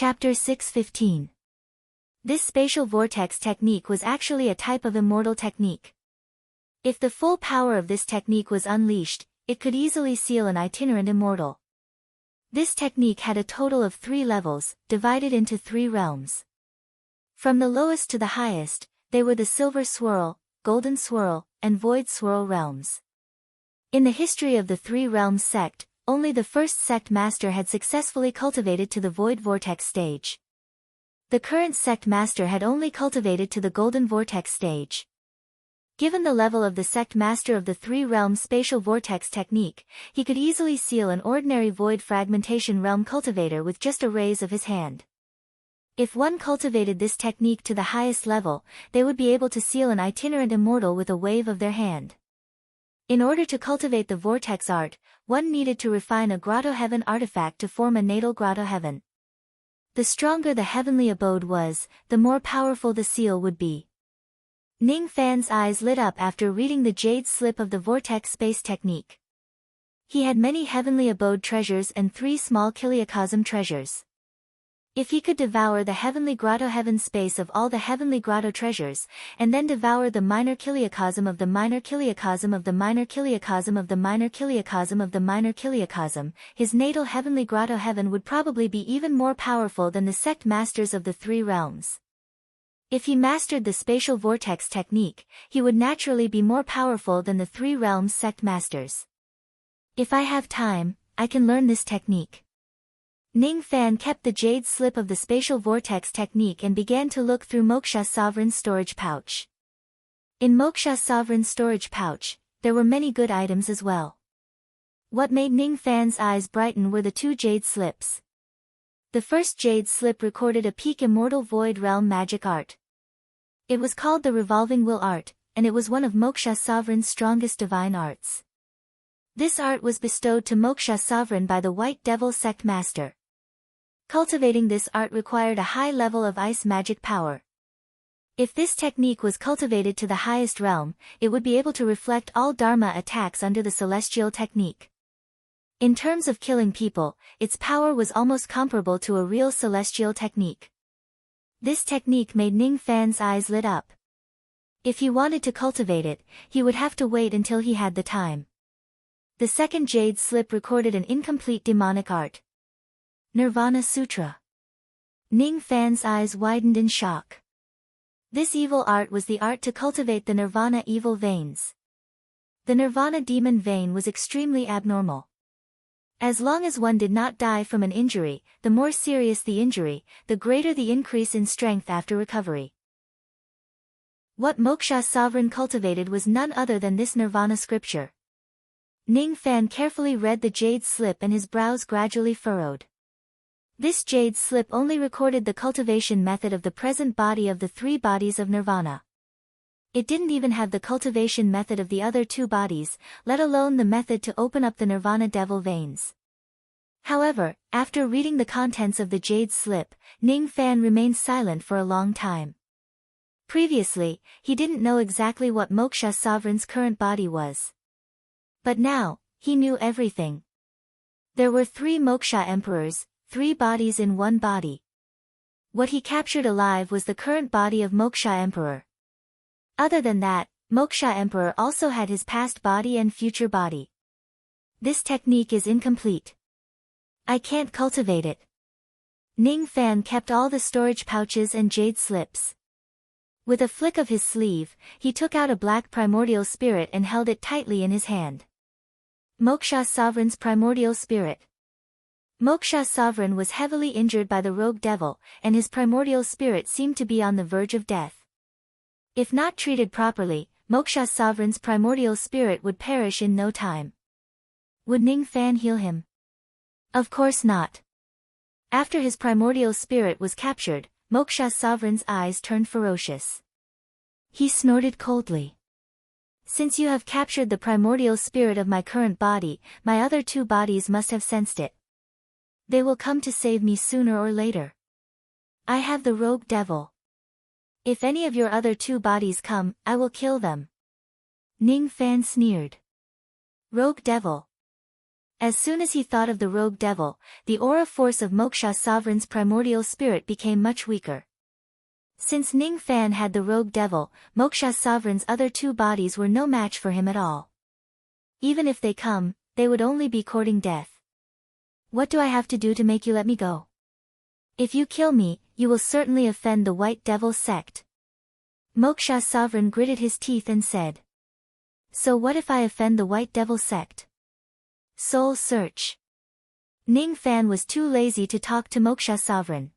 Chapter 6:15. This spatial vortex technique was actually a type of immortal technique. If the full power of this technique was unleashed, it could easily seal an itinerant immortal. This technique had a total of 3 levels, divided into 3 realms. From the lowest to the highest, they were the silver swirl, golden swirl, and void swirl realms. In the history of the 3 realms sect, only the first sect master had successfully cultivated to the void vortex stage. The current sect master had only cultivated to the golden vortex stage. Given the level of the sect master of the 3 realms spatial vortex technique, he could easily seal an ordinary void fragmentation realm cultivator with just a raise of his hand. If one cultivated this technique to the highest level, they would be able to seal an itinerant immortal with a wave of their hand. In order to cultivate the vortex art, one needed to refine a grotto heaven artifact to form a natal grotto heaven. The stronger the heavenly abode was, the more powerful the seal would be. Ning Fan's eyes lit up after reading the jade slip of the vortex space technique. He had many heavenly abode treasures and 3 small kiliacosm treasures. If he could devour the heavenly grotto heaven space of all the heavenly grotto treasures, and then devour the minor kiliacosm of the minor kiliacosm of the minor kiliacosm of the minor kiliacosm of the minor kiliacosm, his natal heavenly grotto heaven would probably be even more powerful than the sect masters of the 3 realms. If he mastered the spatial vortex technique, he would naturally be more powerful than the 3 realms sect masters. If I have time, I can learn this technique. Ning Fan kept the jade slip of the spatial vortex technique and began to look through Moksha's sovereign storage pouch. In Moksha's sovereign storage pouch, there were many good items as well. What made Ning Fan's eyes brighten were the 2 jade slips. The first jade slip recorded a peak immortal void realm magic art. It was called the revolving will art, and it was one of Moksha's sovereign's strongest divine arts. This art was bestowed to Moksha's sovereign by the White Devil sect master. Cultivating this art required a high level of ice magic power. If this technique was cultivated to the highest realm, it would be able to reflect all Dharma attacks under the celestial technique. In terms of killing people, its power was almost comparable to a real celestial technique. This technique made Ning Fan's eyes lit up. If he wanted to cultivate it, he would have to wait until he had the time. The second jade slip recorded an incomplete demonic art. Nirvana Sutra. Ning Fan's eyes widened in shock. This evil art was the art to cultivate the Nirvana evil veins. The Nirvana demon vein was extremely abnormal. As long as one did not die from an injury, the more serious the injury, the greater the increase in strength after recovery. What Moksha's sovereign cultivated was none other than this Nirvana scripture. Ning Fan carefully read the jade slip and his brows gradually furrowed. This jade slip only recorded the cultivation method of the present body of the 3 bodies of Nirvana. It didn't even have the cultivation method of the other 2 bodies, let alone the method to open up the Nirvana devil veins. However, after reading the contents of the jade slip, Ning Fan remained silent for a long time. Previously, he didn't know exactly what Moksha's sovereign's current body was. But now, he knew everything. There were 3 Moksha emperors, 3 bodies in 1 body. What he captured alive was the current body of Moksha Emperor. Other than that, Moksha Emperor also had his past body and future body. This technique is incomplete. I can't cultivate it. Ning Fan kept all the storage pouches and jade slips. With a flick of his sleeve, he took out a black primordial spirit and held it tightly in his hand. Moksha's sovereign's primordial spirit. Moksha's sovereign was heavily injured by the rogue devil, and his primordial spirit seemed to be on the verge of death. If not treated properly, Moksha's sovereign's primordial spirit would perish in no time. Would Ning Fan heal him? Of course not. After his primordial spirit was captured, Moksha's sovereign's eyes turned ferocious. He snorted coldly. Since you have captured the primordial spirit of my current body, my other 2 bodies must have sensed it. They will come to save me sooner or later. I have the rogue devil. If any of your other 2 bodies come, I will kill them. Ning Fan sneered. Rogue devil. As soon as he thought of the rogue devil, the aura force of Moksha Sovereign's primordial spirit became much weaker. Since Ning Fan had the rogue devil, Moksha Sovereign's other two bodies were no match for him at all. Even if they come, they would only be courting death. What do I have to do to make you let me go? If you kill me, you will certainly offend the White Devil sect. Moksha Sovereign gritted his teeth and said. So what if I offend the White Devil sect? Soul search. Ning Fan was too lazy to talk to Moksha Sovereign.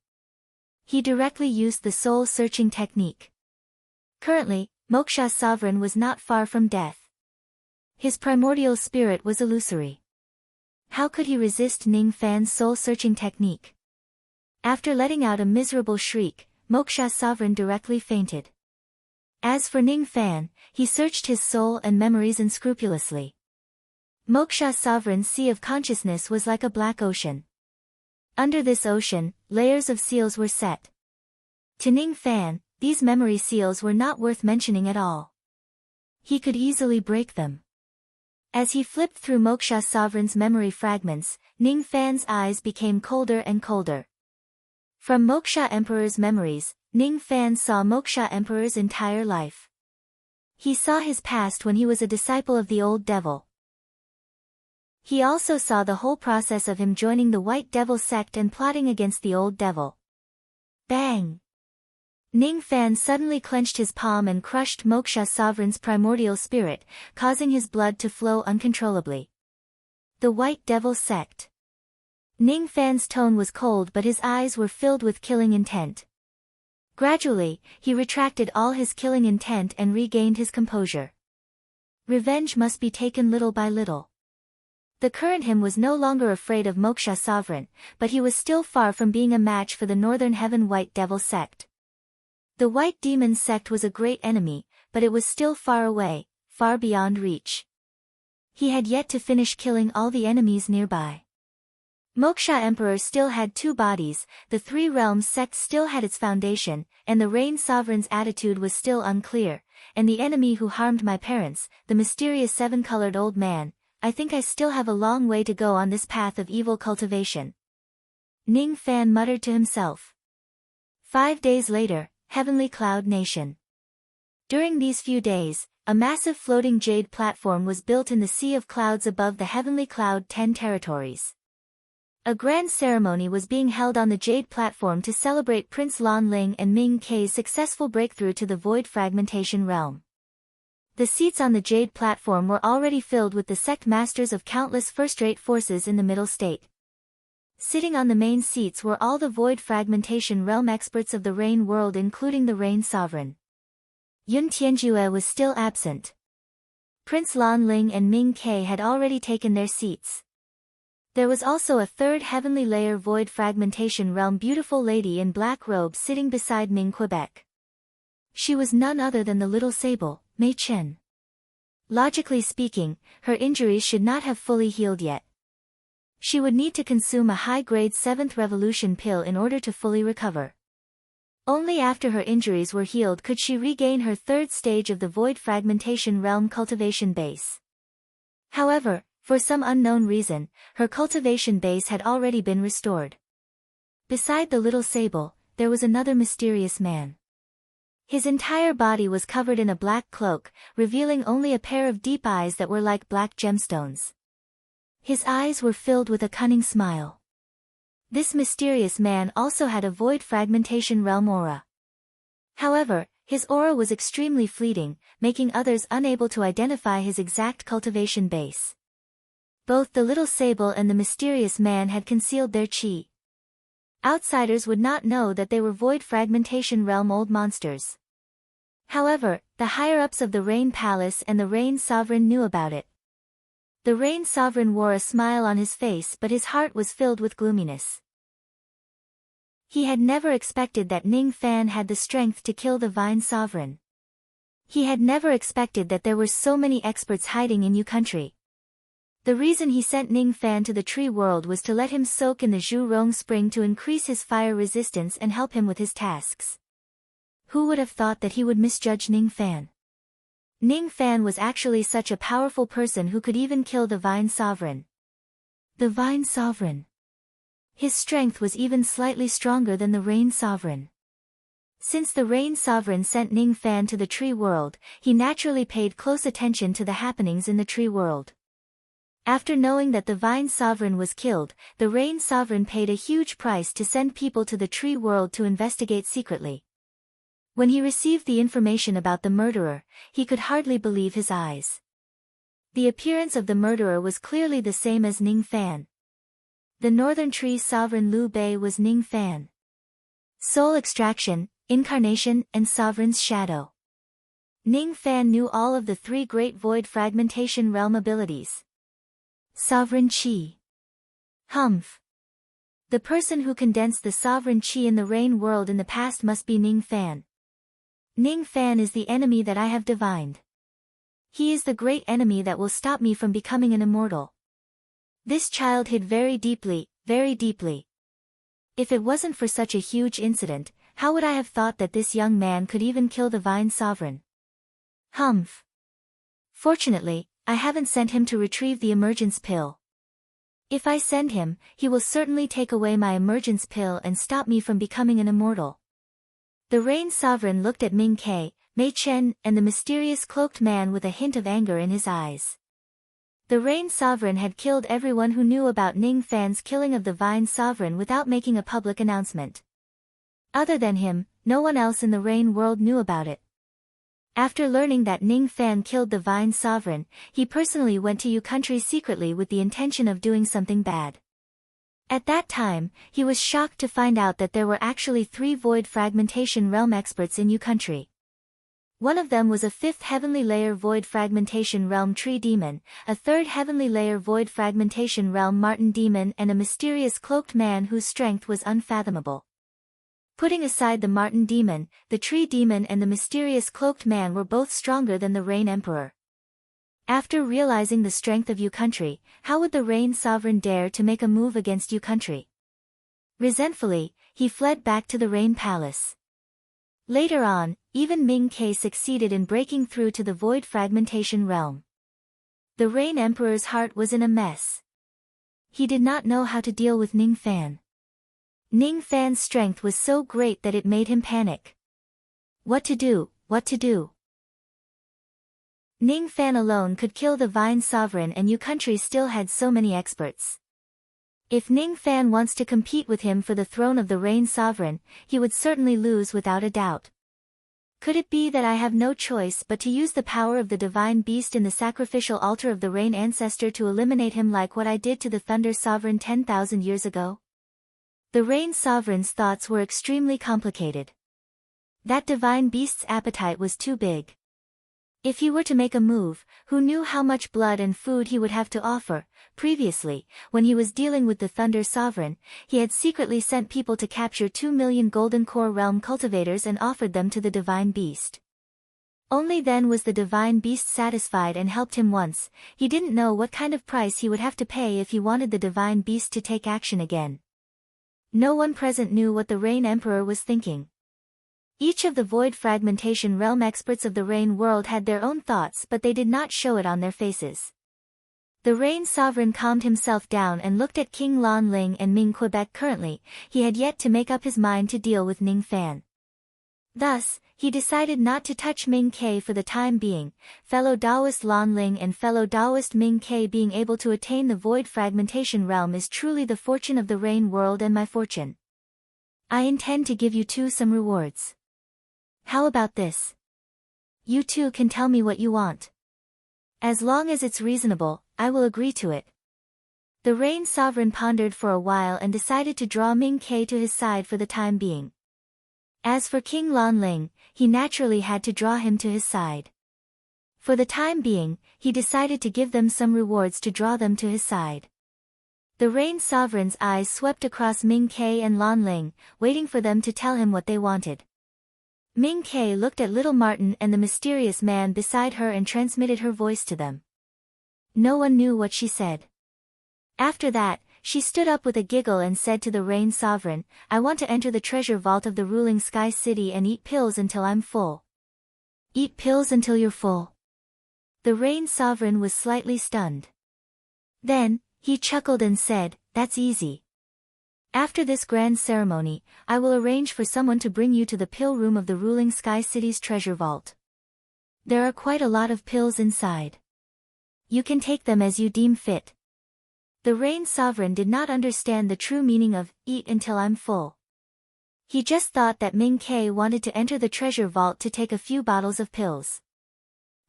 He directly used the soul-searching technique. Currently, Moksha Sovereign was not far from death. His primordial spirit was illusory. How could he resist Ning Fan's soul-searching technique? After letting out a miserable shriek, Moksha Sovereign directly fainted. As for Ning Fan, he searched his soul and memories unscrupulously. Moksha Sovereign's sea of consciousness was like a black ocean. Under this ocean, layers of seals were set. To Ning Fan, these memory seals were not worth mentioning at all. He could easily break them. As he flipped through Moksha Sovereign's memory fragments, Ning Fan's eyes became colder and colder. From Moksha Emperor's memories, Ning Fan saw Moksha Emperor's entire life. He saw his past when he was a disciple of the old devil. He also saw the whole process of him joining the White Devil sect and plotting against the old devil. Bang! Ning Fan suddenly clenched his palm and crushed Moksha Sovereign's primordial spirit, causing his blood to flow uncontrollably. The White Devil sect. Ning Fan's tone was cold but his eyes were filled with killing intent. Gradually, he retracted all his killing intent and regained his composure. Revenge must be taken little by little. The current him was no longer afraid of Moksha Sovereign, but he was still far from being a match for the Northern Heaven White Devil sect. The White Demon sect was a great enemy, but it was still far away, far beyond reach. He had yet to finish killing all the enemies nearby. Moksha Emperor still had two bodies, the Three Realms sect still had its foundation, and the Rain Sovereign's attitude was still unclear, and the enemy who harmed my parents, the mysterious seven-colored old man, I think I still have a long way to go on this path of evil cultivation. Ning Fan muttered to himself. 5 days later, Heavenly Cloud Nation. During these few days, a massive floating jade platform was built in the sea of clouds above the Heavenly Cloud 10 territories. A grand ceremony was being held on the jade platform to celebrate Prince Lan Ling and Ming Kei's successful breakthrough to the void fragmentation realm. The seats on the jade platform were already filled with the sect masters of countless first-rate forces in the middle state. Sitting on the main seats were all the void fragmentation realm experts of the Rain world including the Rain Sovereign. Yun Tianjue was still absent. Prince Lan Ling and Ming Kei had already taken their seats. There was also a third heavenly layer void fragmentation realm beautiful lady in black robe sitting beside Ming Quebec. She was none other than the little sable, Mei Chen. Logically speaking, her injuries should not have fully healed yet. She would need to consume a high-grade 7th revolution pill in order to fully recover. Only after her injuries were healed could she regain her third stage of the void fragmentation realm cultivation base. However, for some unknown reason, her cultivation base had already been restored. Beside the little sable, there was another mysterious man. His entire body was covered in a black cloak, revealing only a pair of deep eyes that were like black gemstones. His eyes were filled with a cunning smile. This mysterious man also had a void fragmentation realm aura. However, his aura was extremely fleeting, making others unable to identify his exact cultivation base. Both the little sable and the mysterious man had concealed their chi. Outsiders would not know that they were void fragmentation realm old monsters. However, the higher-ups of the Rain Palace and the Rain Sovereign knew about it. The Rain Sovereign wore a smile on his face but his heart was filled with gloominess. He had never expected that Ning Fan had the strength to kill the Vine Sovereign. He had never expected that there were so many experts hiding in Yu country. The reason he sent Ning Fan to the tree world was to let him soak in the Zhu Rong spring to increase his fire resistance and help him with his tasks. Who would have thought that he would misjudge Ning Fan? Ning Fan was actually such a powerful person who could even kill the Vine Sovereign. The Vine Sovereign. His strength was even slightly stronger than the Rain Sovereign. Since the Rain Sovereign sent Ning Fan to the tree world, he naturally paid close attention to the happenings in the tree world. After knowing that the Vine Sovereign was killed, the Rain Sovereign paid a huge price to send people to the tree world to investigate secretly. When he received the information about the murderer, he could hardly believe his eyes. The appearance of the murderer was clearly the same as Ning Fan. The Northern Tree Sovereign Liu Bei was Ning Fan. Soul extraction, incarnation, and sovereign's shadow. Ning Fan knew all of the three great void fragmentation realm abilities. Sovereign Qi. Humph. The person who condensed the sovereign Qi in the rain world in the past must be Ning Fan. Ning Fan is the enemy that I have divined. He is the great enemy that will stop me from becoming an immortal. This child hid very deeply, very deeply. If it wasn't for such a huge incident, how would I have thought that this young man could even kill the Vine Sovereign? Humph. Fortunately, I haven't sent him to retrieve the emergence pill. If I send him, he will certainly take away my emergence pill and stop me from becoming an immortal. The Rain Sovereign looked at Ming Ke, Mei Chen, and the mysterious cloaked man with a hint of anger in his eyes. The Rain Sovereign had killed everyone who knew about Ning Fan's killing of the Vine Sovereign without making a public announcement. Other than him, no one else in the Rain world knew about it. After learning that Ning Fan killed the Vine Sovereign, he personally went to Yu country secretly with the intention of doing something bad. At that time, he was shocked to find out that there were actually 3 void fragmentation realm experts in Yu country. One of them was a 5th heavenly layer void fragmentation realm tree demon, a 3rd heavenly layer void fragmentation realm marten demon, and a mysterious cloaked man whose strength was unfathomable. Putting aside the marten demon, the tree demon and the mysterious cloaked man were both stronger than the Rain Emperor. After realizing the strength of Yu country, how would the Rain Sovereign dare to make a move against Yu country? Resentfully, he fled back to the Rain Palace. Later on, even Ming Ke succeeded in breaking through to the void fragmentation realm. The Rain Emperor's heart was in a mess. He did not know how to deal with Ning Fan. Ning Fan's strength was so great that it made him panic. What to do, what to do? Ning Fan alone could kill the Vine Sovereign, and Yu country still had so many experts. If Ning Fan wants to compete with him for the throne of the Rain Sovereign, he would certainly lose without a doubt. Could it be that I have no choice but to use the power of the divine beast in the sacrificial altar of the Rain Ancestor to eliminate him like what I did to the Thunder Sovereign 10,000 years ago? The Rain Sovereign's thoughts were extremely complicated. That divine beast's appetite was too big. If he were to make a move, who knew how much blood and food he would have to offer? Previously, when he was dealing with the Thunder Sovereign, he had secretly sent people to capture 2 million Golden Core Realm cultivators and offered them to the divine beast. Only then was the divine beast satisfied and helped him once. He didn't know what kind of price he would have to pay if he wanted the divine beast to take action again. No one present knew what the Rain Emperor was thinking. Each of the void fragmentation realm experts of the Rain world had their own thoughts, but they did not show it on their faces. The Rain Sovereign calmed himself down and looked at King Lan Ling and Ming Quebec. Currently, he had yet to make up his mind to deal with Ning Fan. Thus, he decided not to touch Ming Ke for the time being, fellow Taoist Lan Ling and fellow Taoist Ming Ke being able to attain the void fragmentation realm is truly the fortune of the Rain world and my fortune. I intend to give you two some rewards. How about this? You two can tell me what you want. As long as it's reasonable, I will agree to it. The Rain Sovereign pondered for a while and decided to draw Ming Ke to his side for the time being. As for King Lan Ling, he naturally had to draw him to his side. For the time being, he decided to give them some rewards to draw them to his side. The Rain Sovereign's eyes swept across Ming Ke and Lan Ling, waiting for them to tell him what they wanted. Ming Ke looked at little Martin and the mysterious man beside her and transmitted her voice to them. No one knew what she said. After that, she stood up with a giggle and said to the Rain Sovereign, I want to enter the treasure vault of the ruling Sky City and eat pills until I'm full. Eat pills until you're full. The Rain Sovereign was slightly stunned. Then, He chuckled and said, "That's easy. After this grand ceremony, I will arrange for someone to bring you to the pill room of the ruling Sky City's treasure vault. There are quite a lot of pills inside. You can take them as you deem fit." The Rain Sovereign did not understand the true meaning of, "eat until I'm full." He just thought that Ming Ke wanted to enter the treasure vault to take a few bottles of pills.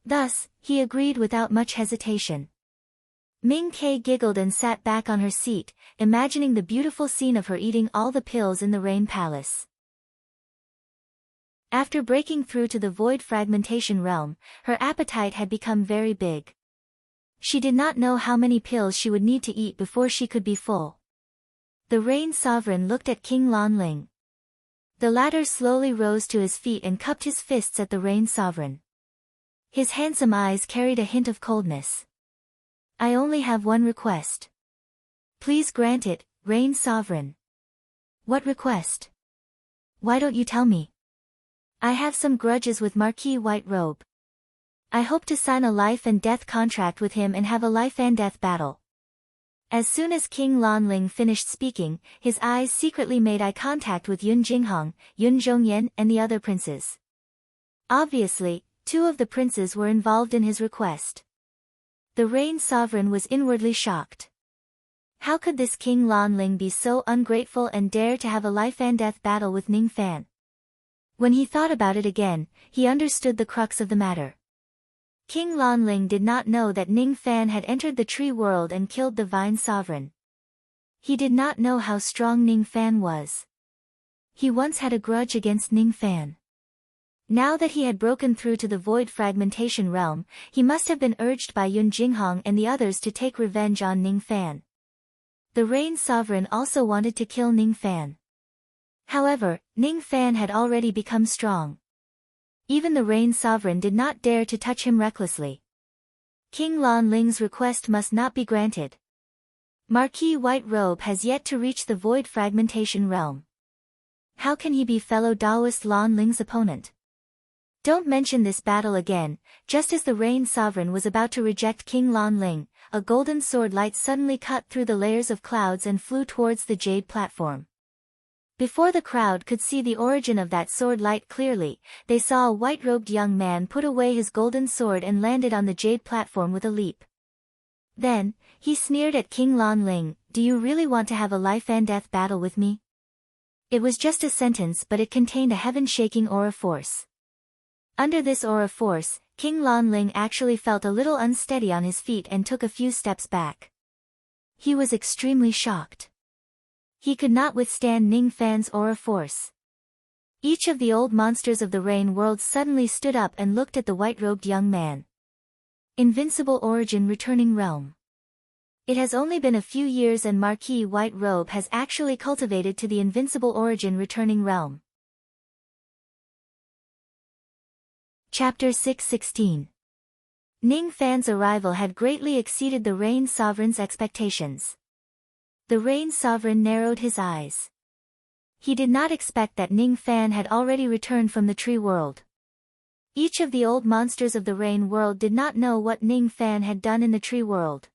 Thus, he agreed without much hesitation. Ming Ke giggled and sat back on her seat, imagining the beautiful scene of her eating all the pills in the Rain Palace. After breaking through to the Void Fragmentation Realm, her appetite had become very big. She did not know how many pills she would need to eat before she could be full. The Rain Sovereign looked at King Lanling. The latter slowly rose to his feet and cupped his fists at the Rain Sovereign. His handsome eyes carried a hint of coldness. "I only have one request. Please grant it, Rain Sovereign." "What request? Why don't you tell me?" "I have some grudges with Marquis White Robe. I hope to sign a life and death contract with him and have a life and death battle." As soon as King Lanling finished speaking, his eyes secretly made eye contact with Yun Jinghong, Yun Zhongyan and the other princes. Obviously, 2 of the princes were involved in his request. The Rain Sovereign was inwardly shocked. How could this King Lanling be so ungrateful and dare to have a life and death battle with Ning Fan? When he thought about it again, he understood the crux of the matter. King Lanling did not know that Ning Fan had entered the tree world and killed the Vine Sovereign. He did not know how strong Ning Fan was. He once had a grudge against Ning Fan. Now that he had broken through to the Void Fragmentation Realm, he must have been urged by Yun Jinghong and the others to take revenge on Ning Fan. The Rain Sovereign also wanted to kill Ning Fan. However, Ning Fan had already become strong. Even the Rain Sovereign did not dare to touch him recklessly. King Lanling's request must not be granted. Marquis White Robe has yet to reach the Void Fragmentation Realm. How can he be fellow Taoist Lanling's opponent? Don't mention this battle again. Just as the Rain Sovereign was about to reject King Lanling, a golden sword light suddenly cut through the layers of clouds and flew towards the jade platform. Before the crowd could see the origin of that sword light clearly, they saw a white-robed young man put away his golden sword and landed on the jade platform with a leap. Then, he sneered at King Lanling, "Do you really want to have a life and death battle with me?" It was just a sentence, but it contained a heaven-shaking aura force. Under this aura force, King Lanling actually felt a little unsteady on his feet and took a few steps back. He was extremely shocked. He could not withstand Ning Fan's aura force. Each of the old monsters of the Rain world suddenly stood up and looked at the white-robed young man. Invincible Origin Returning Realm. It has only been a few years and Marquis White Robe has actually cultivated to the Invincible Origin Returning Realm. Chapter 6:16. Ning Fan's arrival had greatly exceeded the Rain Sovereign's expectations. The Rain Sovereign narrowed his eyes. He did not expect that Ning Fan had already returned from the tree world. Each of the old monsters of the Rain world did not know what Ning Fan had done in the tree world.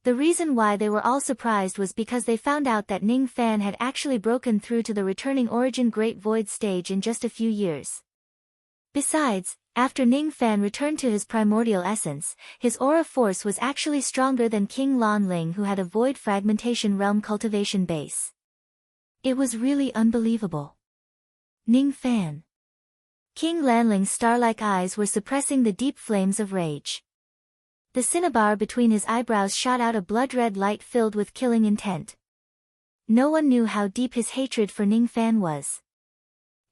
The reason why they were all surprised was because they found out that Ning Fan had actually broken through to the returning origin Great Void stage in just a few years. Besides, after Ning Fan returned to his primordial essence, his aura force was actually stronger than King Lanling, who had a Void Fragmentation Realm cultivation base. It was really unbelievable. Ning Fan. King Lanling's star-like eyes were suppressing the deep flames of rage. The cinnabar between his eyebrows shot out a blood-red light filled with killing intent. No one knew how deep his hatred for Ning Fan was.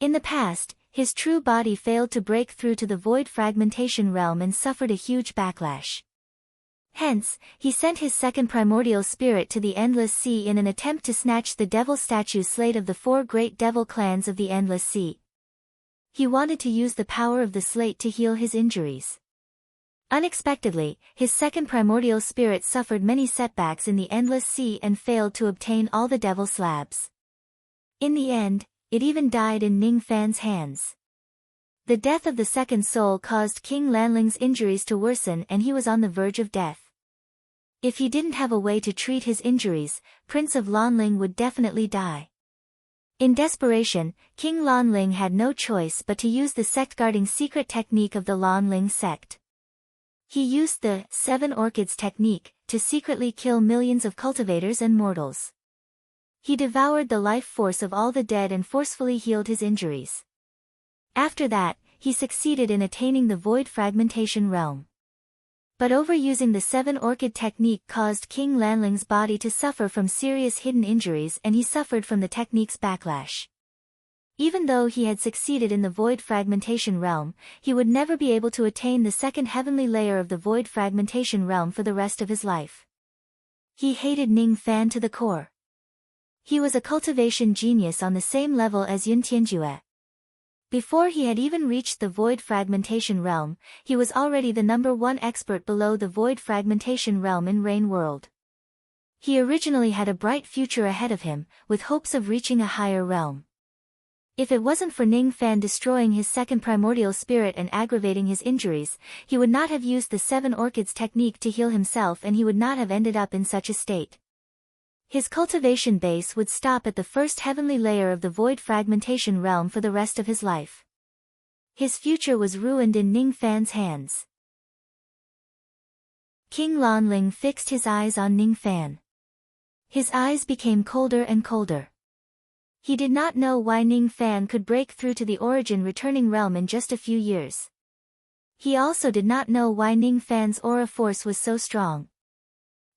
In the past, his true body failed to break through to the Void Fragmentation Realm and suffered a huge backlash. Hence, he sent his second primordial spirit to the Endless Sea in an attempt to snatch the devil statue slate of the 4 great devil clans of the Endless Sea. He wanted to use the power of the slate to heal his injuries. Unexpectedly, his second primordial spirit suffered many setbacks in the Endless Sea and failed to obtain all the devil slabs. In the end, it even died in Ning Fan's hands. The death of the second soul caused King Lanling's injuries to worsen and he was on the verge of death. If he didn't have a way to treat his injuries, Prince of Lanling would definitely die. In desperation, King Lanling had no choice but to use the sect-guarding secret technique of the Lanling sect. He used the 7 Orchids technique to secretly kill millions of cultivators and mortals. He devoured the life force of all the dead and forcefully healed his injuries. After that, he succeeded in attaining the void fragmentation realm. But overusing the 7 Orchid technique caused King Lanling's body to suffer from serious hidden injuries, and he suffered from the technique's backlash. Even though he had succeeded in the void fragmentation realm, he would never be able to attain the second heavenly layer of the void fragmentation realm for the rest of his life. He hated Ning Fan to the core. He was a cultivation genius on the same level as Yun Tianjue. Before he had even reached the void fragmentation realm, he was already the #1 expert below the void fragmentation realm in Rain World. He originally had a bright future ahead of him, with hopes of reaching a higher realm. If it wasn't for Ning Fan destroying his second primordial spirit and aggravating his injuries, he would not have used the 7 Orchids technique to heal himself, and he would not have ended up in such a state. His cultivation base would stop at the first heavenly layer of the void fragmentation realm for the rest of his life. His future was ruined in Ning Fan's hands. King Lanling fixed his eyes on Ning Fan. His eyes became colder and colder. He did not know why Ning Fan could break through to the origin returning realm in just a few years. He also did not know why Ning Fan's aura force was so strong.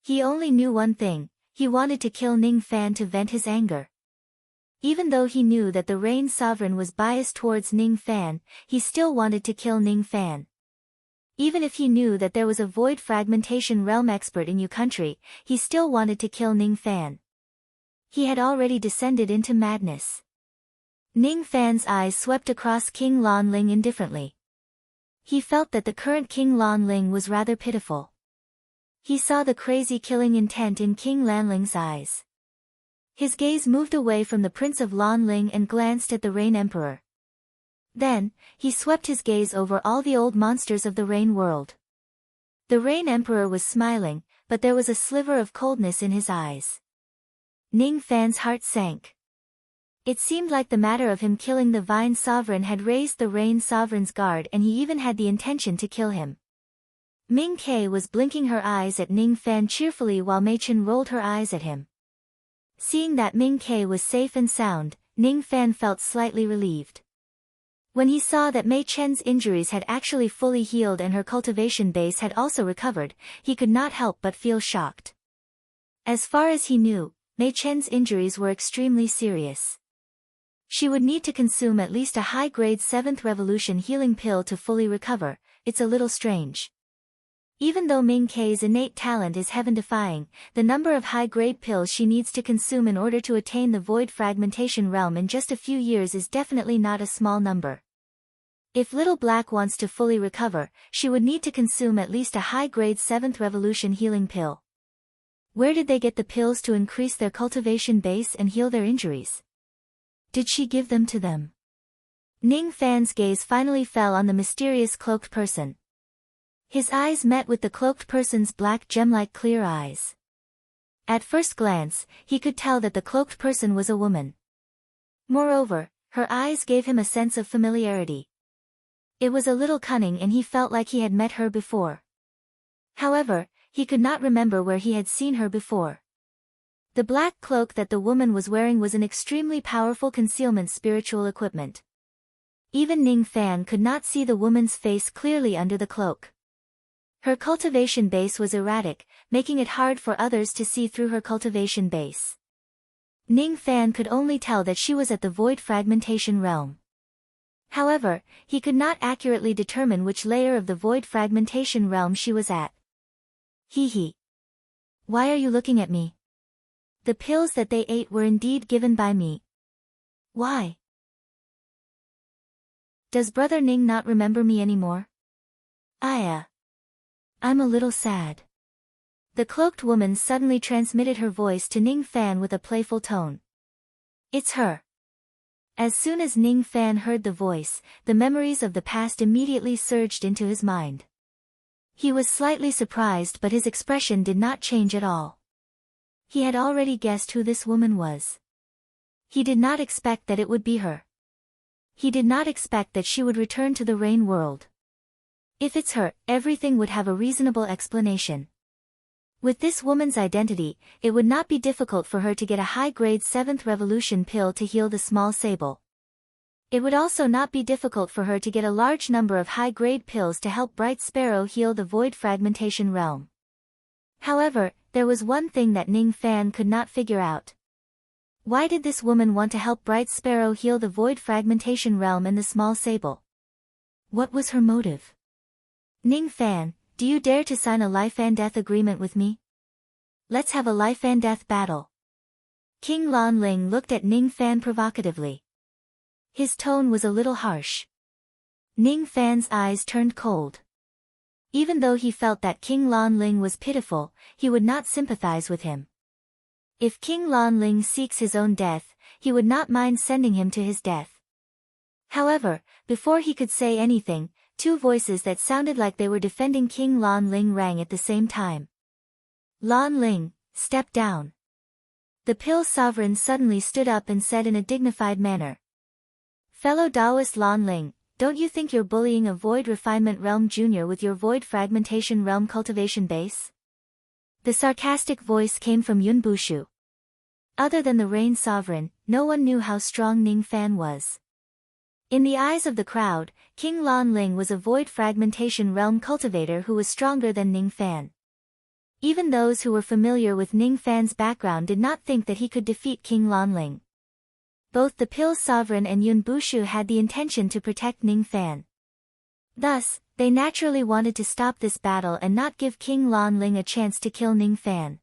He only knew one thing: he wanted to kill Ning Fan to vent his anger. Even though he knew that the Rain Sovereign was biased towards Ning Fan, he still wanted to kill Ning Fan. Even if he knew that there was a void fragmentation realm expert in Yu country, he still wanted to kill Ning Fan. He had already descended into madness. Ning Fan's eyes swept across King Lanling indifferently. He felt that the current King Lanling was rather pitiful. He saw the crazy killing intent in King Lanling's eyes. His gaze moved away from the Prince of Lanling and glanced at the Rain Emperor. Then, he swept his gaze over all the old monsters of the Rain world. The Rain Emperor was smiling, but there was a sliver of coldness in his eyes. Ning Fan's heart sank. It seemed like the matter of him killing the Vine Sovereign had raised the Rain Sovereign's guard, and he even had the intention to kill him. Ming Ke was blinking her eyes at Ning Fan cheerfully while Mei Chen rolled her eyes at him. Seeing that Ming Ke was safe and sound, Ning Fan felt slightly relieved. When he saw that Mei Chen's injuries had actually fully healed and her cultivation base had also recovered, he could not help but feel shocked. As far as he knew, Mei Chen's injuries were extremely serious. She would need to consume at least a high-grade 7th Revolution healing pill to fully recover. It's a little strange. Even though Ming Ke's innate talent is heaven-defying, the number of high-grade pills she needs to consume in order to attain the void fragmentation realm in just a few years is definitely not a small number. If Little Black wants to fully recover, she would need to consume at least a high-grade 7th Revolution healing pill. Where did they get the pills to increase their cultivation base and heal their injuries? Did she give them to them? Ning Fan's gaze finally fell on the mysterious cloaked person. His eyes met with the cloaked person's black gem-like clear eyes. At first glance, he could tell that the cloaked person was a woman. Moreover, her eyes gave him a sense of familiarity. It was a little cunning, and he felt like he had met her before. However, he could not remember where he had seen her before. The black cloak that the woman was wearing was an extremely powerful concealment spiritual equipment. Even Ning Fan could not see the woman's face clearly under the cloak. Her cultivation base was erratic, making it hard for others to see through her cultivation base. Ning Fan could only tell that she was at the void fragmentation realm. However, he could not accurately determine which layer of the void fragmentation realm she was at. Hee. Why are you looking at me? The pills that they ate were indeed given by me. Why? Does Brother Ning not remember me anymore? I'm a little sad. The cloaked woman suddenly transmitted her voice to Ning Fan with a playful tone. It's her. As soon as Ning Fan heard the voice, the memories of the past immediately surged into his mind. He was slightly surprised, but his expression did not change at all. He had already guessed who this woman was. He did not expect that it would be her. He did not expect that she would return to the rain world. If it's her, everything would have a reasonable explanation. With this woman's identity, it would not be difficult for her to get a high-grade 7th Revolution pill to heal the small sable. It would also not be difficult for her to get a large number of high-grade pills to help Bright Sparrow heal the Void Fragmentation Realm. However, there was one thing that Ning Fan could not figure out. Why did this woman want to help Bright Sparrow heal the Void Fragmentation Realm and the small sable? What was her motive? Ning Fan, do you dare to sign a life and death agreement with me? Let's have a life and death battle. King Lan Ling looked at Ning Fan provocatively. His tone was a little harsh. Ning Fan's eyes turned cold. Even though he felt that King Lan Ling was pitiful, he would not sympathize with him. If King Lan Ling seeks his own death, he would not mind sending him to his death. However, before he could say anything, two voices that sounded like they were defending King Lan Ling rang at the same time. Lan Ling, step down. The Pill Sovereign suddenly stood up and said in a dignified manner. Fellow Taoist Lan Ling, don't you think you're bullying a Void Refinement Realm Junior with your Void Fragmentation Realm cultivation base? The sarcastic voice came from Yun Bushu. Other than the Rain Sovereign, no one knew how strong Ning Fan was. In the eyes of the crowd, King Lan Ling was a Void Fragmentation Realm cultivator who was stronger than Ning Fan. Even those who were familiar with Ning Fan's background did not think that he could defeat King Lan Ling. Both the Pill Sovereign and Yun Bushu had the intention to protect Ning Fan. Thus, they naturally wanted to stop this battle and not give King Lan Ling a chance to kill Ning Fan.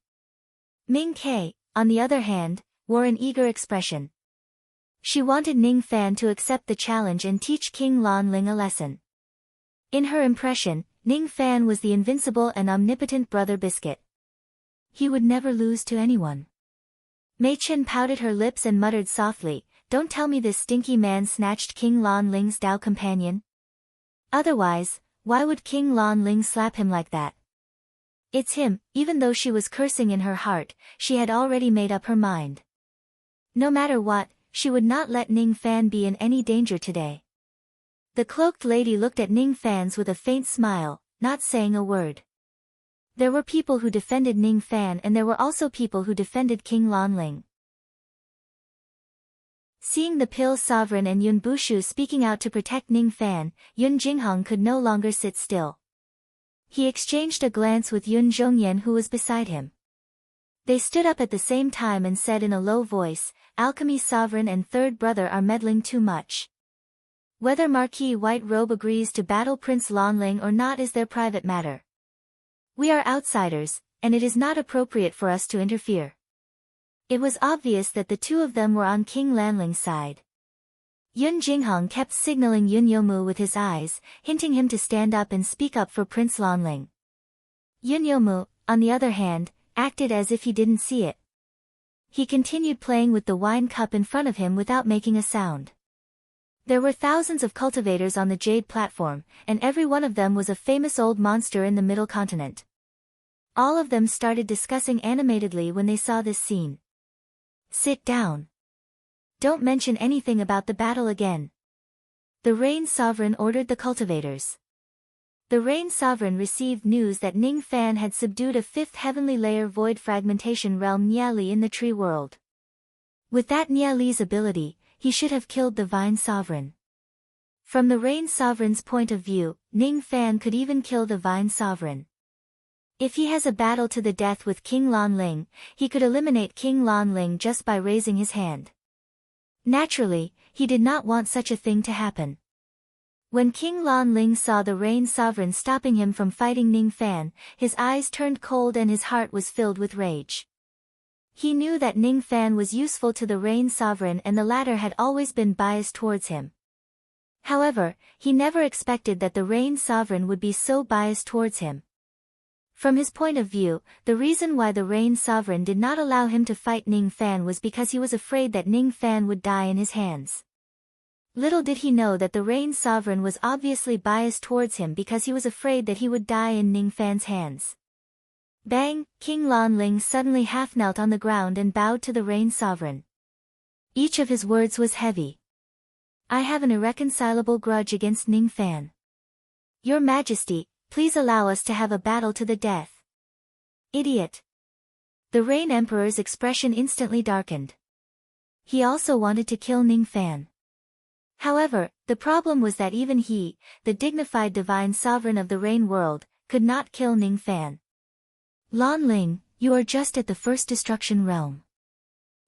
Ming Ke, on the other hand, wore an eager expression. She wanted Ning Fan to accept the challenge and teach King Lan Ling a lesson. In her impression, Ning Fan was the invincible and omnipotent brother biscuit. He would never lose to anyone. Mei Chen pouted her lips and muttered softly, "Don't tell me this stinky man snatched King Lan Ling's Dao companion. Otherwise, why would King Lan Ling slap him like that?" It's him. Even though she was cursing in her heart, she had already made up her mind. No matter what, she would not let Ning Fan be in any danger today. The cloaked lady looked at Ning Fan's with a faint smile, not saying a word. There were people who defended Ning Fan and there were also people who defended King Lan Ling. Seeing the Pill Sovereign and Yun Bushu speaking out to protect Ning Fan, Yun Jinghong could no longer sit still. He exchanged a glance with Yun Zhongyan who was beside him. They stood up at the same time and said in a low voice, "Alchemy Sovereign and Third Brother are meddling too much. Whether Marquis White Robe agrees to battle Prince Lan Ling or not is their private matter. We are outsiders, and it is not appropriate for us to interfere." It was obvious that the two of them were on King Lan Ling's side. Yun Jinghong kept signaling Yun Yomu with his eyes, hinting him to stand up and speak up for Prince Lan Ling. Yun Yomu, on the other hand, acted as if he didn't see it. He continued playing with the wine cup in front of him without making a sound. There were thousands of cultivators on the Jade platform, and every one of them was a famous old monster in the Middle Continent. All of them started discussing animatedly when they saw this scene. "Sit down. Don't mention anything about the battle again." The Rain Sovereign ordered the cultivators. The Rain Sovereign received news that Ning Fan had subdued a 5th heavenly layer void fragmentation realm Niali in the tree world. With that Niali's ability, he should have killed the Vine Sovereign. From the Rain Sovereign's point of view, Ning Fan could even kill the Vine Sovereign. If he has a battle to the death with King Lan Ling, he could eliminate King Lan Ling just by raising his hand. Naturally, he did not want such a thing to happen. When King Lan Ling saw the Rain Sovereign stopping him from fighting Ning Fan, his eyes turned cold and his heart was filled with rage. He knew that Ning Fan was useful to the Rain Sovereign and the latter had always been biased towards him. However, he never expected that the Rain Sovereign would be so biased towards him. From his point of view, the reason why the Rain Sovereign did not allow him to fight Ning Fan was because he was afraid that Ning Fan would die in his hands. Little did he know that the Rain Sovereign was obviously biased towards him because he was afraid that he would die in Ningfan's hands. Bang! King Lanling suddenly half-knelt on the ground and bowed to the Rain Sovereign. Each of his words was heavy. I have an irreconcilable grudge against Ningfan. Your Majesty, please allow us to have a battle to the death. Idiot. The Rain Emperor's expression instantly darkened. He also wanted to kill Ningfan. However, the problem was that even he, the dignified divine sovereign of the Rain world, could not kill Ningfan. Lanling, you are just at the first destruction realm.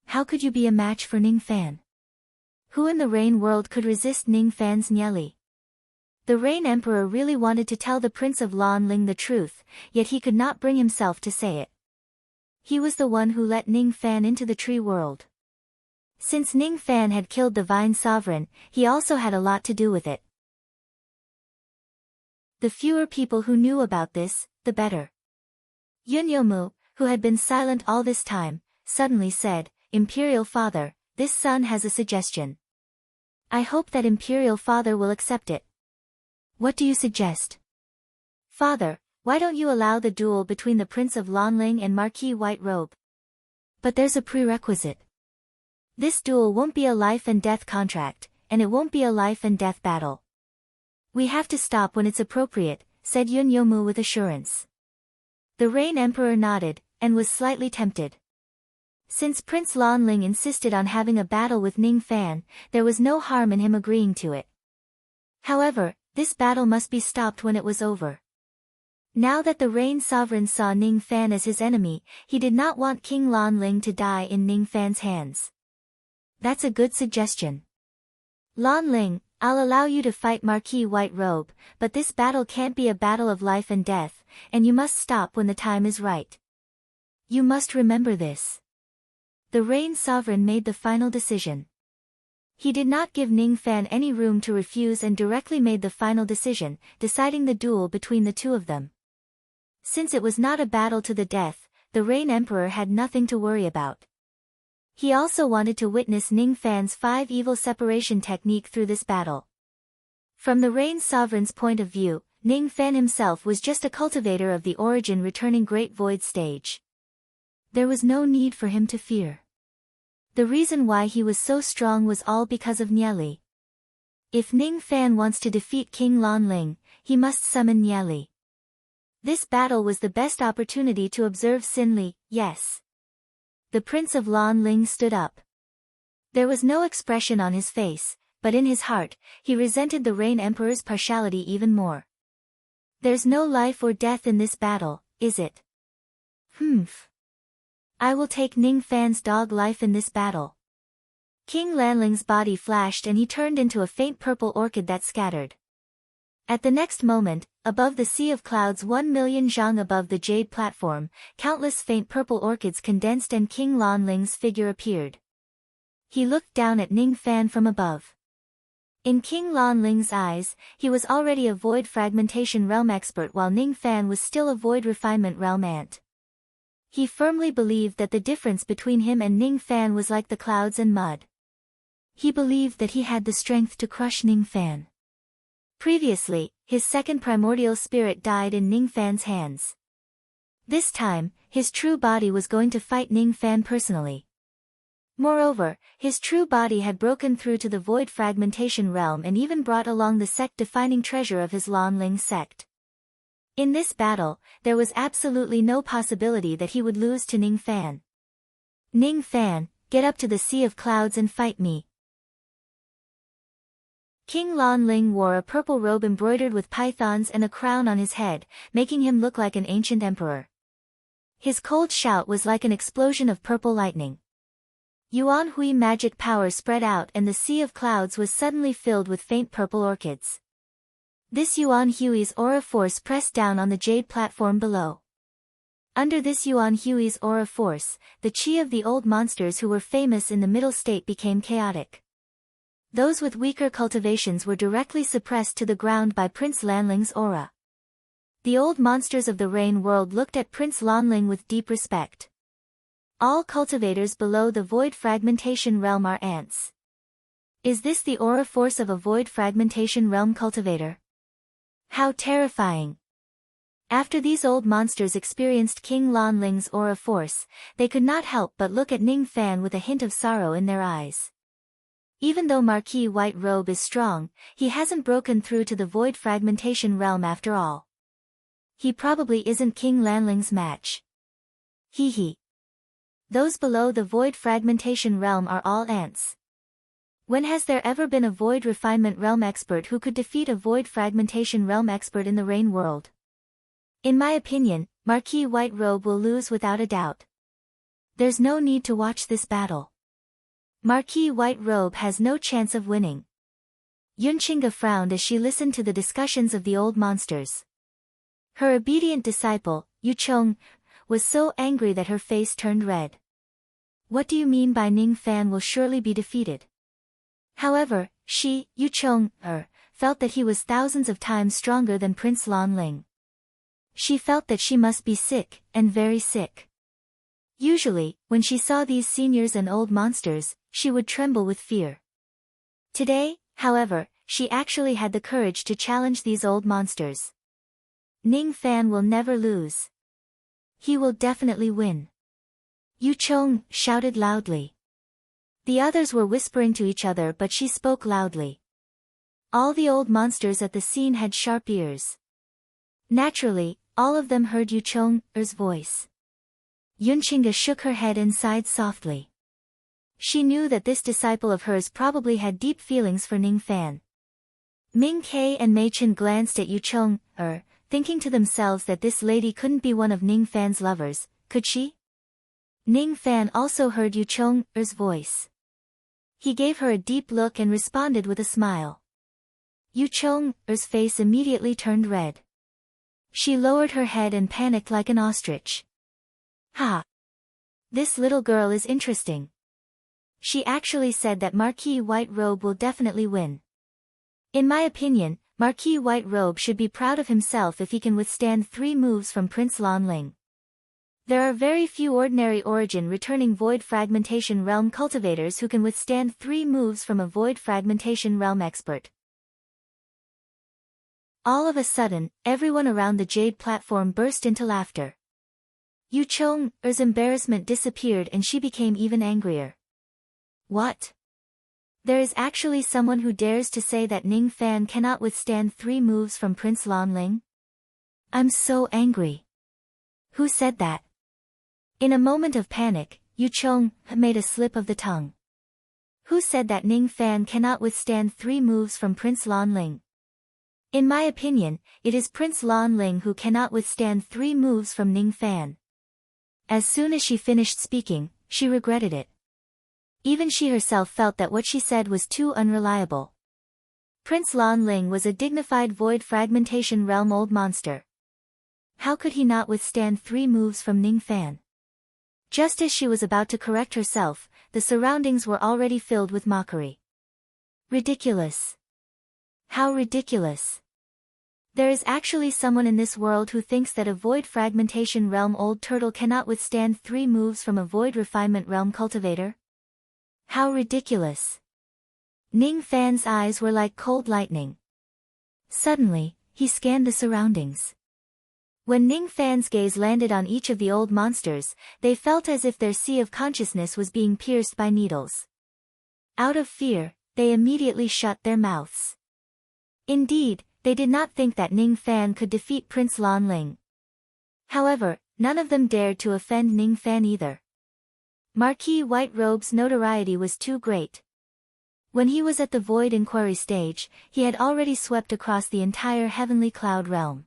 How could you be a match for Ningfan? Who in the Rain world could resist Ningfan's Nieli? The Rain Emperor really wanted to tell the Prince of Lanling the truth, yet he could not bring himself to say it. He was the one who let Ningfan into the tree world. Since Ningfan had killed the Vine Sovereign, he also had a lot to do with it. The fewer people who knew about this, the better. Yunyomu, who had been silent all this time, suddenly said, Imperial Father, this son has a suggestion. I hope that Imperial Father will accept it. What do you suggest? Father, why don't you allow the duel between the Prince of Lanling and Marquis White Robe? But there's a prerequisite. This duel won't be a life and death contract, and it won't be a life and death battle. We have to stop when it's appropriate, said Yunyomu with assurance. The Rain Emperor nodded, and was slightly tempted. Since Prince Lanling insisted on having a battle with Ningfan, there was no harm in him agreeing to it. However, this battle must be stopped when it was over. Now that the Rain Sovereign saw Ningfan as his enemy, he did not want King Lanling to die in Ningfan's hands. That's a good suggestion. Lanling, I'll allow you to fight Marquis White Robe, but this battle can't be a battle of life and death, and you must stop when the time is right. You must remember this. The Rain Sovereign made the final decision. He did not give Ningfan any room to refuse and directly made the final decision, deciding the duel between the two of them. Since it was not a battle to the death, the Rain Emperor had nothing to worry about. He also wanted to witness Ningfan's 5 evil separation technique through this battle. From the Rain Sovereign's point of view, Ningfan himself was just a cultivator of the origin returning Great Void stage. There was no need for him to fear. The reason why he was so strong was all because of Nieli. If Ningfan wants to defeat King Lanling, he must summon Nieli. This battle was the best opportunity to observe Sinli, yes. The Prince of Lanling stood up. There was no expression on his face, but in his heart, he resented the Rain Emperor's partiality even more. There's no life or death in this battle, is it? Humph. I will take Ningfan's dog life in this battle. King Lanling's body flashed and he turned into a faint purple orchid that scattered. At the next moment, above the sea of clouds 1,000,000 zhang above the jade platform, countless faint purple orchids condensed and King Lanling's figure appeared. He looked down at Ningfan from above. In King Lanling's eyes, he was already a void fragmentation realm expert while Ningfan was still a void refinement realm ant. He firmly believed that the difference between him and Ningfan was like the clouds and mud. He believed that he had the strength to crush Ningfan. Previously, his second primordial spirit died in Ningfan's hands. This time, his true body was going to fight Ningfan personally. Moreover, his true body had broken through to the void fragmentation realm and even brought along the sect-defining treasure of his Lanling sect. In this battle, there was absolutely no possibility that he would lose to Ningfan. Ningfan, get up to the sea of clouds and fight me. King Lanling wore a purple robe embroidered with pythons and a crown on his head, making him look like an ancient emperor. His cold shout was like an explosion of purple lightning. Yuan Hui magic power spread out and the sea of clouds was suddenly filled with faint purple orchids. This Yuan Hui's aura force pressed down on the jade platform below. Under this Yuan Hui's aura force, the chi of the old monsters who were famous in the middle state became chaotic. Those with weaker cultivations were directly suppressed to the ground by Prince Lanling's aura. The old monsters of the Rain world looked at Prince Lanling with deep respect. All cultivators below the void fragmentation realm are ants. Is this the aura force of a void fragmentation realm cultivator? How terrifying! After these old monsters experienced King Lan Ling's aura force, they could not help but look at Ning Fan with a hint of sorrow in their eyes. Even though Marquis White Robe is strong, he hasn't broken through to the void fragmentation realm after all. He probably isn't King Lanling's match. Hee hee. Those below the void fragmentation realm are all ants. When has there ever been a void refinement realm expert who could defeat a void fragmentation realm expert in the Rain world? In my opinion, Marquis White Robe will lose without a doubt. There's no need to watch this battle. Marquis White Robe has no chance of winning. Yunchinga frowned as she listened to the discussions of the old monsters. Her obedient disciple, Yuchong, was so angry that her face turned red. What do you mean by Ning Fan will surely be defeated? However, she, Yuchong, felt that he was thousands of times stronger than Prince Lan Ling. She felt that she must be sick, and very sick. Usually, when she saw these seniors and old monsters, she would tremble with fear. Today, however, she actually had the courage to challenge these old monsters. Ning Fan will never lose. He will definitely win. Yuchong shouted loudly. The others were whispering to each other, but she spoke loudly. All the old monsters at the scene had sharp ears. Naturally, all of them heard Yuchong's voice. Yunchinga shook her head and sighed softly. She knew that this disciple of hers probably had deep feelings for Ning Fan. Ming Ke and Mei Chen glanced at Yuchong, thinking to themselves that this lady couldn't be one of Ning Fan's lovers, could she? Ning Fan also heard Yuchong's voice. He gave her a deep look and responded with a smile. Yuchong's face immediately turned red. She lowered her head and panicked like an ostrich. Ha! This little girl is interesting. She actually said that Marquis White Robe will definitely win. In my opinion, Marquis White Robe should be proud of himself if he can withstand 3 moves from Prince Lan Ling. There are very few ordinary origin returning void fragmentation realm cultivators who can withstand 3 moves from a void fragmentation realm expert. All of a sudden, everyone around the jade platform burst into laughter. Yuchong's embarrassment disappeared and she became even angrier. What? There is actually someone who dares to say that Ning Fan cannot withstand 3 moves from Prince Lan Ling? I'm so angry. Who said that? In a moment of panic, Yuchong made a slip of the tongue. Who said that Ning Fan cannot withstand 3 moves from Prince Lan Ling? In my opinion, it is Prince Lan Ling who cannot withstand 3 moves from Ning Fan. As soon as she finished speaking, she regretted it. Even she herself felt that what she said was too unreliable. Prince Lan Ling was a dignified void fragmentation realm old monster. How could he not withstand 3 moves from Ning Fan? Just as she was about to correct herself, the surroundings were already filled with mockery. Ridiculous. How ridiculous. There is actually someone in this world who thinks that a void fragmentation realm old turtle cannot withstand 3 moves from a void refinement realm cultivator? How ridiculous. Ning Fan's eyes were like cold lightning. Suddenly, he scanned the surroundings. When Ning Fan's gaze landed on each of the old monsters, they felt as if their sea of consciousness was being pierced by needles. Out of fear, they immediately shut their mouths. Indeed, they did not think that Ning Fan could defeat Prince Lan Ling. However, none of them dared to offend Ning Fan either. Marquis White Robe's notoriety was too great. When he was at the Void Inquiry stage, he had already swept across the entire Heavenly Cloud realm.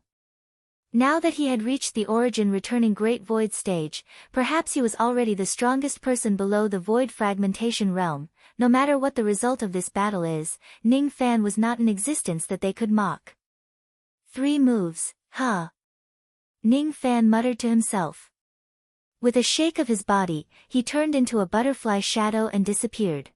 Now that he had reached the Origin Returning Great Void stage, perhaps he was already the strongest person below the Void Fragmentation realm. No matter what the result of this battle is, Ning Fan was not in existence that they could mock. 3 moves, huh? Ning Fan muttered to himself. With a shake of his body, he turned into a butterfly shadow and disappeared.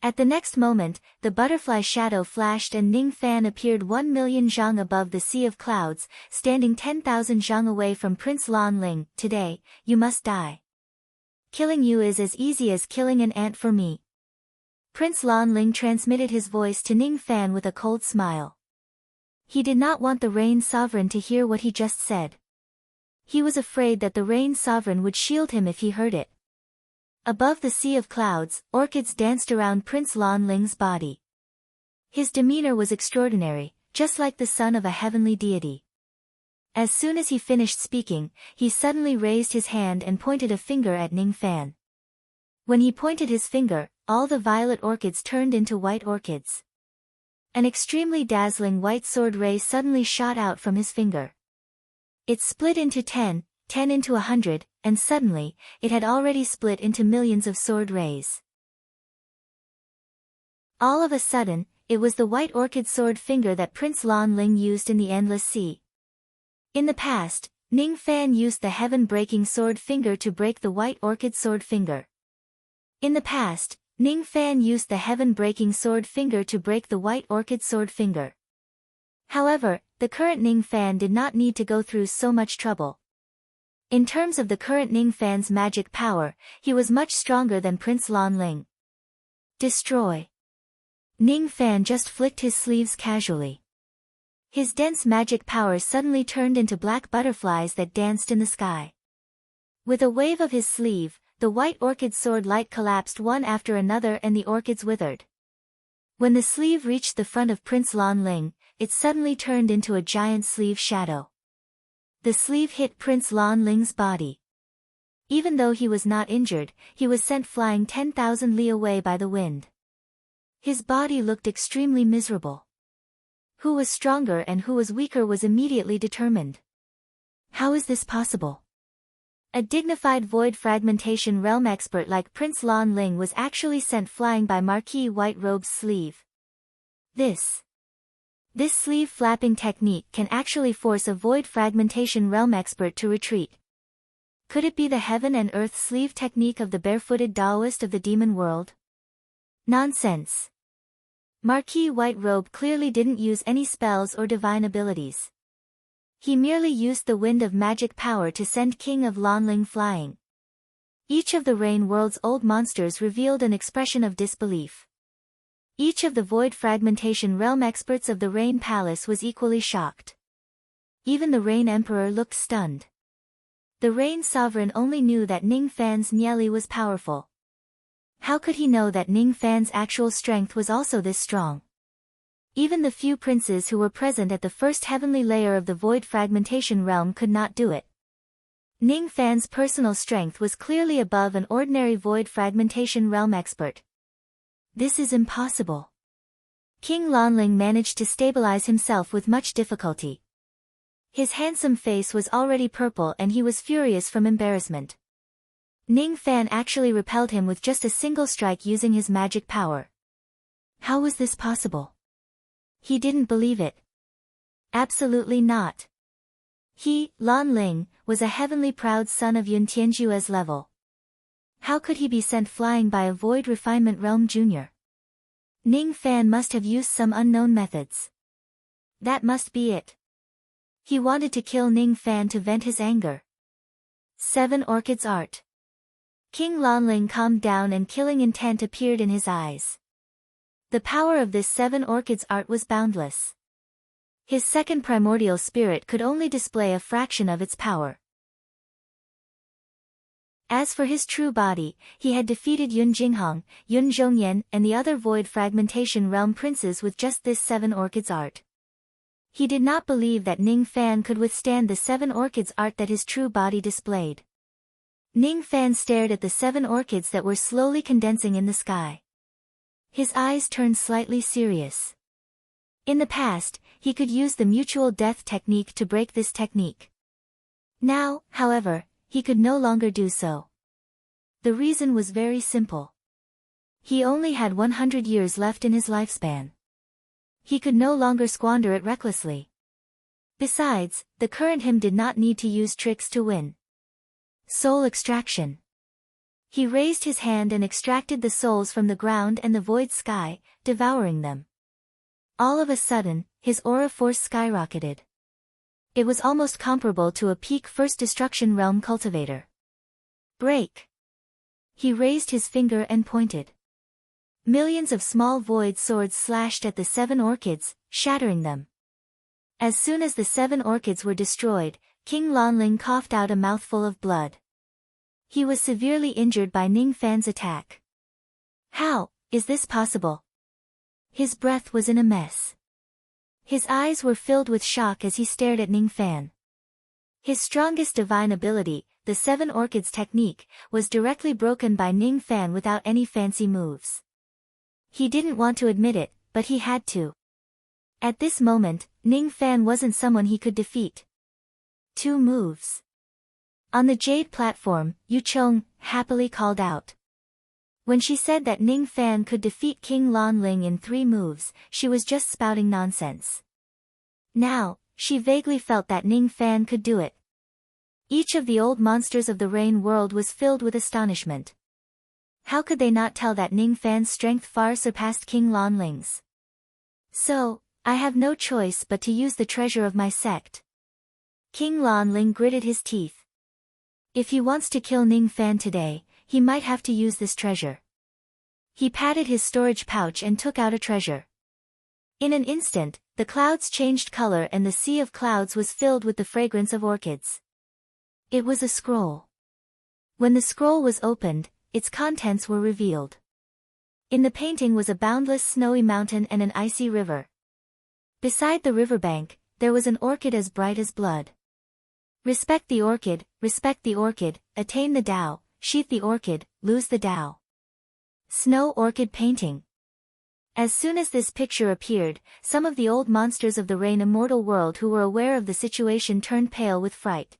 At the next moment, the butterfly shadow flashed and Ning Fan appeared 1,000,000 zhang above the sea of clouds, standing 10,000 zhang away from Prince Lan Ling. Today, you must die. Killing you is as easy as killing an ant for me. Prince Lan Ling transmitted his voice to Ning Fan with a cold smile. He did not want the Rain Sovereign to hear what he just said. He was afraid that the Rain Sovereign would shield him if he heard it. Above the sea of clouds, orchids danced around Prince Lan Ling's body. His demeanor was extraordinary, just like the son of a heavenly deity. As soon as he finished speaking, he suddenly raised his hand and pointed a finger at Ning Fan. When he pointed his finger, all the violet orchids turned into white orchids. An extremely dazzling white sword ray suddenly shot out from his finger. It split into 10 into 100, and suddenly, it had already split into millions of sword rays. All of a sudden, it was the white orchid sword finger that Prince Lan Ling used in the Endless Sea. In the past, Ning Fan used the heaven-breaking sword finger to break the white orchid sword finger. In the past, Ning Fan used the heaven-breaking sword finger to break the white orchid sword finger. However, the current Ning Fan did not need to go through so much trouble. In terms of the current Ning Fan's magic power, he was much stronger than Prince Lan Ling. Destroy. Ning Fan just flicked his sleeves casually. His dense magic powers suddenly turned into black butterflies that danced in the sky. With a wave of his sleeve, the white orchid sword light collapsed one after another and the orchids withered. When the sleeve reached the front of Prince Lan Ling, it suddenly turned into a giant sleeve shadow. The sleeve hit Prince Lan Ling's body. Even though he was not injured, he was sent flying 10,000 li away by the wind. His body looked extremely miserable. Who was stronger and who was weaker was immediately determined. How is this possible? A dignified void fragmentation realm expert like Prince Lan Ling was actually sent flying by Marquis White Robe's sleeve. This sleeve flapping technique can actually force a void fragmentation realm expert to retreat. Could it be the heaven and earth sleeve technique of the barefooted Taoist of the demon world? Nonsense. Marquis White Robe clearly didn't use any spells or divine abilities. He merely used the wind of magic power to send King of Lan Ling flying. Each of the Rain World's old monsters revealed an expression of disbelief. Each of the void fragmentation realm experts of the Rain Palace was equally shocked. Even the Rain Emperor looked stunned. The Rain Sovereign only knew that Ning Fan's Nieli was powerful. How could he know that Ning Fan's actual strength was also this strong? Even the few princes who were present at the first heavenly layer of the void fragmentation realm could not do it. Ning Fan's personal strength was clearly above an ordinary void fragmentation realm expert. This is impossible. King Lan Ling managed to stabilize himself with much difficulty. His handsome face was already purple and he was furious from embarrassment. Ning Fan actually repelled him with just a single strike using his magic power. How was this possible? He didn't believe it. Absolutely not. He, Lan Ling, was a heavenly proud son of Yun Tianjue's level. How could he be sent flying by a void refinement realm junior? Ning Fan must have used some unknown methods. That must be it. He wanted to kill Ning Fan to vent his anger. 7 Orchids Art. King Lan Ling calmed down and killing intent appeared in his eyes. The power of this 7 Orchids art was boundless. His second primordial spirit could only display a fraction of its power. As for his true body, he had defeated Yun Jinghong, Yun Zhongyan, and the other void fragmentation realm princes with just this 7 Orchids art. He did not believe that Ning Fan could withstand the 7 Orchids art that his true body displayed. Ning Fan stared at the 7 orchids that were slowly condensing in the sky. His eyes turned slightly serious. In the past, he could use the mutual death technique to break this technique. Now, however, he could no longer do so. The reason was very simple. He only had 100 years left in his lifespan. He could no longer squander it recklessly. Besides, the current him did not need to use tricks to win. Soul extraction. He raised his hand and extracted the souls from the ground and the void sky, devouring them. All of a sudden, his aura force skyrocketed. It was almost comparable to a peak first destruction realm cultivator. Break. He raised his finger and pointed. Millions of small void swords slashed at the 7 orchids, shattering them. As soon as the 7 orchids were destroyed, King Lanling coughed out a mouthful of blood. He was severely injured by Ning Fan's attack. How is this possible? His breath was in a mess. His eyes were filled with shock as he stared at Ning Fan. His strongest divine ability, the 7 orchids technique, was directly broken by Ning Fan without any fancy moves. He didn't want to admit it, but he had to. At this moment, Ning Fan wasn't someone he could defeat. 2 moves. On the jade platform, Yu Chong happily called out. When she said that Ning Fan could defeat King Lanling in 3 moves, she was just spouting nonsense. Now, she vaguely felt that Ning Fan could do it. Each of the old monsters of the rain world was filled with astonishment. How could they not tell that Ning Fan's strength far surpassed King Lanling's? So, I have no choice but to use the treasure of my sect. King Lanling gritted his teeth. If he wants to kill Ning Fan today, he might have to use this treasure. He patted his storage pouch and took out a treasure. In an instant, the clouds changed color and the sea of clouds was filled with the fragrance of orchids. It was a scroll. When the scroll was opened, its contents were revealed. In the painting was a boundless snowy mountain and an icy river. Beside the riverbank, there was an orchid as bright as blood. Respect the orchid, attain the Tao, sheath the orchid, lose the Tao. Snow orchid painting. As soon as this picture appeared, some of the old monsters of the rain immortal world who were aware of the situation turned pale with fright.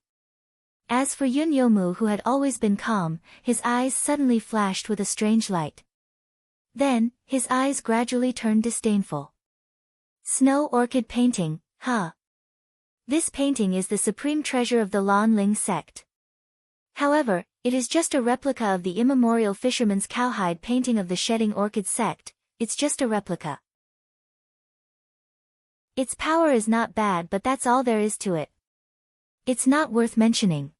As for Yun Yomu, who had always been calm, his eyes suddenly flashed with a strange light. Then, his eyes gradually turned disdainful. Snow orchid painting, huh? This painting is the supreme treasure of the Lanling sect. However, it is just a replica of the immemorial fisherman's cowhide painting of the shedding orchid sect. It's just a replica. Its power is not bad, but that's all there is to it. It's not worth mentioning.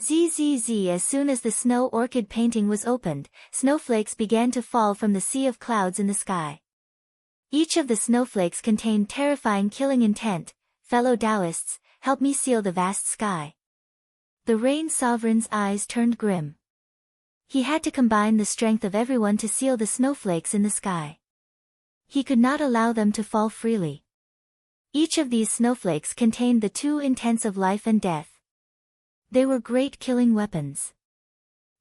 ZZZ. As soon as the snow orchid painting was opened, snowflakes began to fall from the sea of clouds in the sky. Each of the snowflakes contained terrifying killing intent. Fellow Taoists, help me seal the vast sky. The Rain Sovereign's eyes turned grim. He had to combine the strength of everyone to seal the snowflakes in the sky. He could not allow them to fall freely. Each of these snowflakes contained the 2 intents of life and death. They were great killing weapons.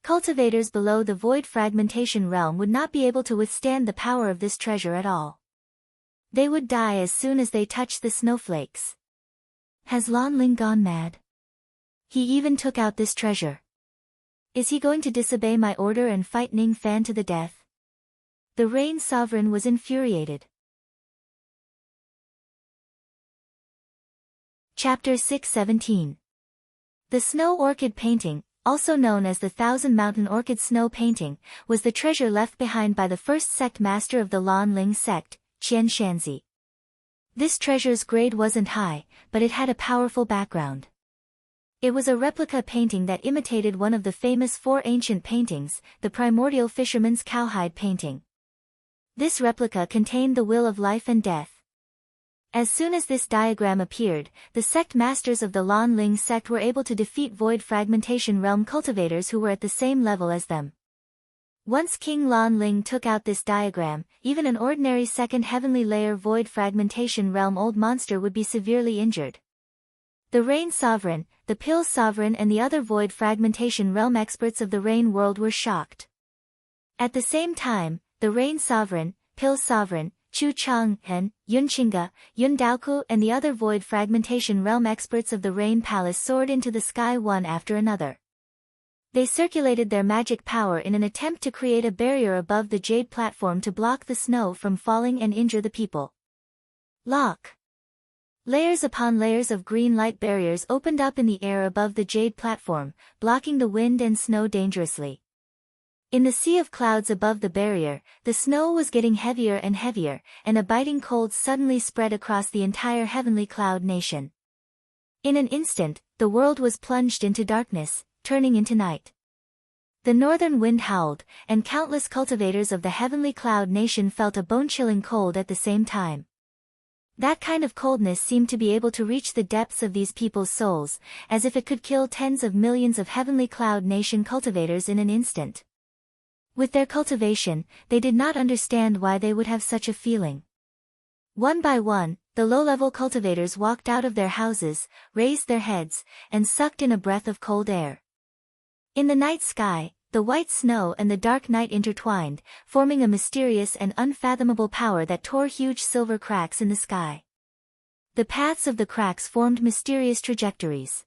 Cultivators below the void fragmentation realm would not be able to withstand the power of this treasure at all. They would die as soon as they touched the snowflakes. Has Lanling gone mad? He even took out this treasure. Is he going to disobey my order and fight Ning Fan to the death? The Rain Sovereign was infuriated. Chapter 617. The Snow Orchid Painting, also known as the Thousand Mountain Orchid Snow Painting, was the treasure left behind by the first sect master of the Lanling sect, Qian Shanzi. This treasure's grade wasn't high, but it had a powerful background. It was a replica painting that imitated one of the famous 4 ancient paintings, the primordial fisherman's cowhide painting. This replica contained the will of life and death. As soon as this diagram appeared, the sect masters of the Lanling sect were able to defeat void fragmentation realm cultivators who were at the same level as them. Once King Lanling took out this diagram, even an ordinary second heavenly layer void fragmentation realm old monster would be severely injured. The Rain Sovereign, the Pill Sovereign and the other void fragmentation realm experts of the Rain world were shocked. At the same time, the Rain Sovereign, Pill Sovereign, Chu Chang'an, Yun Qingge, Yun Daoku and the other void fragmentation realm experts of the Rain Palace soared into the sky one after another. They circulated their magic power in an attempt to create a barrier above the jade platform to block the snow from falling and injure the people. Lock. Layers upon layers of green light barriers opened up in the air above the jade platform, blocking the wind and snow dangerously. In the sea of clouds above the barrier, the snow was getting heavier and heavier, and a biting cold suddenly spread across the entire heavenly cloud nation. In an instant, the world was plunged into darkness, turning into night. The northern wind howled, and countless cultivators of the heavenly cloud nation felt a bone-chilling cold at the same time. That kind of coldness seemed to be able to reach the depths of these people's souls, as if it could kill tens of millions of heavenly cloud nation cultivators in an instant. With their cultivation, they did not understand why they would have such a feeling. One by one, the low-level cultivators walked out of their houses, raised their heads, and sucked in a breath of cold air. In the night sky, the white snow and the dark night intertwined, forming a mysterious and unfathomable power that tore huge silver cracks in the sky. The paths of the cracks formed mysterious trajectories.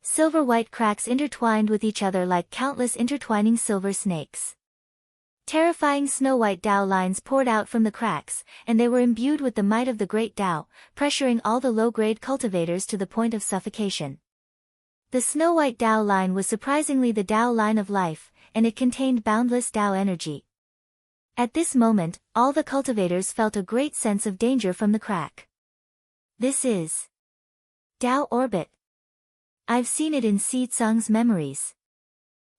Silver-white cracks intertwined with each other like countless intertwining silver snakes. Terrifying snow-white Tao lines poured out from the cracks, and they were imbued with the might of the great Tao, pressuring all the low-grade cultivators to the point of suffocation. The snow-white Tao line was surprisingly the Tao line of life, and it contained boundless Tao energy. At this moment, all the cultivators felt a great sense of danger from the crack. This is Tao orbit. I've seen it in Si Tsung's memories.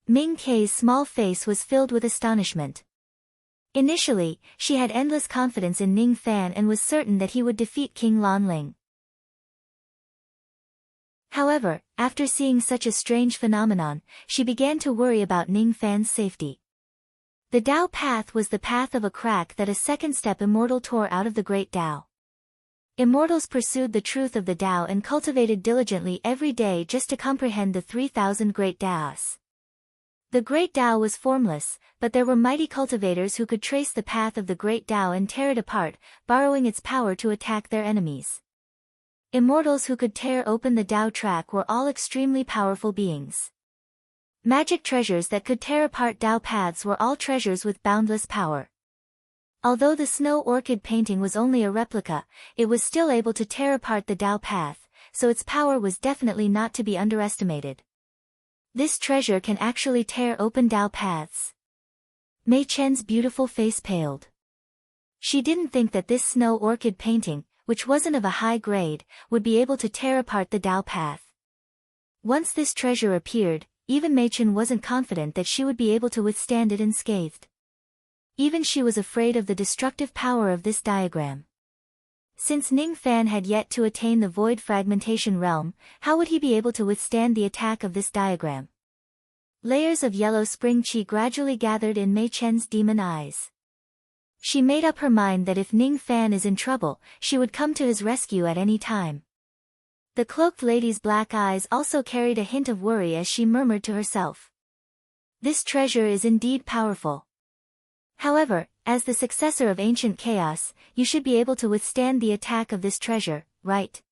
Ming Kei's small face was filled with astonishment. Initially, she had endless confidence in Ning Fan and was certain that he would defeat King Lan Ling. However, after seeing such a strange phenomenon, she began to worry about Ning Fan's safety. The Tao path was the path of a crack that a second step immortal tore out of the great Tao. Immortals pursued the truth of the Tao and cultivated diligently every day just to comprehend the 3,000 great Taos. The great Tao was formless, but there were mighty cultivators who could trace the path of the great Tao and tear it apart, borrowing its power to attack their enemies. Immortals who could tear open the Tao track were all extremely powerful beings. Magic treasures that could tear apart Tao paths were all treasures with boundless power. Although the snow orchid painting was only a replica, it was still able to tear apart the Tao path, so its power was definitely not to be underestimated. This treasure can actually tear open Tao paths. Mei Chen's beautiful face paled. She didn't think that this snow orchid painting, which wasn't of a high grade, would be able to tear apart the Tao path. Once this treasure appeared, even Mei Chen wasn't confident that she would be able to withstand it unscathed. Even she was afraid of the destructive power of this diagram. Since Ning Fan had yet to attain the void fragmentation realm, how would he be able to withstand the attack of this diagram? Layers of yellow spring qi gradually gathered in Mei Chen's demon eyes. She made up her mind that if Ning Fan is in trouble, she would come to his rescue at any time. The cloaked lady's black eyes also carried a hint of worry as she murmured to herself. This treasure is indeed powerful. However, as the successor of ancient chaos, you should be able to withstand the attack of this treasure, right?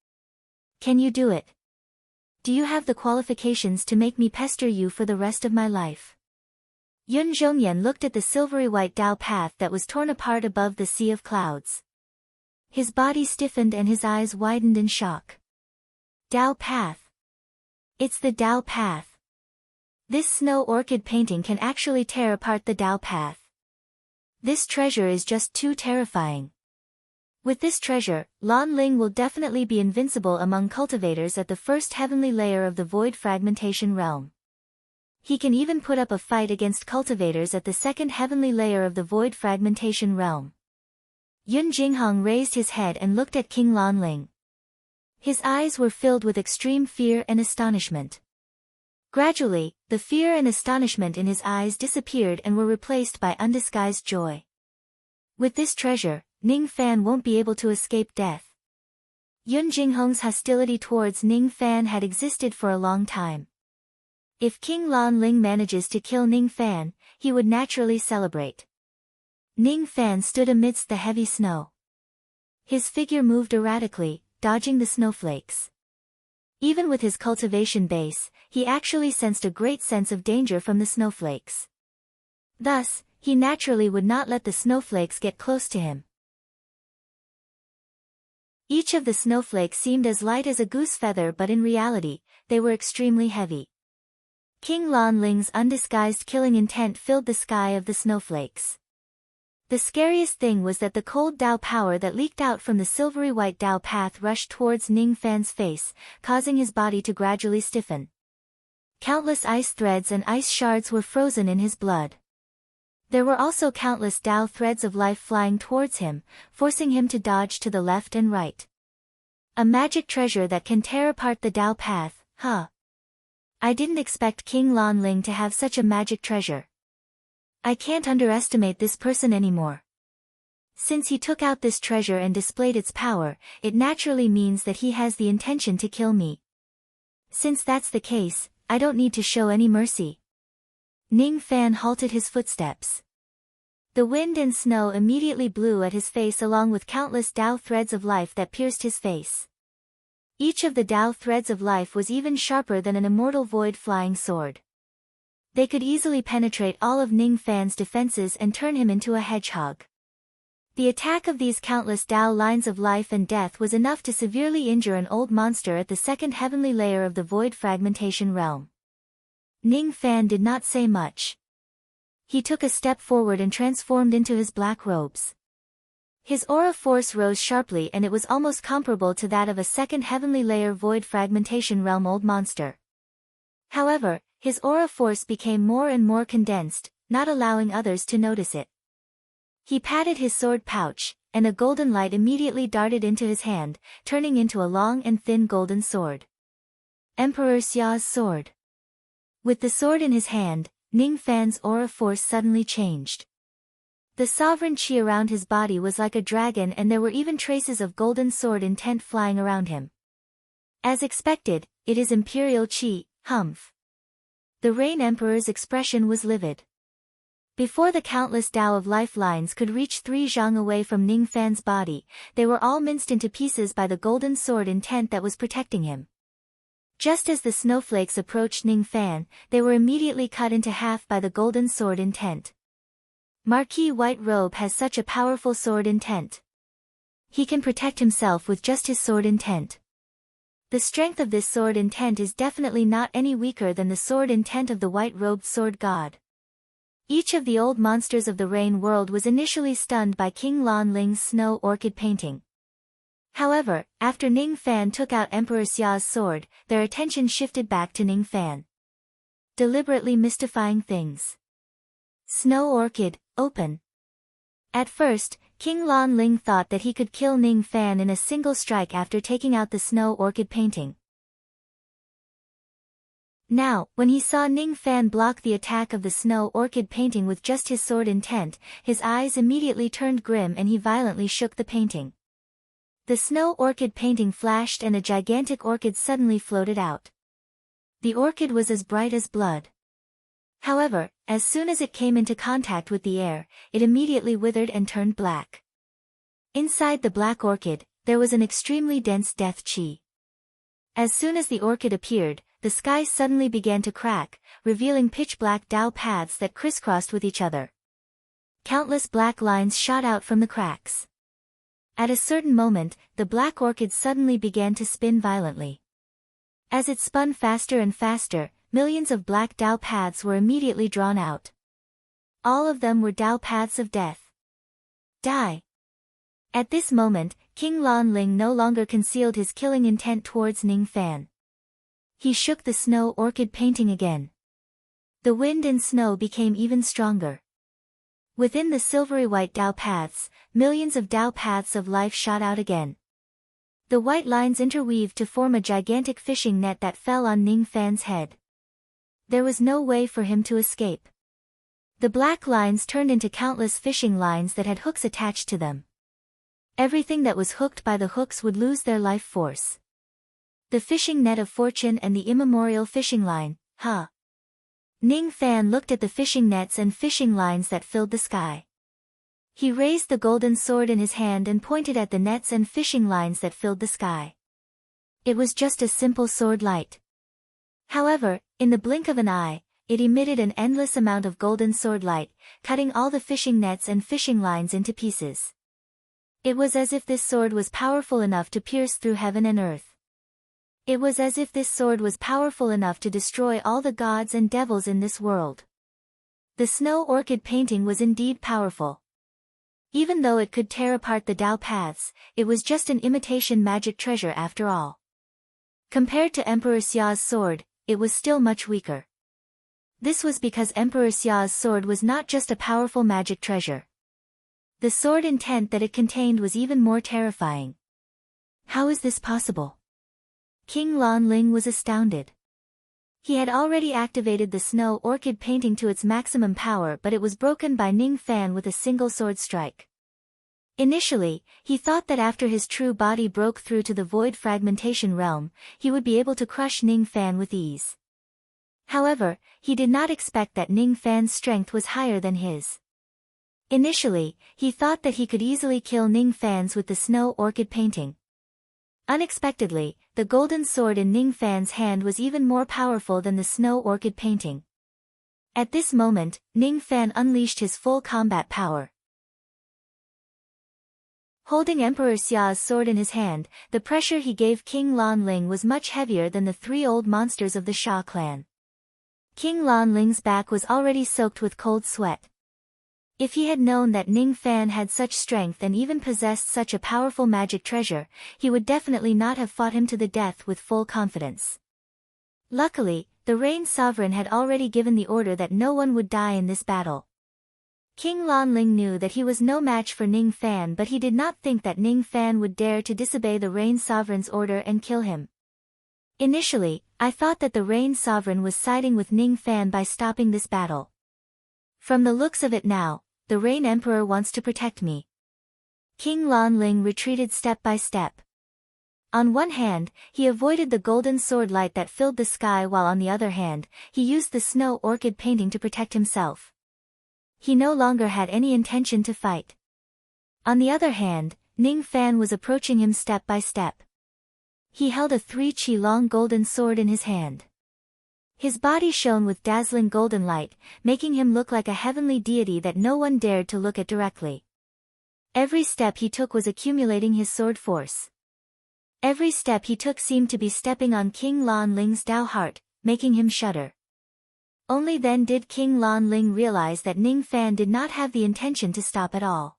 Can you do it? Do you have the qualifications to make me pester you for the rest of my life? Yun Zhongyan looked at the silvery white Tao path that was torn apart above the sea of clouds. His body stiffened and his eyes widened in shock. Tao path. It's the Tao path. This snow orchid painting can actually tear apart the Tao path. This treasure is just too terrifying. With this treasure, Lan Ling will definitely be invincible among cultivators at the first heavenly layer of the void fragmentation realm. He can even put up a fight against cultivators at the second heavenly layer of the void fragmentation realm. Yun Jinghong raised his head and looked at King Lan Ling. His eyes were filled with extreme fear and astonishment. Gradually, the fear and astonishment in his eyes disappeared and were replaced by undisguised joy. With this treasure, Ning Fan won't be able to escape death. Yun Jinghong's hostility towards Ning Fan had existed for a long time. If King Lan Ling manages to kill Ning Fan, he would naturally celebrate. Ning Fan stood amidst the heavy snow. His figure moved erratically, dodging the snowflakes. Even with his cultivation base, he actually sensed a great sense of danger from the snowflakes. Thus, he naturally would not let the snowflakes get close to him. Each of the snowflakes seemed as light as a goose feather, but in reality, they were extremely heavy. King Lan Ling's undisguised killing intent filled the sky of the snowflakes. The scariest thing was that the cold Tao power that leaked out from the silvery white Tao path rushed towards Ning Fan's face, causing his body to gradually stiffen. Countless ice threads and ice shards were frozen in his blood. There were also countless Tao threads of life flying towards him, forcing him to dodge to the left and right. A magic treasure that can tear apart the Tao path, huh? I didn't expect King Lan Ling to have such a magic treasure. I can't underestimate this person anymore. Since he took out this treasure and displayed its power, it naturally means that he has the intention to kill me. Since that's the case, I don't need to show any mercy. Ning Fan halted his footsteps. The wind and snow immediately blew at his face along with countless Tao threads of life that pierced his face. Each of the Tao threads of life was even sharper than an immortal void flying sword. They could easily penetrate all of Ning Fan's defenses and turn him into a hedgehog. The attack of these countless Tao lines of life and death was enough to severely injure an old monster at the second heavenly layer of the void fragmentation realm. Ning Fan did not say much. He took a step forward and transformed into his black robes. His aura force rose sharply and it was almost comparable to that of a second heavenly layer void fragmentation realm old monster. However, his aura force became more and more condensed, not allowing others to notice it. He patted his sword pouch, and a golden light immediately darted into his hand, turning into a long and thin golden sword. Emperor Xia's sword. With the sword in his hand, Ning Fan's aura force suddenly changed. The sovereign qi around his body was like a dragon and there were even traces of golden sword intent flying around him. As expected, it is imperial qi, humph. The Rain Emperor's expression was livid. Before the countless Tao of lifelines could reach 3 zhang away from Ning Fan's body, they were all minced into pieces by the golden sword intent that was protecting him. Just as the snowflakes approached Ning Fan, they were immediately cut into half by the golden sword intent. Marquis White Robe has such a powerful sword intent. He can protect himself with just his sword intent. The strength of this sword intent is definitely not any weaker than the sword intent of the white-robed sword god. Each of the old monsters of the rain world was initially stunned by King Lan Ling's snow orchid painting. However, after Ning Fan took out Emperor Xia's sword, their attention shifted back to Ning Fan. Deliberately mystifying things. Snow orchid, open. At first, King Lan Ling thought that he could kill Ning Fan in a single strike after taking out the snow orchid painting. Now, when he saw Ning Fan block the attack of the snow orchid painting with just his sword intent, his eyes immediately turned grim and he violently shook the painting. The snow orchid painting flashed and a gigantic orchid suddenly floated out. The orchid was as bright as blood. However, as soon as it came into contact with the air, it immediately withered and turned black. Inside the black orchid, there was an extremely dense death qi. As soon as the orchid appeared, the sky suddenly began to crack, revealing pitch-black Tao paths that crisscrossed with each other. Countless black lines shot out from the cracks. At a certain moment, the black orchid suddenly began to spin violently. As it spun faster and faster, millions of black Tao paths were immediately drawn out. All of them were Tao paths of death. Die! At this moment, King Lan Ling no longer concealed his killing intent towards Ning Fan. He shook the snow orchid painting again. The wind and snow became even stronger. Within the silvery white Tao paths, millions of Tao paths of life shot out again. The white lines interweaved to form a gigantic fishing net that fell on Ning Fan's head. There was no way for him to escape. The black lines turned into countless fishing lines that had hooks attached to them. Everything that was hooked by the hooks would lose their life force. The fishing net of fortune and the immemorial fishing line, huh? Ning Fan looked at the fishing nets and fishing lines that filled the sky. He raised the golden sword in his hand and pointed at the nets and fishing lines that filled the sky. It was just a simple sword light. However, in the blink of an eye, it emitted an endless amount of golden sword light, cutting all the fishing nets and fishing lines into pieces. It was as if this sword was powerful enough to pierce through heaven and earth. It was as if this sword was powerful enough to destroy all the gods and devils in this world. The snow orchid painting was indeed powerful. Even though it could tear apart the Tao paths, it was just an imitation magic treasure after all. Compared to Emperor Xia's sword, it was still much weaker. This was because Emperor Xia's sword was not just a powerful magic treasure. The sword intent that it contained was even more terrifying. How is this possible? King Lanling was astounded. He had already activated the snow orchid painting to its maximum power, but it was broken by Ning Fan with a single sword strike. Initially, he thought that after his true body broke through to the void fragmentation realm, he would be able to crush Ning Fan with ease. However, he did not expect that Ning Fan's strength was higher than his. Initially, he thought that he could easily kill Ning Fan's with the snow orchid painting. Unexpectedly, the golden sword in Ning Fan's hand was even more powerful than the snow orchid painting. At this moment, Ning Fan unleashed his full combat power. Holding Emperor Xia's sword in his hand, the pressure he gave King Lanling was much heavier than the 3 old monsters of the Xia clan. King Lanling's back was already soaked with cold sweat. If he had known that Ning Fan had such strength and even possessed such a powerful magic treasure, he would definitely not have fought him to the death with full confidence. Luckily, the Rain Sovereign had already given the order that no one would die in this battle. King Lanling knew that he was no match for Ning Fan, but he did not think that Ning Fan would dare to disobey the Rain Sovereign's order and kill him. Initially, I thought that the Rain Sovereign was siding with Ning Fan by stopping this battle. From the looks of it now, the Rain Emperor wants to protect me. King Lanling retreated step by step. On one hand, he avoided the golden sword light that filled the sky, while on the other hand, he used the snow orchid painting to protect himself. He no longer had any intention to fight. On the other hand, Ning Fan was approaching him step by step. He held a 3 long golden sword in his hand. His body shone with dazzling golden light, making him look like a heavenly deity that no one dared to look at directly. Every step he took was accumulating his sword force. Every step he took seemed to be stepping on King Lanling's Dao heart, making him shudder. Only then did King Lanling realize that Ning Fan did not have the intention to stop at all.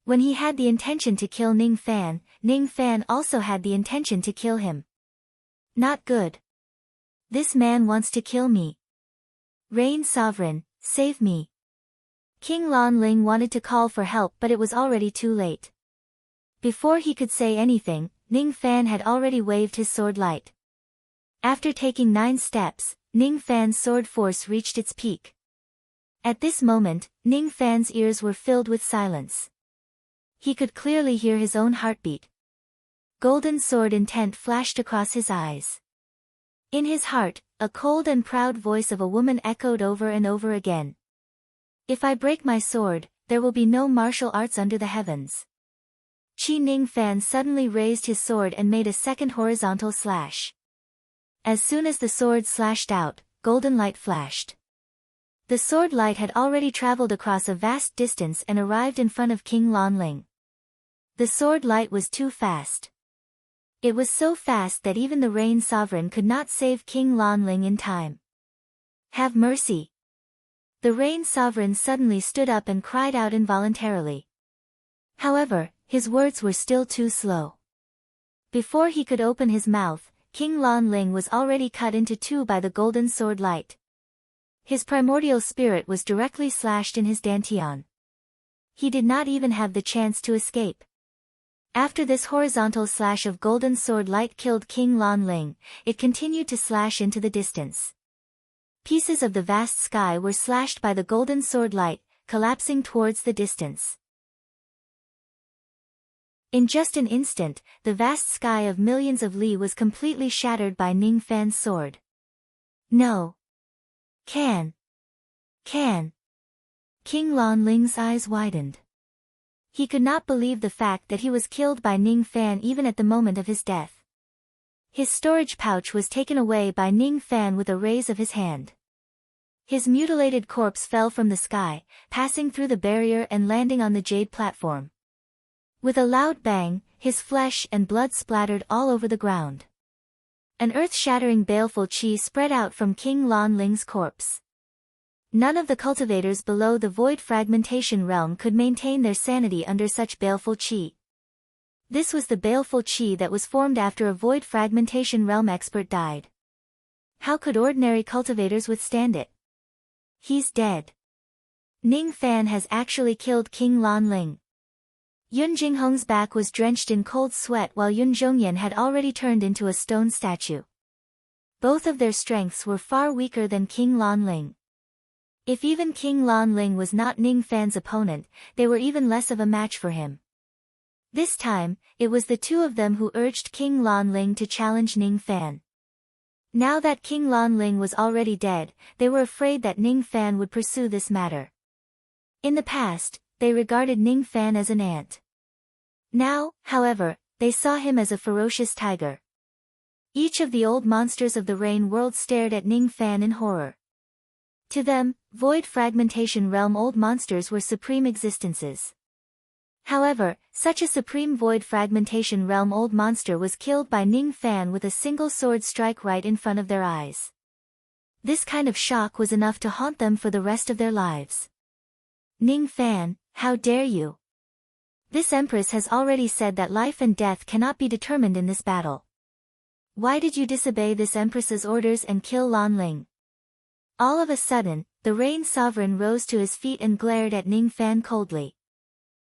When he had the intention to kill Ning Fan also had the intention to kill him. Not good. This man wants to kill me. Rain Sovereign, save me. King Lanling wanted to call for help, but it was already too late. Before he could say anything, Ning Fan had already waved his sword light. After taking 9 steps, Ning Fan's sword force reached its peak. At this moment, Ning Fan's ears were filled with silence. He could clearly hear his own heartbeat. Golden sword intent flashed across his eyes. In his heart, a cold and proud voice of a woman echoed over and over again. If I break my sword, there will be no martial arts under the heavens. Qi Ning Fan suddenly raised his sword and made a second horizontal slash. As soon as the sword slashed out, golden light flashed. The sword light had already traveled across a vast distance and arrived in front of King Lanling. The sword light was too fast. It was so fast that even the Rain Sovereign could not save King Lanling in time. Have mercy. The Rain Sovereign suddenly stood up and cried out involuntarily. However, his words were still too slow. Before he could open his mouth, King Lanling was already cut into 2 by the golden sword light. His primordial spirit was directly slashed in his dantian. He did not even have the chance to escape. After this horizontal slash of golden sword light killed King Lanling, it continued to slash into the distance. Pieces of the vast sky were slashed by the golden sword light, collapsing towards the distance. In just an instant, the vast sky of millions of li was completely shattered by Ning Fan's sword. No. Can. King Lanling's eyes widened. He could not believe the fact that he was killed by Ning Fan even at the moment of his death. His storage pouch was taken away by Ning Fan with a raise of his hand. His mutilated corpse fell from the sky, passing through the barrier and landing on the jade platform. With a loud bang, his flesh and blood splattered all over the ground. An earth-shattering baleful qi spread out from King Lanling's corpse. None of the cultivators below the void fragmentation realm could maintain their sanity under such baleful qi. This was the baleful qi that was formed after a void fragmentation realm expert died. How could ordinary cultivators withstand it? He's dead. Ning Fan has actually killed King Lan Ling. Yun Jinghong's back was drenched in cold sweat while Yun Zhongyan had already turned into a stone statue. Both of their strengths were far weaker than King Lan Ling. If even King Lan Ling was not Ning Fan's opponent, they were even less of a match for him. This time, it was the two of them who urged King Lan Ling to challenge Ning Fan. Now that King Lan Ling was already dead, they were afraid that Ning Fan would pursue this matter. In the past, they regarded Ning Fan as an ant. Now, however, they saw him as a ferocious tiger. Each of the old monsters of the Rain World stared at Ning Fan in horror. To them, Void Fragmentation Realm old monsters were supreme existences. However, such a supreme Void Fragmentation Realm old monster was killed by Ning Fan with a single sword strike right in front of their eyes. This kind of shock was enough to haunt them for the rest of their lives. Ning Fan, how dare you? This Empress has already said that life and death cannot be determined in this battle. Why did you disobey this Empress's orders and kill Lan Ling? All of a sudden, the Rain Sovereign rose to his feet and glared at Ning Fan coldly.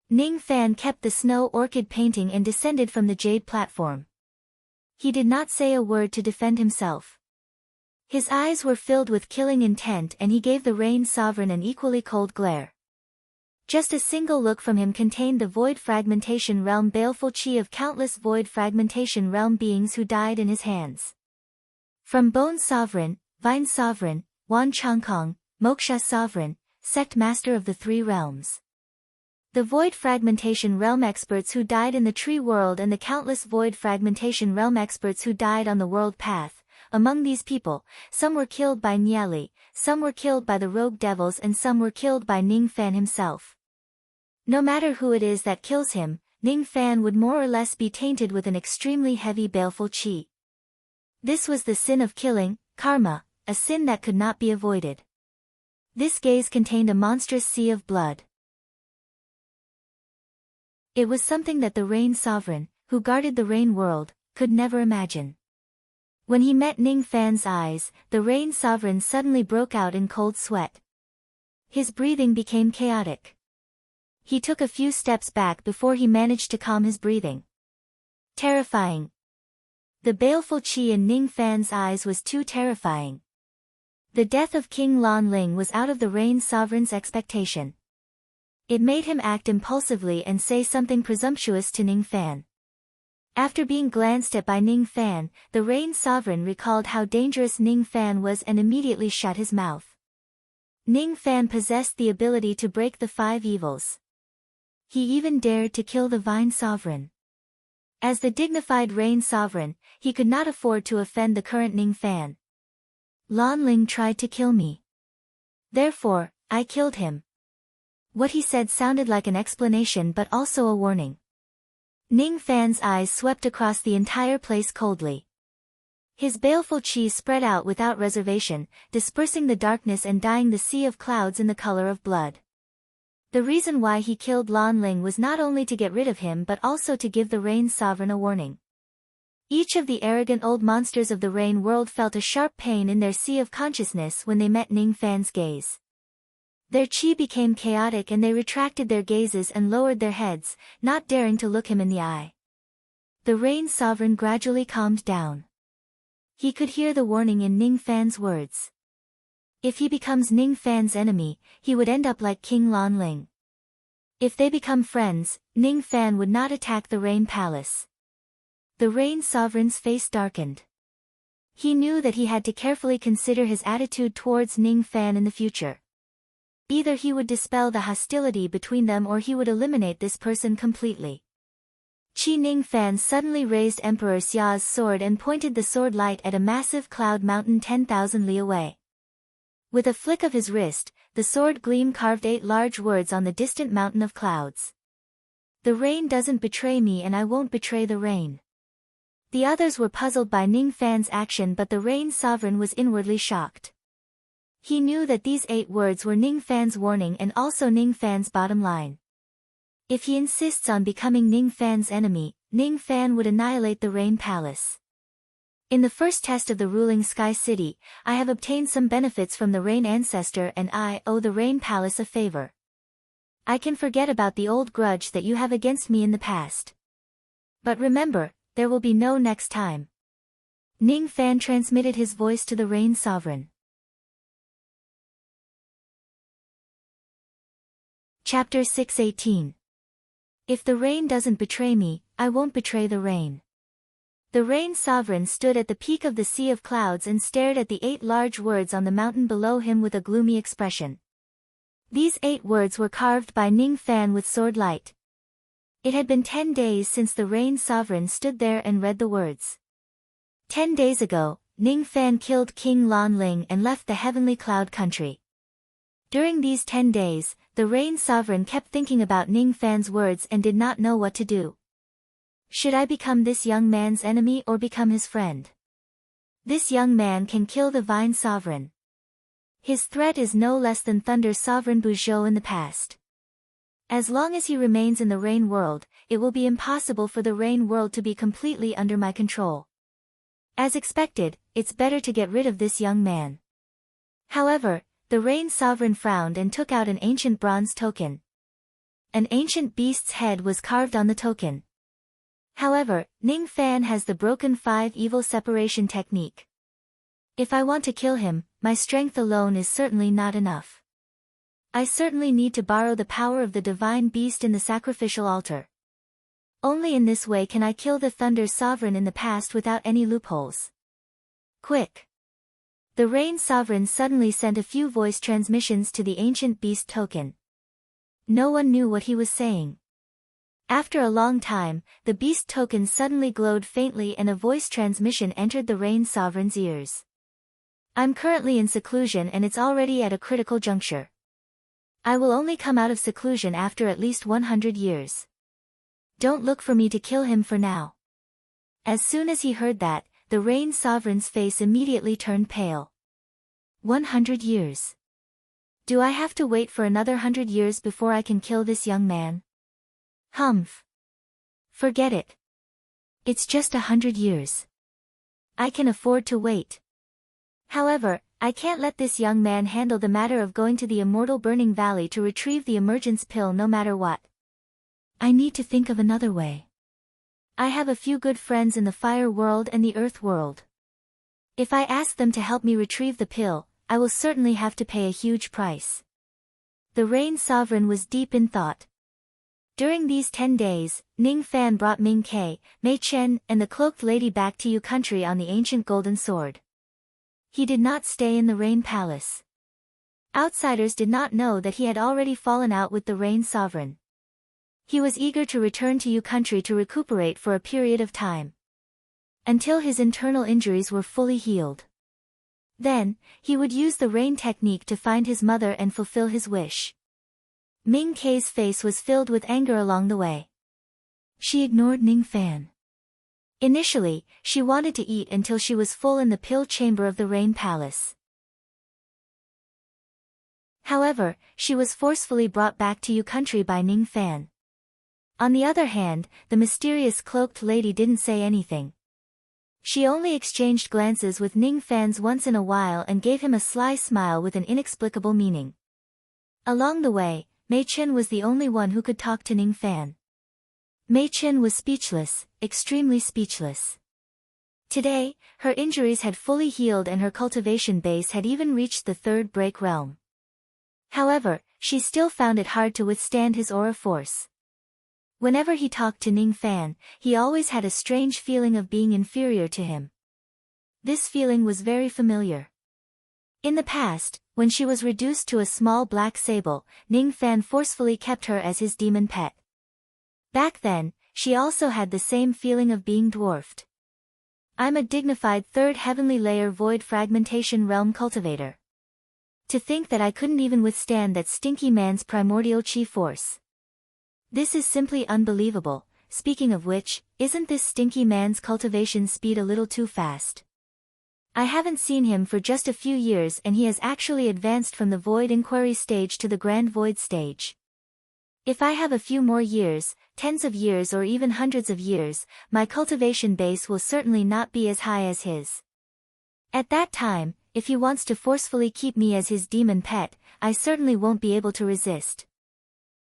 Ning Fan kept the snow orchid painting and descended from the jade platform. He did not say a word to defend himself. His eyes were filled with killing intent and he gave the Rain Sovereign an equally cold glare. Just a single look from him contained the Void Fragmentation Realm baleful chi of countless Void Fragmentation Realm beings who died in his hands. From Bone Sovereign, Vine Sovereign, Wan Changkong, Moksha Sovereign, Sect Master of the Three Realms. The Void Fragmentation Realm experts who died in the Tree World and the countless Void Fragmentation Realm experts who died on the World Path. Among these people, some were killed by Niali, some were killed by the Rogue Devils and some were killed by Ning Fan himself. No matter who it is that kills him, Ning Fan would more or less be tainted with an extremely heavy baleful chi. This was the sin of killing, karma, a sin that could not be avoided. This gaze contained a monstrous sea of blood. It was something that the Rain Sovereign, who guarded the Rain World, could never imagine. When he met Ning Fan's eyes, the Rain Sovereign suddenly broke out in cold sweat. His breathing became chaotic. He took a few steps back before he managed to calm his breathing. Terrifying. The baleful chi in Ning Fan's eyes was too terrifying. The death of King Lan Ling was out of the Rain Sovereign's expectation. It made him act impulsively and say something presumptuous to Ning Fan. After being glanced at by Ning Fan, the Rain Sovereign recalled how dangerous Ning Fan was and immediately shut his mouth. Ning Fan possessed the ability to break the 5 evils. He even dared to kill the Vine Sovereign. As the dignified Rain Sovereign, he could not afford to offend the current Ning Fan. Lan Ling tried to kill me. Therefore, I killed him. What he said sounded like an explanation but also a warning. Ning Fan's eyes swept across the entire place coldly. His baleful chi spread out without reservation, dispersing the darkness and dyeing the sea of clouds in the color of blood. The reason why he killed Lan Ling was not only to get rid of him but also to give the Rain Sovereign a warning. Each of the arrogant old monsters of the Rain World felt a sharp pain in their sea of consciousness when they met Ning Fan's gaze. Their chi became chaotic and they retracted their gazes and lowered their heads, not daring to look him in the eye. The Rain Sovereign gradually calmed down. He could hear the warning in Ning Fan's words. If he becomes Ning Fan's enemy, he would end up like King Lan Ling. If they become friends, Ning Fan would not attack the Rain Palace. The Rain Sovereign's face darkened. He knew that he had to carefully consider his attitude towards Ning Fan in the future. Either he would dispel the hostility between them or he would eliminate this person completely. Qi Ning Fan suddenly raised Emperor Xia's sword and pointed the sword light at a massive cloud mountain 10,000 li away. With a flick of his wrist, the sword gleam carved 8 large words on the distant mountain of clouds. The rain doesn't betray me and I won't betray the rain. The others were puzzled by Ning Fan's action but the Rain Sovereign was inwardly shocked. He knew that these 8 words were Ning Fan's warning and also Ning Fan's bottom line. If he insists on becoming Ning Fan's enemy, Ning Fan would annihilate the Rain Palace. In the first test of the ruling Sky City, I have obtained some benefits from the Rain Ancestor and I owe the Rain Palace a favor. I can forget about the old grudge that you have against me in the past. But remember, there will be no next time. Ning Fan transmitted his voice to the Rain Sovereign. Chapter 618. If the rain doesn't betray me, I won't betray the rain. The Rain Sovereign stood at the peak of the sea of clouds and stared at the 8 large words on the mountain below him with a gloomy expression. These 8 words were carved by Ning Fan with sword light. It had been 10 days since the Rain Sovereign stood there and read the words. 10 days ago, Ning Fan killed King Lan Ling and left the heavenly cloud country. During these 10 days, the Rain Sovereign kept thinking about Ning Fan's words and did not know what to do. Should I become this young man's enemy or become his friend? This young man can kill the Vine Sovereign. His threat is no less than Thunder Sovereign Buzhou in the past. As long as he remains in the Rain World, it will be impossible for the Rain World to be completely under my control. As expected, it's better to get rid of this young man. However, the Rain Sovereign frowned and took out an ancient bronze token. An ancient beast's head was carved on the token. However, Ning Fan has the broken 5 evil separation technique. If I want to kill him, my strength alone is certainly not enough. I certainly need to borrow the power of the divine beast in the sacrificial altar. Only in this way can I kill the Thunder Sovereign in the past without any loopholes. Quick! The Rain Sovereign suddenly sent a few voice transmissions to the ancient beast token. No one knew what he was saying. After a long time, the beast token suddenly glowed faintly and a voice transmission entered the Rain Sovereign's ears. I'm currently in seclusion and it's already at a critical juncture. I will only come out of seclusion after at least 100 years. Don't look for me to kill him for now. As soon as he heard that, the Rain Sovereign's face immediately turned pale. 100 years. Do I have to wait for another 100 years before I can kill this young man? Humph. Forget it. It's just 100 years. I can afford to wait. However, I can't let this young man handle the matter of going to the immortal Burning Valley to retrieve the emergence pill no matter what. I need to think of another way. I have a few good friends in the Fire World and the Earth World. If I ask them to help me retrieve the pill, I will certainly have to pay a huge price. The Rain Sovereign was deep in thought. During these 10 days, Ning Fan brought Ming Ke, Mei Chen, and the Cloaked Lady back to Yu Country on the ancient golden sword. He did not stay in the Rain Palace. Outsiders did not know that he had already fallen out with the Rain Sovereign. He was eager to return to Yu Country to recuperate for a period of time. Until his internal injuries were fully healed. Then, he would use the Rain technique to find his mother and fulfill his wish. Ming Ke's face was filled with anger along the way. She ignored Ning Fan. Initially, she wanted to eat until she was full in the pill chamber of the Rain Palace. However, she was forcefully brought back to Yu Country by Ning Fan. On the other hand, the mysterious Cloaked Lady didn't say anything. She only exchanged glances with Ning Fan's once in a while and gave him a sly smile with an inexplicable meaning. Along the way, Mei Chen was the only one who could talk to Ning Fan. Mei Chen was speechless, extremely speechless. Today, her injuries had fully healed and her cultivation base had even reached the 3rd break realm. However, she still found it hard to withstand his aura force. Whenever he talked to Ning Fan, he always had a strange feeling of being inferior to him. This feeling was very familiar. In the past, when she was reduced to a small black sable, Ning Fan forcefully kept her as his demon pet. Back then, she also had the same feeling of being dwarfed. I'm a dignified 3rd heavenly layer void fragmentation realm cultivator. To think that I couldn't even withstand that stinky man's primordial chi force. This is simply unbelievable. Speaking of which, isn't this stinky man's cultivation speed a little too fast? I haven't seen him for just a few years and he has actually advanced from the Void Inquiry stage to the Grand Void stage. If I have a few more years, tens of years or even hundreds of years, my cultivation base will certainly not be as high as his. At that time, if he wants to forcefully keep me as his demon pet, I certainly won't be able to resist.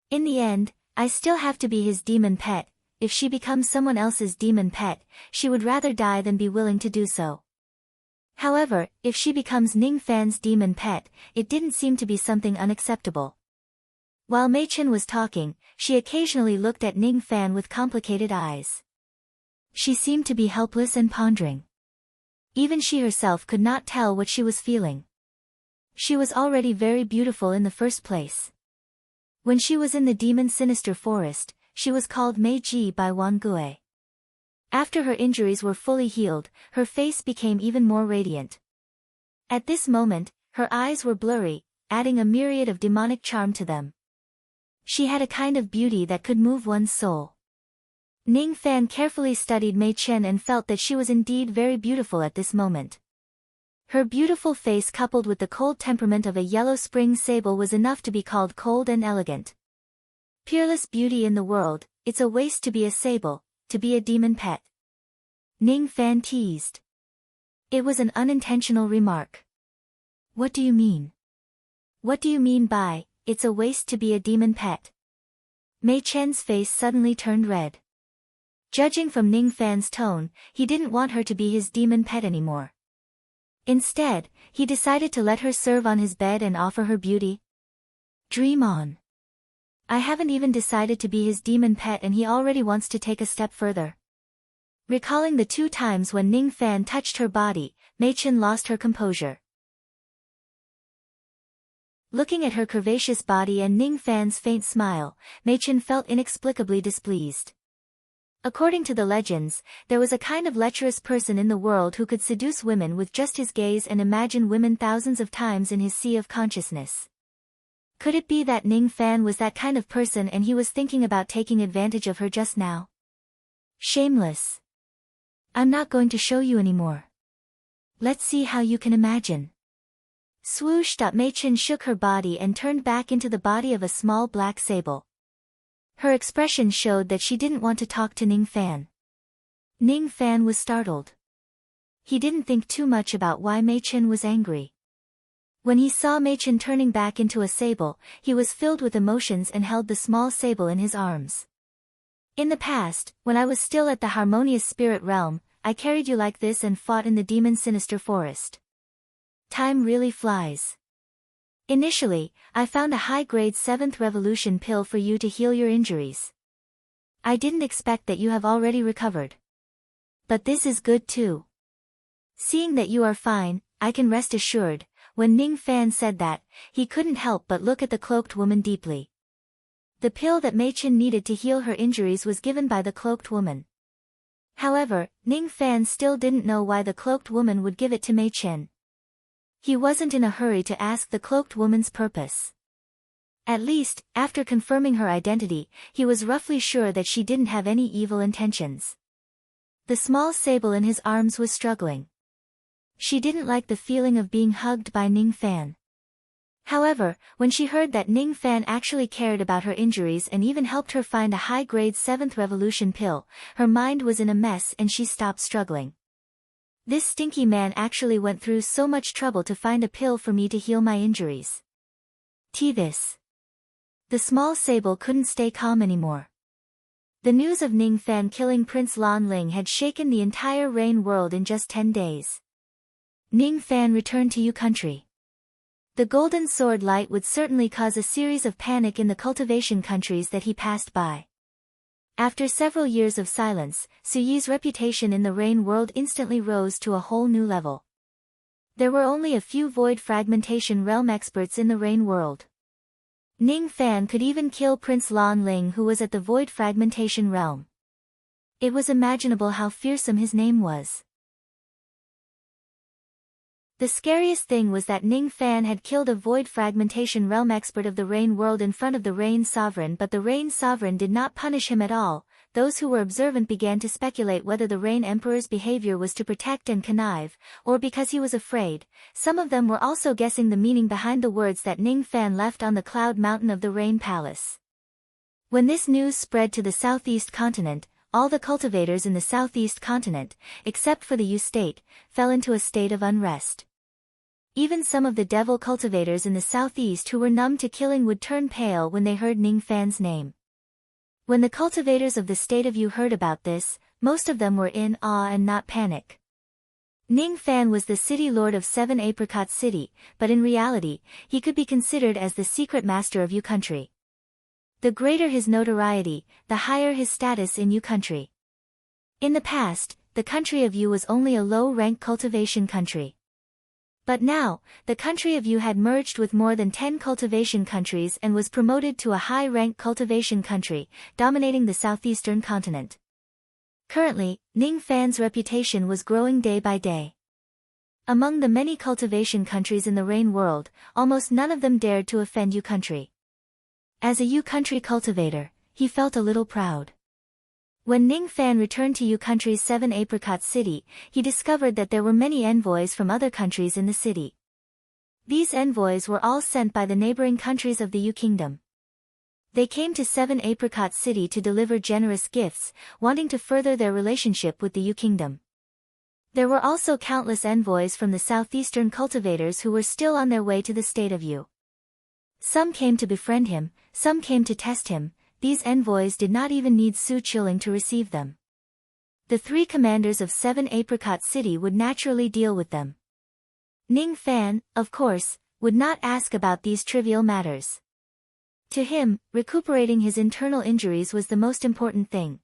In the end, I still have to be his demon pet. If she becomes someone else's demon pet, she would rather die than be willing to do so. However, if she becomes Ning Fan's demon pet, it didn't seem to be something unacceptable. While Mei Chen was talking, she occasionally looked at Ning Fan with complicated eyes. She seemed to be helpless and pondering. Even she herself could not tell what she was feeling. She was already very beautiful in the first place. When she was in the demon sinister forest, she was called Mei Ji by Wang Gui. After her injuries were fully healed, her face became even more radiant. At this moment, her eyes were blurry, adding a myriad of demonic charm to them. She had a kind of beauty that could move one's soul. Ning Fan carefully studied Mei Chen and felt that she was indeed very beautiful at this moment. Her beautiful face coupled with the cold temperament of a yellow spring sable was enough to be called cold and elegant. Peerless beauty in the world, it's a waste to be a sable, to be a demon pet. Ning Fan teased. It was an unintentional remark. What do you mean? What do you mean by, it's a waste to be a demon pet? Mei Chen's face suddenly turned red. Judging from Ning Fan's tone, he didn't want her to be his demon pet anymore. Instead, he decided to let her serve on his bed and offer her beauty. Dream on. I haven't even decided to be his demon pet and he already wants to take a step further. Recalling the 2 times when Ning Fan touched her body, Mei Chen lost her composure. Looking at her curvaceous body and Ning Fan's faint smile, Mei Chen felt inexplicably displeased. According to the legends, there was a kind of lecherous person in the world who could seduce women with just his gaze and imagine women thousands of times in his sea of consciousness. Could it be that Ning Fan was that kind of person and he was thinking about taking advantage of her just now? Shameless. I'm not going to show you anymore. Let's see how you can imagine. Swoosh! Mei Chen shook her body and turned back into the body of a small black sable. Her expression showed that she didn't want to talk to Ning Fan. Ning Fan was startled. He didn't think too much about why Mei Chen was angry. When he saw Mei Chen turning back into a sable, he was filled with emotions and held the small sable in his arms. In the past, when I was still at the harmonious spirit realm, I carried you like this and fought in the demon sinister forest. Time really flies. Initially, I found a high-grade 7th revolution pill for you to heal your injuries. I didn't expect that you have already recovered. But this is good too. Seeing that you are fine, I can rest assured. When Ning Fan said that, he couldn't help but look at the cloaked woman deeply. The pill that Mei Chen needed to heal her injuries was given by the cloaked woman. However, Ning Fan still didn't know why the cloaked woman would give it to Mei Chen. He wasn't in a hurry to ask the cloaked woman's purpose. At least, after confirming her identity, he was roughly sure that she didn't have any evil intentions. The small sable in his arms was struggling. She didn't like the feeling of being hugged by Ning Fan. However, when she heard that Ning Fan actually cared about her injuries and even helped her find a high-grade 7th revolution pill, her mind was in a mess and she stopped struggling. This stinky man actually went through so much trouble to find a pill for me to heal my injuries. This. The small sable couldn't stay calm anymore. The news of Ning Fan killing Prince Lan Ling had shaken the entire Rain world in just 10 days. Ning Fan returned to Yu country. The golden sword light would certainly cause a series of panic in the cultivation countries that he passed by. After several years of silence, Su Yi's reputation in the Rain world instantly rose to a whole new level. There were only a few void fragmentation realm experts in the Rain world. Ning Fan could even kill Prince Lan Ling, who was at the void fragmentation realm. It was imaginable how fearsome his name was. The scariest thing was that Ning Fan had killed a void fragmentation realm expert of the Rain world in front of the Rain Sovereign, but the Rain Sovereign did not punish him at all. Those who were observant began to speculate whether the Rain Emperor's behavior was to protect and connive, or because he was afraid. Some of them were also guessing the meaning behind the words that Ning Fan left on the cloud mountain of the Rain Palace. When this news spread to the southeast continent, all the cultivators in the southeast continent, except for the U state, fell into a state of unrest. Even some of the devil cultivators in the southeast who were numb to killing would turn pale when they heard Ning Fan's name. When the cultivators of the state of U heard about this, most of them were in awe and not panic. Ning Fan was the city lord of 7 Apricot City, but in reality, he could be considered as the secret master of U country. The greater his notoriety, the higher his status in U country. In the past, the country of U was only a low-rank cultivation country. But now, the country of U had merged with more than 10 cultivation countries and was promoted to a high-rank cultivation country, dominating the southeastern continent. Currently, Ning Fan's reputation was growing day by day. Among the many cultivation countries in the Rain world, almost none of them dared to offend U country. As a U country cultivator, he felt a little proud. When Ning Fan returned to U country's 7 Apricot City, he discovered that there were many envoys from other countries in the city. These envoys were all sent by the neighboring countries of the U kingdom. They came to 7 Apricot City to deliver generous gifts, wanting to further their relationship with the U kingdom. There were also countless envoys from the southeastern cultivators who were still on their way to the state of U. Some came to befriend him, some came to test him. These envoys did not even need Su Chilling to receive them. The 3 commanders of 7 Apricot City would naturally deal with them. Ning Fan, of course, would not ask about these trivial matters. To him, recuperating his internal injuries was the most important thing.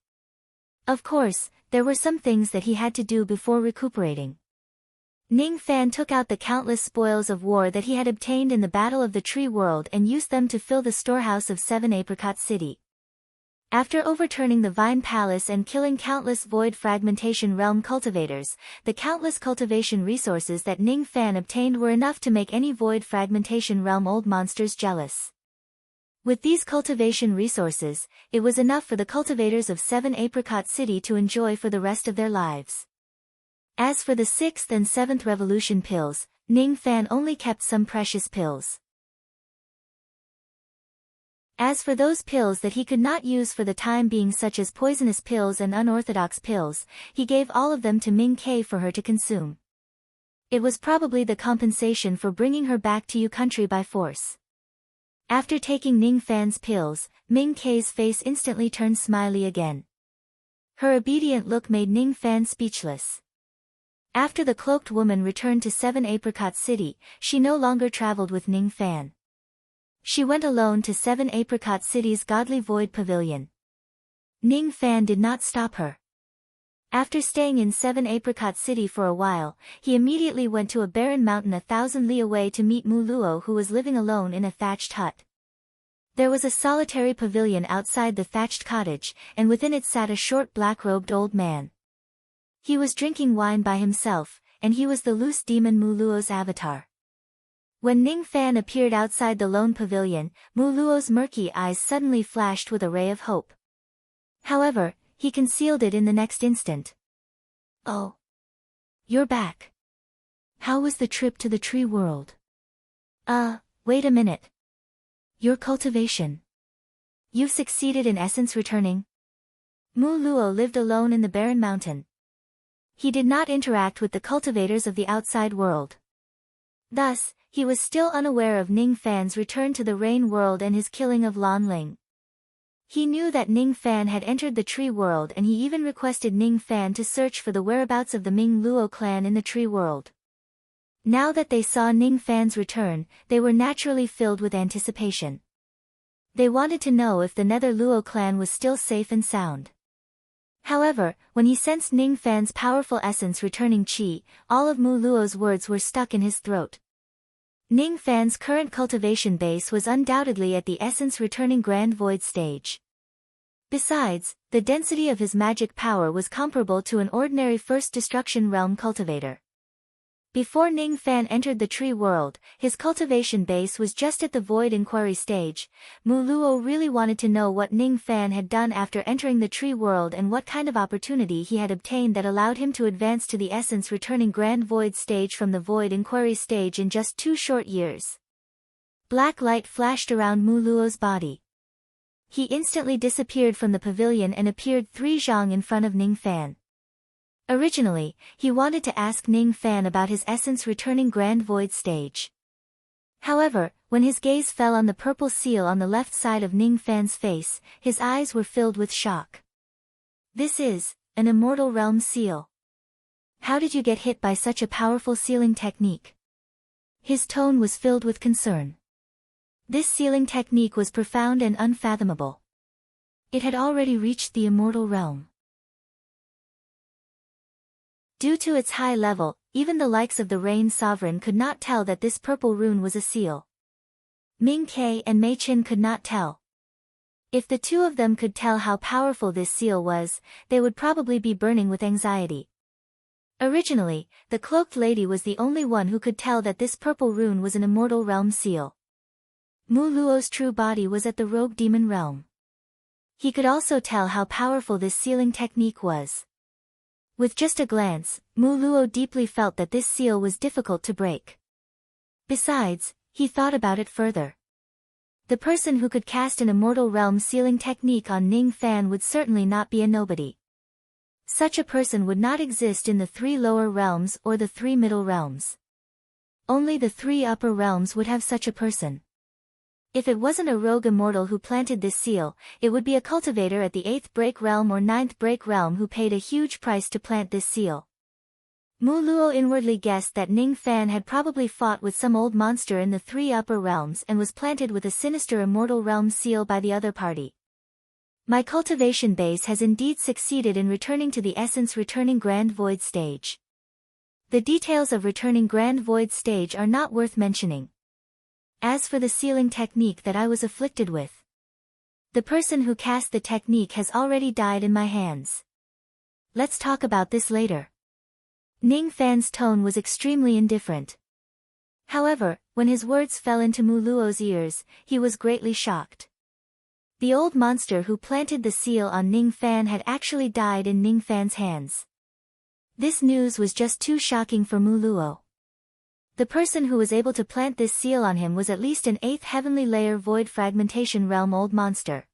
Of course, there were some things that he had to do before recuperating. Ning Fan took out the countless spoils of war that he had obtained in the Battle of the Tree World and used them to fill the storehouse of 7 Apricot City. After overturning the Vine Palace and killing countless Void Fragmentation Realm cultivators, the countless cultivation resources that Ning Fan obtained were enough to make any Void Fragmentation Realm old monsters jealous. With these cultivation resources, it was enough for the cultivators of 7 Apricot City to enjoy for the rest of their lives. As for the 6th and 7th Revolution pills, Ning Fan only kept some precious pills. As for those pills that he could not use for the time being, such as poisonous pills and unorthodox pills, he gave all of them to Ming Kei for her to consume. It was probably the compensation for bringing her back to U country by force. After taking Ning Fan's pills, Ming Kei's face instantly turned smiley again. Her obedient look made Ning Fan speechless. After the cloaked woman returned to 7 Apricot City, she no longer traveled with Ning Fan. She went alone to 7 Apricot City's Godly Void Pavilion. Ning Fan did not stop her. After staying in 7 Apricot City for a while, he immediately went to a barren mountain 1,000 li away to meet Mu Luo, who was living alone in a thatched hut. There was a solitary pavilion outside the thatched cottage, and within it sat a short black-robed old man. He was drinking wine by himself, and he was the loose demon Mu Luo's avatar. When Ning Fan appeared outside the lone pavilion, Mu Luo's murky eyes suddenly flashed with a ray of hope. However, he concealed it in the next instant. "Oh. You're back. How was the trip to the tree world?" Wait a minute. Your cultivation. You've succeeded in essence returning?" Mu Luo lived alone in the barren mountain. He did not interact with the cultivators of the outside world. Thus, he was still unaware of Ning Fan's return to the Rain world and his killing of Lan Ling. He knew that Ning Fan had entered the tree world, and he even requested Ning Fan to search for the whereabouts of the Ming Luo clan in the tree world. Now that they saw Ning Fan's return, they were naturally filled with anticipation. They wanted to know if the Nether Luo clan was still safe and sound. However, when he sensed Ning Fan's powerful essence returning chi, all of Mu Luo's words were stuck in his throat. Ning Fan's current cultivation base was undoubtedly at the essence returning Grand Void stage. Besides, the density of his magic power was comparable to an ordinary First Destruction Realm cultivator. Before Ning Fan entered the tree world, his cultivation base was just at the Void Inquiry stage. Mu Luo really wanted to know what Ning Fan had done after entering the tree world and what kind of opportunity he had obtained that allowed him to advance to the essence returning Grand Void stage from the Void Inquiry stage in just 2 short years. Black light flashed around Mu Luo's body. He instantly disappeared from the pavilion and appeared 3 zhang in front of Ning Fan. Originally, he wanted to ask Ning Fan about his essence returning Grand Void stage. However, when his gaze fell on the purple seal on the left side of Ning Fan's face, his eyes were filled with shock. This is an immortal realm seal. How did you get hit by such a powerful sealing technique? His tone was filled with concern. This sealing technique was profound and unfathomable. It had already reached the immortal realm. Due to its high level, even the likes of the Rain Sovereign could not tell that this purple rune was a seal. Ming Ke and Mei Qin could not tell. If the two of them could tell how powerful this seal was, they would probably be burning with anxiety. Originally, the cloaked lady was the only one who could tell that this purple rune was an immortal realm seal. Mu Luo's true body was at the rogue demon realm. He could also tell how powerful this sealing technique was. With just a glance, Mu Luo deeply felt that this seal was difficult to break. Besides, he thought about it further. The person who could cast an immortal realm sealing technique on Ning Fan would certainly not be a nobody. Such a person would not exist in the 3 lower realms or the 3 middle realms. Only the 3 upper realms would have such a person. If it wasn't a rogue immortal who planted this seal, it would be a cultivator at the 8th break realm or 9th break realm who paid a huge price to plant this seal. Mu Luo inwardly guessed that Ning Fan had probably fought with some old monster in the 3 upper realms and was planted with a sinister immortal realm seal by the other party. My cultivation base has indeed succeeded in returning to the essence returning Grand Void stage. The details of returning Grand Void stage are not worth mentioning. As for the sealing technique that I was afflicted with, the person who cast the technique has already died in my hands. Let's talk about this later. Ning Fan's tone was extremely indifferent. However, when his words fell into Mu Luo's ears, he was greatly shocked. The old monster who planted the seal on Ning Fan had actually died in Ning Fan's hands. This news was just too shocking for Mu Luo. The person who was able to plant this seal on him was at least an 8th heavenly layer void fragmentation realm old monster.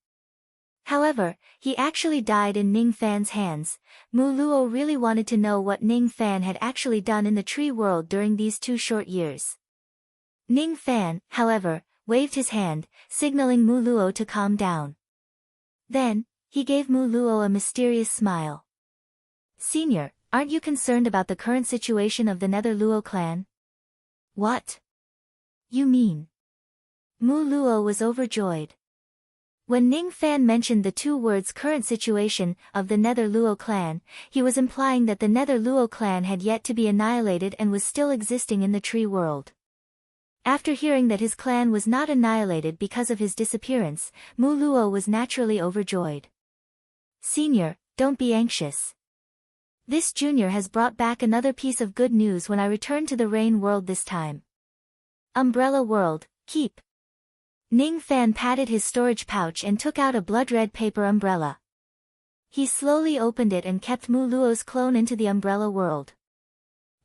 However, he actually died in Ning Fan's hands. Mu Luo really wanted to know what Ning Fan had actually done in the tree world during these 2 short years. Ning Fan, however, waved his hand, signaling Mu Luo to calm down. Then, he gave Mu Luo a mysterious smile. Senior, aren't you concerned about the current situation of the Nether Luo clan? What? You mean? Mu Luo was overjoyed. When Ning Fan mentioned the 2 words current situation of the Nether Luo clan, he was implying that the Nether Luo clan had yet to be annihilated and was still existing in the tree world. After hearing that his clan was not annihilated because of his disappearance, Mu Luo was naturally overjoyed. Senior, don't be anxious. This junior has brought back another piece of good news when I return to the Rain World this time. Umbrella World, keep. Ning Fan patted his storage pouch and took out a blood-red paper umbrella. He slowly opened it and kept Mu Luo's clone into the Umbrella World.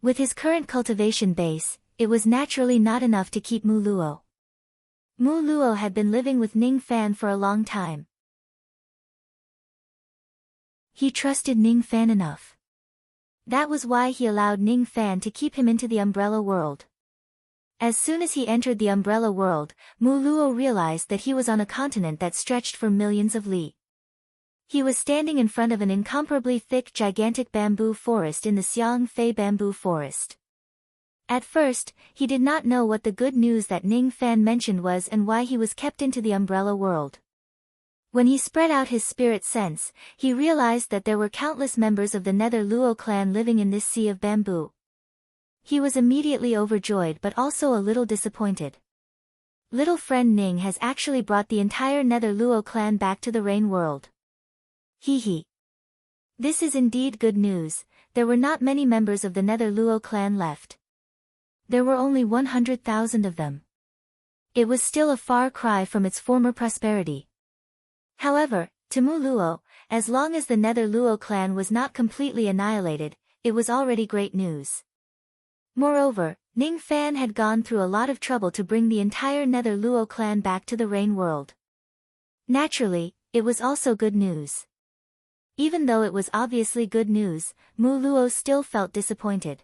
With his current cultivation base, it was naturally not enough to keep Mu Luo. Mu Luo had been living with Ning Fan for a long time. He trusted Ning Fan enough. That was why he allowed Ning Fan to keep him into the Umbrella World. As soon as he entered the Umbrella World, Mu Luo realized that he was on a continent that stretched for millions of li. He was standing in front of an incomparably thick gigantic bamboo forest in the Xiang Fei bamboo forest. At first, he did not know what the good news that Ning Fan mentioned was and why he was kept into the Umbrella World. When he spread out his spirit sense, he realized that there were countless members of the Nether Luo clan living in this sea of bamboo. He was immediately overjoyed but also a little disappointed. Little friend Ning has actually brought the entire Nether Luo clan back to the Rain World. Hee. This is indeed good news. There were not many members of the Nether Luo clan left. There were only 100,000 of them. It was still a far cry from its former prosperity. However, to Mu Luo, as long as the Nether Luo clan was not completely annihilated, it was already great news. Moreover, Ning Fan had gone through a lot of trouble to bring the entire Nether Luo clan back to the Rain World. Naturally, it was also good news. Even though it was obviously good news, Mu Luo still felt disappointed.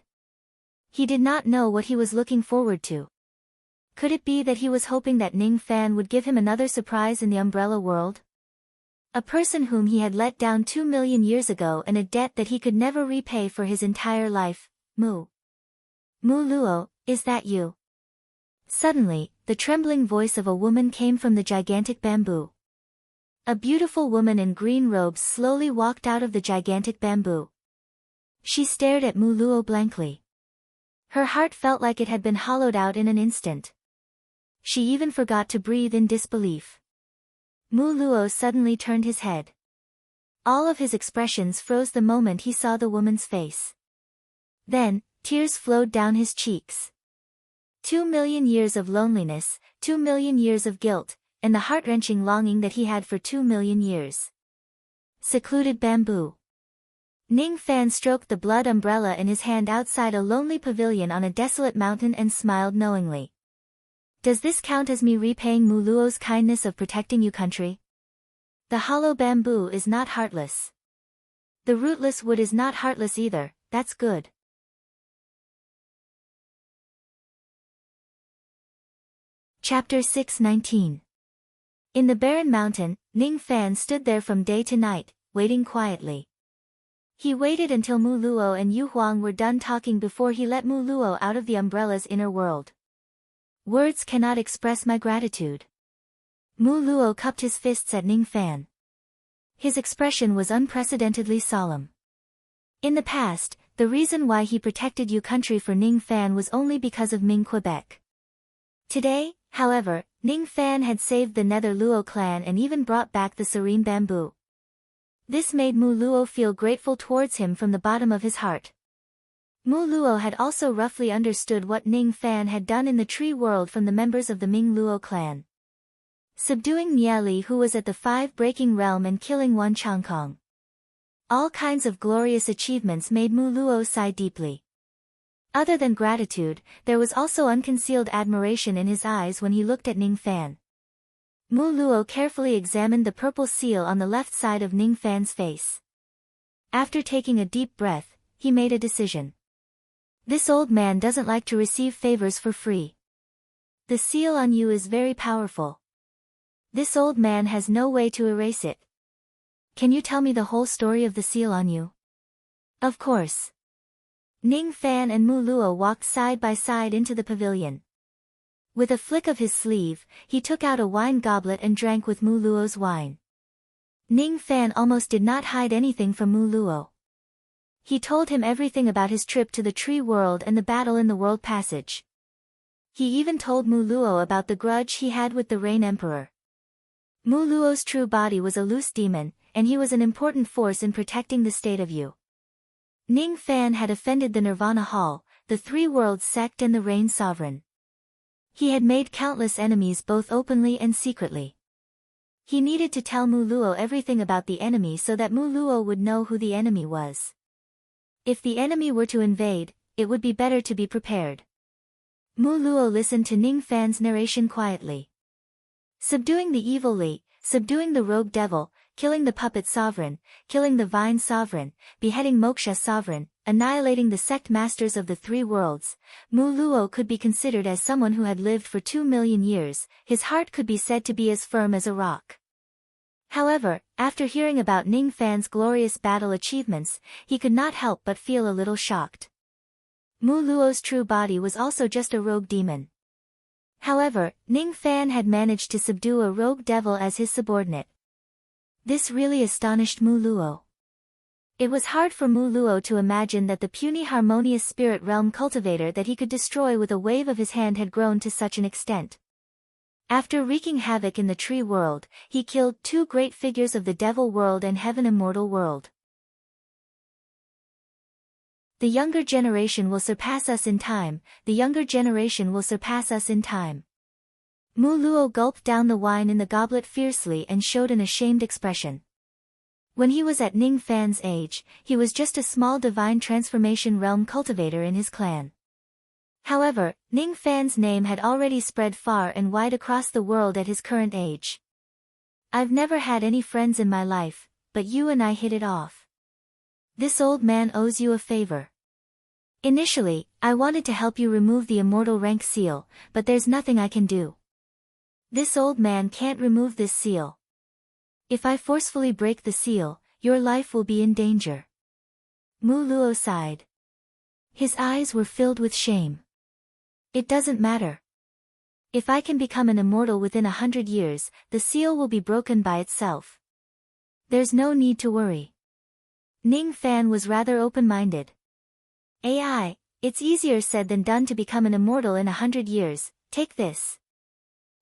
He did not know what he was looking forward to. Could it be that he was hoping that Ning Fan would give him another surprise in the umbrella world? A person whom he had let down 2 million years ago and a debt that he could never repay for his entire life. Mu Luo, is that you? Suddenly, the trembling voice of a woman came from the gigantic bamboo. A beautiful woman in green robes slowly walked out of the gigantic bamboo. She stared at Mu Luo blankly. Her heart felt like it had been hollowed out in an instant. She even forgot to breathe in disbelief. Mu Luo suddenly turned his head. All of his expressions froze the moment he saw the woman's face. Then, tears flowed down his cheeks. 2 million years of loneliness, 2 million years of guilt, and the heart-wrenching longing that he had for 2 million years. Secluded bamboo. Ning Fan stroked the blood umbrella in his hand outside a lonely pavilion on a desolate mountain and smiled knowingly. Does this count as me repaying Mu Luo's kindness of protecting you, country? The hollow bamboo is not heartless. The rootless wood is not heartless either, that's good. Chapter 6:19. In the barren mountain, Ning Fan stood there from day to night, waiting quietly. He waited until Mu Luo and Yu Huang were done talking before he let Mu Luo out of the umbrella's inner world. Words cannot express my gratitude. Mu Luo cupped his fists at Ning Fan. His expression was unprecedentedly solemn. In the past, the reason why he protected Yu country for Ning Fan was only because of Ming Quebec. Today, however, Ning Fan had saved the Nether Luo clan and even brought back the serene bamboo. This made Mu Luo feel grateful towards him from the bottom of his heart. Mu Luo had also roughly understood what Ning Fan had done in the tree world from the members of the Ming Luo clan. Subduing Niali, who was at the 5-breaking realm, and killing Wan Changkong. All kinds of glorious achievements made Mu Luo sigh deeply. Other than gratitude, there was also unconcealed admiration in his eyes when he looked at Ning Fan. Mu Luo carefully examined the purple seal on the left side of Ning Fan's face. After taking a deep breath, he made a decision. This old man doesn't like to receive favors for free. The seal on you is very powerful. This old man has no way to erase it. Can you tell me the whole story of the seal on you? Of course. Ning Fan and Mu Luo walked side by side into the pavilion. With a flick of his sleeve, he took out a wine goblet and drank with Mu Luo's wine. Ning Fan almost did not hide anything from Mu Luo. He told him everything about his trip to the tree world and the battle in the world passage. He even told Mu Luo about the grudge he had with the Rain Emperor. Mu Luo's true body was a loose demon, and he was an important force in protecting the state of Yu. Ning Fan had offended the Nirvana Hall, the Three Worlds sect and the Rain Sovereign. He had made countless enemies both openly and secretly. He needed to tell Mu Luo everything about the enemy so that Mu Luo would know who the enemy was. If the enemy were to invade, it would be better to be prepared. Mu Luo listened to Ning Fan's narration quietly. Subduing the evil Li, subduing the rogue devil, killing the puppet sovereign, killing the vine sovereign, beheading Moksha sovereign, annihilating the sect masters of the Three Worlds, Mu Luo could be considered as someone who had lived for 2 million years. His heart could be said to be as firm as a rock. However, after hearing about Ning Fan's glorious battle achievements, he could not help but feel a little shocked. Mu Luo's true body was also just a rogue demon. However, Ning Fan had managed to subdue a rogue devil as his subordinate. This really astonished Mu Luo. It was hard for Mu Luo to imagine that the puny harmonious spirit realm cultivator that he could destroy with a wave of his hand had grown to such an extent. After wreaking havoc in the tree world, he killed 2 great figures of the devil world and heaven immortal world. The younger generation will surpass us in time, the younger generation will surpass us in time. Mu Luo gulped down the wine in the goblet fiercely and showed an ashamed expression. When he was at Ning Fan's age, he was just a small divine transformation realm cultivator in his clan. However, Ning Fan's name had already spread far and wide across the world at his current age. I've never had any friends in my life, but you and I hit it off. This old man owes you a favor. Initially, I wanted to help you remove the immortal rank seal, but there's nothing I can do. This old man can't remove this seal. If I forcefully break the seal, your life will be in danger. Mu Luo sighed. His eyes were filled with shame. It doesn't matter. If I can become an immortal within 100 years, the seal will be broken by itself. There's no need to worry. Ning Fan was rather open-minded. AI, it's easier said than done to become an immortal in 100 years, take this.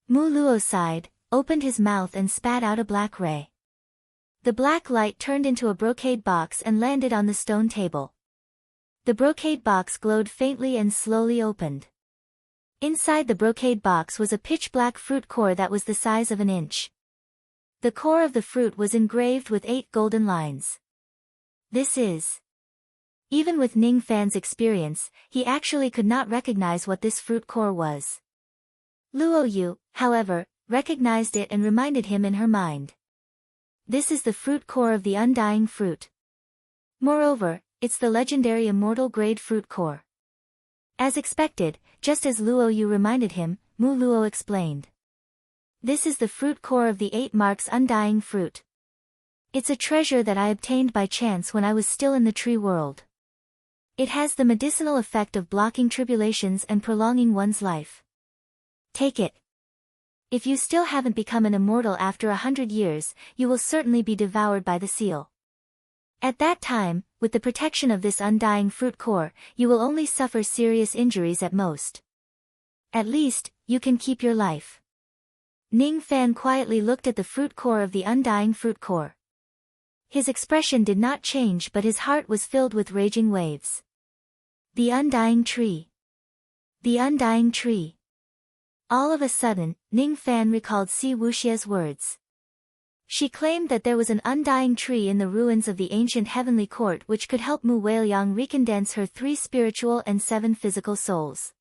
Mu Luo sighed, opened his mouth and spat out a black ray. The black light turned into a brocade box and landed on the stone table. The brocade box glowed faintly and slowly opened. Inside the brocade box was a pitch-black fruit core that was the size of an inch. The core of the fruit was engraved with 8 golden lines. This is... Even with Ning Fan's experience, he actually could not recognize what this fruit core was. Luo Yu, however, recognized it and reminded him in her mind. This is the fruit core of the undying fruit. Moreover, it's the legendary immortal grade fruit core. As expected, just as Luo Yu reminded him, Mu Luo explained. This is the fruit core of the 8 marks undying fruit. It's a treasure that I obtained by chance when I was still in the tree world. It has the medicinal effect of blocking tribulations and prolonging one's life. Take it. If you still haven't become an immortal after 100 years, you will certainly be devoured by the seal. At that time, with the protection of this undying fruit core, you will only suffer serious injuries at most. At least, you can keep your life. Ning Fan quietly looked at the fruit core of the undying fruit core. His expression did not change, but his heart was filled with raging waves. The undying tree. The undying tree. All of a sudden, Ning Fan recalled Si Wuxia's words. She claimed that there was an undying tree in the ruins of the ancient heavenly court which could help Mu Weiliang recondense her 3 spiritual and 7 physical souls.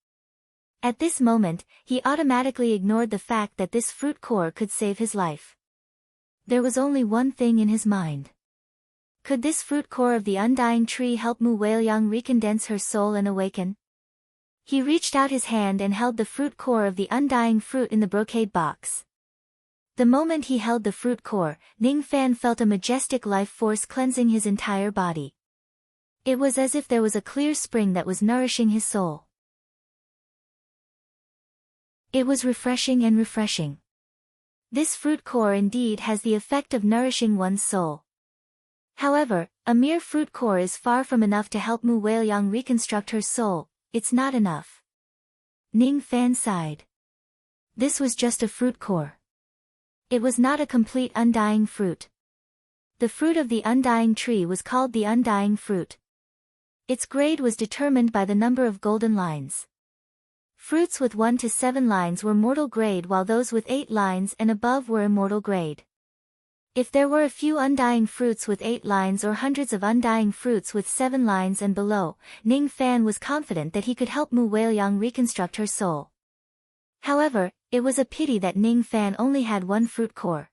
At this moment, he automatically ignored the fact that this fruit core could save his life. There was only one thing in his mind. Could this fruit core of the undying tree help Mu Weiliang recondense her soul and awaken? He reached out his hand and held the fruit core of the undying fruit in the brocade box. The moment he held the fruit core, Ning Fan felt a majestic life force cleansing his entire body. It was as if there was a clear spring that was nourishing his soul. It was refreshing and refreshing. This fruit core indeed has the effect of nourishing one's soul. However, a mere fruit core is far from enough to help Mu Weiliang reconstruct her soul. It's not enough. Ning Fan sighed. This was just a fruit core. It was not a complete undying fruit. The fruit of the undying tree was called the undying fruit. Its grade was determined by the number of golden lines. Fruits with 1 to 7 lines were mortal grade while those with 8 lines and above were immortal grade. If there were a few undying fruits with 8 lines or hundreds of undying fruits with 7 lines and below, Ning Fan was confident that he could help Mu Weiliang reconstruct her soul. However, it was a pity that Ning Fan only had 1 fruit core.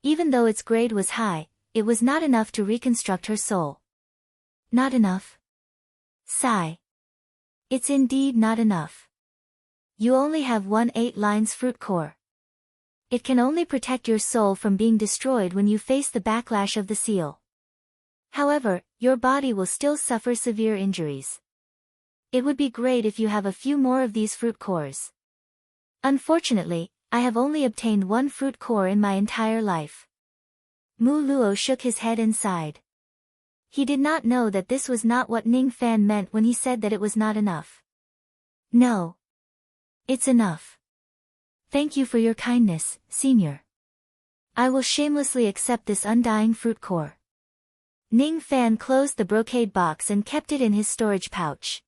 Even though its grade was high, it was not enough to reconstruct her soul. Not enough? Sigh. It's indeed not enough. You only have 1 8 lines fruit core. It can only protect your soul from being destroyed when you face the backlash of the seal. However, your body will still suffer severe injuries. It would be great if you have a few more of these fruit cores. Unfortunately, I have only obtained 1 fruit core in my entire life. Mu Luo shook his head and sighed. He did not know that this was not what Ning Fan meant when he said that it was not enough. No. It's enough. Thank you for your kindness, Senior. I will shamelessly accept this undying fruit core. Ning Fan closed the brocade box and kept it in his storage pouch.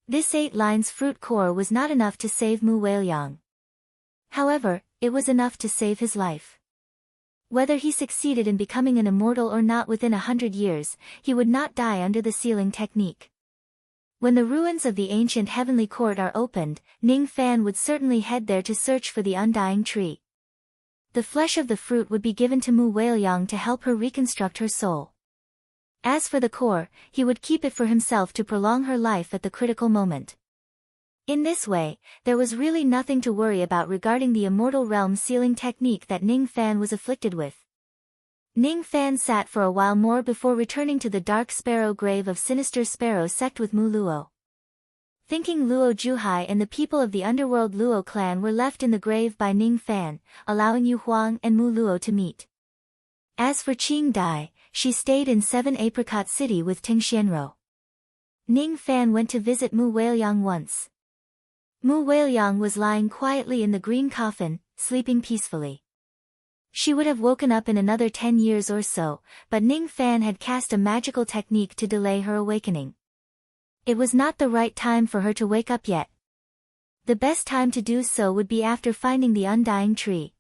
This 8 lines fruit core was not enough to save Mu Weiliang. However, it was enough to save his life. Whether he succeeded in becoming an immortal or not within 100 years, he would not die under the sealing technique. When the ruins of the ancient heavenly court are opened, Ning Fan would certainly head there to search for the undying tree. The flesh of the fruit would be given to Mu Wailyang to help her reconstruct her soul. As for the core, he would keep it for himself to prolong her life at the critical moment. In this way, there was really nothing to worry about regarding the immortal realm sealing technique that Ning Fan was afflicted with. Ning Fan sat for a while more before returning to the dark sparrow grave of sinister sparrow sect with Mu Luo. Thinking Luo Juhai and the people of the underworld Luo clan were left in the grave by Ning Fan, allowing Yu Huang and Mu Luo to meet. As for Qing Dai, she stayed in 7 Apricot City with Ting Xianro. Ning Fan went to visit Mu Wailyang once. Mu Wailyang was lying quietly in the green coffin, sleeping peacefully. She would have woken up in another 10 years or so, but Ning Fan had cast a magical technique to delay her awakening. It was not the right time for her to wake up yet. The best time to do so would be after finding the undying tree.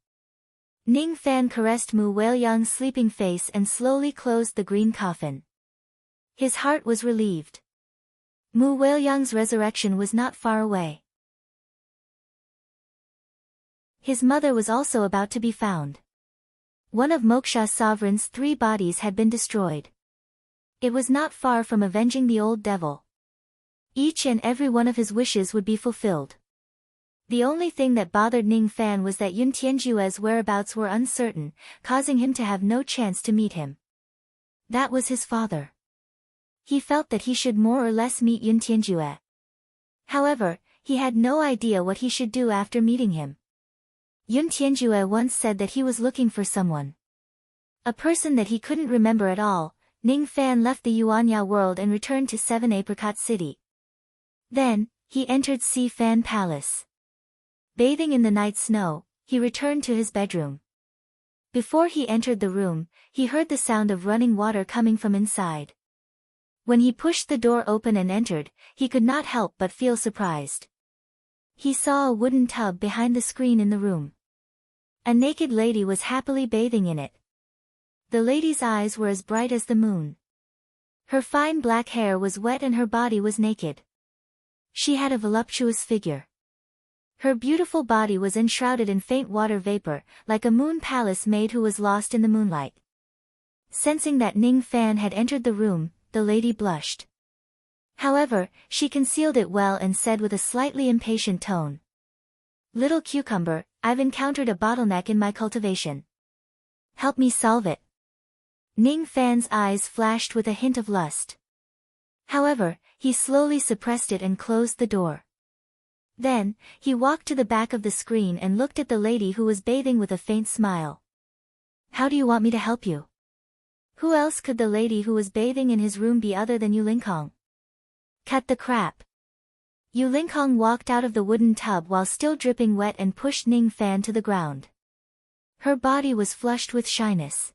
Ning Fan caressed Mu Wailyang's sleeping face and slowly closed the green coffin. His heart was relieved. Mu Wailyang's resurrection was not far away. His mother was also about to be found. One of Moksha's sovereign's 3 bodies had been destroyed. It was not far from avenging the old devil. Each and every one of his wishes would be fulfilled. The only thing that bothered Ning Fan was that Yun Tianjue's whereabouts were uncertain, causing him to have no chance to meet him. That was his father. He felt that he should more or less meet Yun Tianjue. However, he had no idea what he should do after meeting him. Yun Tianjue once said that he was looking for someone. A person that he couldn't remember at all. Ning Fan left the Yuanya world and returned to 7 Apricot City. Then, he entered Si Fan Palace. Bathing in the night snow, he returned to his bedroom. Before he entered the room, he heard the sound of running water coming from inside. When he pushed the door open and entered, he could not help but feel surprised. He saw a wooden tub behind the screen in the room. A naked lady was happily bathing in it. The lady's eyes were as bright as the moon. Her fine black hair was wet and her body was naked. She had a voluptuous figure. Her beautiful body was enshrouded in faint water vapor, like a moon palace maid who was lost in the moonlight. Sensing that Ning Fan had entered the room, the lady blushed. However, she concealed it well and said with a slightly impatient tone. "Little cucumber, I've encountered a bottleneck in my cultivation. Help me solve it." Ning Fan's eyes flashed with a hint of lust. However, he slowly suppressed it and closed the door. Then, he walked to the back of the screen and looked at the lady who was bathing with a faint smile. "How do you want me to help you?" Who else could the lady who was bathing in his room be other than Yu Lingkong? Cut the crap. Yu Lingkong walked out of the wooden tub while still dripping wet and pushed Ning Fan to the ground. Her body was flushed with shyness.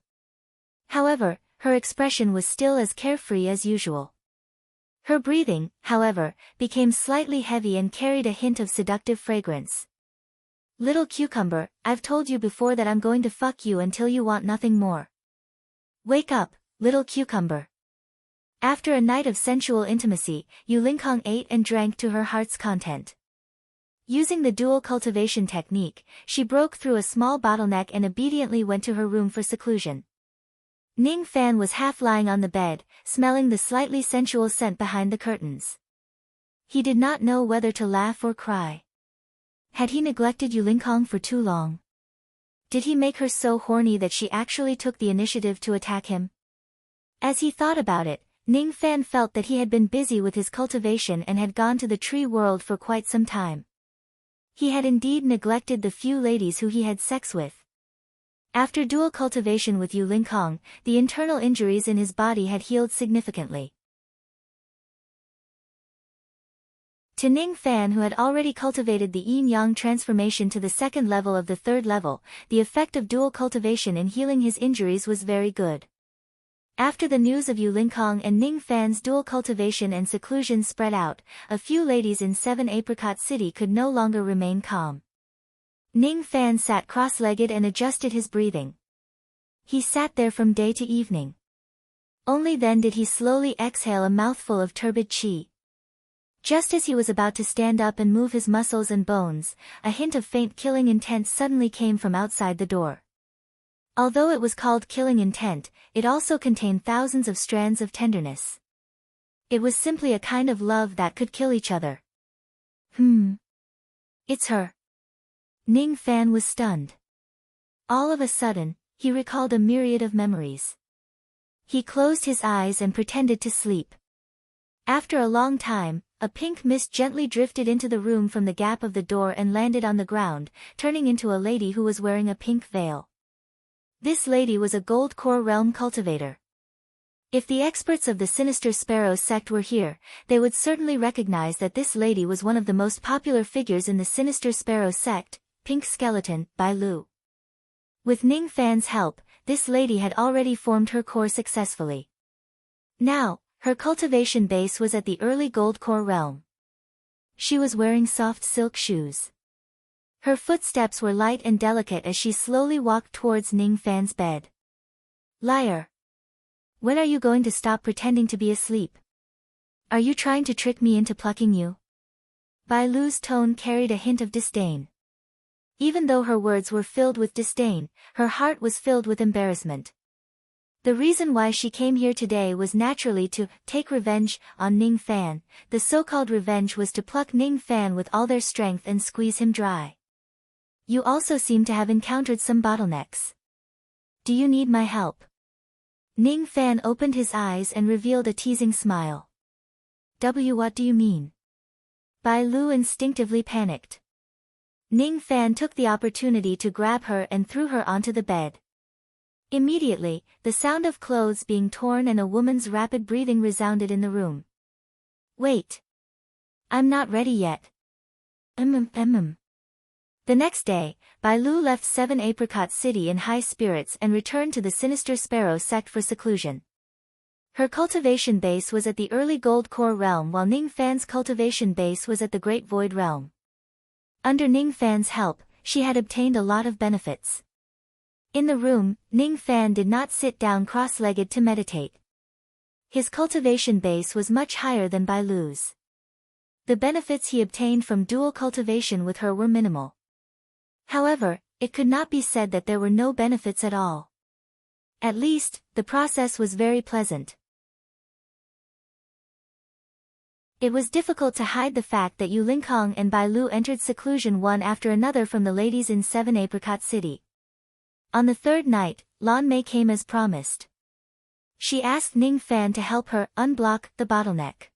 However, her expression was still as carefree as usual. Her breathing, however, became slightly heavy and carried a hint of seductive fragrance. "Little cucumber, I've told you before that I'm going to fuck you until you want nothing more. Wake up, little cucumber." After a night of sensual intimacy, Yu Lingkong ate and drank to her heart's content. Using the dual cultivation technique, she broke through a small bottleneck and obediently went to her room for seclusion. Ning Fan was half lying on the bed, smelling the slightly sensual scent behind the curtains. He did not know whether to laugh or cry. Had he neglected Yu Lingkong for too long? Did he make her so horny that she actually took the initiative to attack him? As he thought about it, Ning Fan felt that he had been busy with his cultivation and had gone to the tree world for quite some time. He had indeed neglected the few ladies who he had sex with. After dual cultivation with Yu Lingkong, the internal injuries in his body had healed significantly. To Ning Fan, who had already cultivated the yin-yang transformation to the 2nd level of the 3rd level, the effect of dual cultivation in healing his injuries was very good. After the news of Yu Lingkong and Ning Fan's dual cultivation and seclusion spread out, a few ladies in 7 Apricot City could no longer remain calm. Ning Fan sat cross-legged and adjusted his breathing. He sat there from day to evening. Only then did he slowly exhale a mouthful of turbid qi. Just as he was about to stand up and move his muscles and bones, a hint of faint killing intent suddenly came from outside the door. Although it was called killing intent, it also contained thousands of strands of tenderness. It was simply a kind of love that could kill each other. It's her. Ning Fan was stunned. All of a sudden, he recalled a myriad of memories. He closed his eyes and pretended to sleep. After a long time, a pink mist gently drifted into the room from the gap of the door and landed on the ground, turning into a lady who was wearing a pink veil. This lady was a Gold Core Realm cultivator. If the experts of the Sinister Sparrow sect were here, they would certainly recognize that this lady was one of the most popular figures in the Sinister Sparrow sect, Pink Skeleton, Bai Lu. With Ning Fan's help, this lady had already formed her core successfully. Now, her cultivation base was at the early Gold Core realm. She was wearing soft silk shoes. Her footsteps were light and delicate as she slowly walked towards Ning Fan's bed. Liar! When are you going to stop pretending to be asleep? Are you trying to trick me into plucking you? Bai Lu's tone carried a hint of disdain. Even though her words were filled with disdain, her heart was filled with embarrassment. The reason why she came here today was naturally to take revenge on Ning Fan. The so-called revenge was to pluck Ning Fan with all their strength and squeeze him dry. You also seem to have encountered some bottlenecks. Do you need my help? Ning Fan opened his eyes and revealed a teasing smile. What do you mean? Bai Lu instinctively panicked. Ning Fan took the opportunity to grab her and threw her onto the bed. Immediately, the sound of clothes being torn and a woman's rapid breathing resounded in the room. Wait. I'm not ready yet. The next day, Bai Lu left 7 Apricot City in high spirits and returned to the Sinister Sparrow sect for seclusion. Her cultivation base was at the early Gold Core realm while Ning Fan's cultivation base was at the Great Void realm. Under Ning Fan's help, she had obtained a lot of benefits. In the room, Ning Fan did not sit down cross-legged to meditate. His cultivation base was much higher than Bai Lu's. The benefits he obtained from dual cultivation with her were minimal. However, it could not be said that there were no benefits at all. At least, the process was very pleasant. It was difficult to hide the fact that Yu Lingkong and Bai Lu entered seclusion one after another from the ladies in 7 Apricot City. On the third night, Lan Mei came as promised. She asked Ning Fan to help her unblock the bottleneck.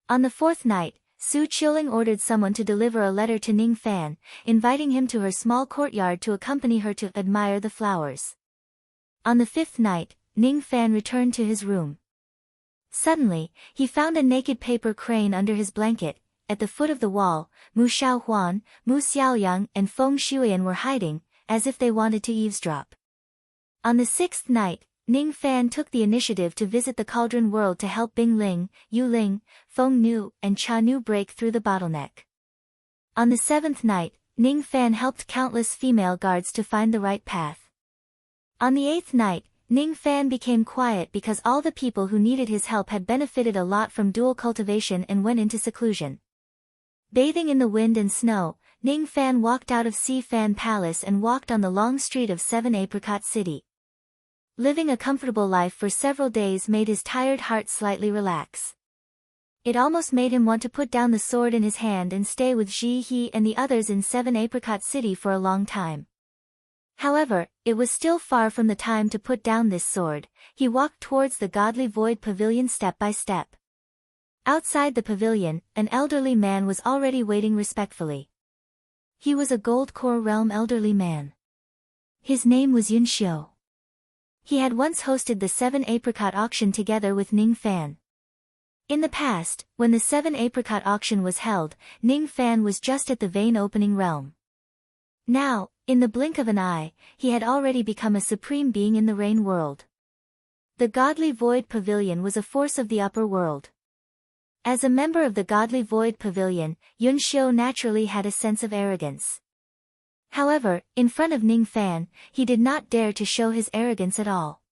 On the fourth night, Su Qiuling ordered someone to deliver a letter to Ning Fan, inviting him to her small courtyard to accompany her to admire the flowers. On the fifth night, Ning Fan returned to his room. Suddenly, he found a naked paper crane under his blanket. At the foot of the wall, Mu Xiaohuan, Mu Xiaoyang and Feng Shuyan were hiding, as if they wanted to eavesdrop. On the sixth night, Ning Fan took the initiative to visit the Cauldron World to help Bing Ling, Yu Ling, Feng Nu, and Cha Nu break through the bottleneck. On the seventh night, Ning Fan helped countless female guards to find the right path. On the eighth night, Ning Fan became quiet because all the people who needed his help had benefited a lot from dual cultivation and went into seclusion. Bathing in the wind and snow, Ning Fan walked out of Si Fan Palace and walked on the long street of 7 Apricot City. Living a comfortable life for several days made his tired heart slightly relax. It almost made him want to put down the sword in his hand and stay with Ji He and the others in 7 Apricot City for a long time. However, it was still far from the time to put down this sword. He walked towards the Godly Void Pavilion step by step. Outside the pavilion, an elderly man was already waiting respectfully. He was a Gold Core Realm elderly man. His name was Yun Xiu. He had once hosted the 7 Apricot auction together with Ning Fan. In the past, when the 7 Apricot auction was held, Ning Fan was just at the vein opening realm. Now, in the blink of an eye, he had already become a supreme being in the Rain world. The Godly Void Pavilion was a force of the upper world. As a member of the Godly Void Pavilion, Yun Xiu naturally had a sense of arrogance. However, in front of Ning Fan, he did not dare to show his arrogance at all.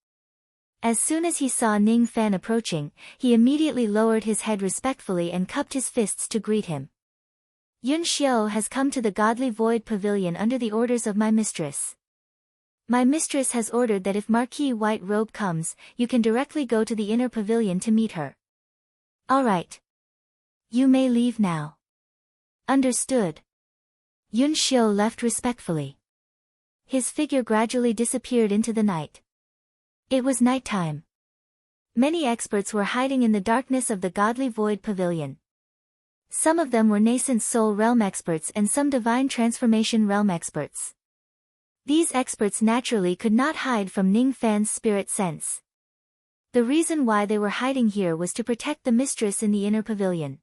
As soon as he saw Ning Fan approaching, he immediately lowered his head respectfully and cupped his fists to greet him. Yun Xiu has come to the Godly Void Pavilion under the orders of my mistress. My mistress has ordered that if Marquis White Robe comes, you can directly go to the inner pavilion to meet her. All right. You may leave now. Understood. Yun Xiu left respectfully. His figure gradually disappeared into the night. It was nighttime. Many experts were hiding in the darkness of the Godly Void Pavilion. Some of them were nascent soul realm experts and some divine transformation realm experts. These experts naturally could not hide from Ning Fan's spirit sense. The reason why they were hiding here was to protect the mistress in the inner pavilion.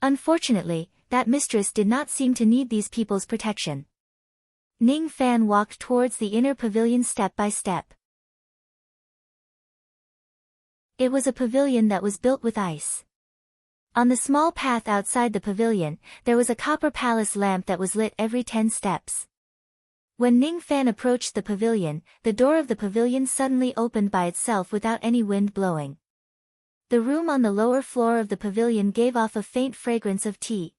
Unfortunately, that mistress did not seem to need these people's protection. Ning Fan walked towards the inner pavilion step by step. It was a pavilion that was built with ice. On the small path outside the pavilion, there was a copper palace lamp that was lit every 10 steps. When Ning Fan approached the pavilion, the door of the pavilion suddenly opened by itself without any wind blowing. The room on the lower floor of the pavilion gave off a faint fragrance of tea.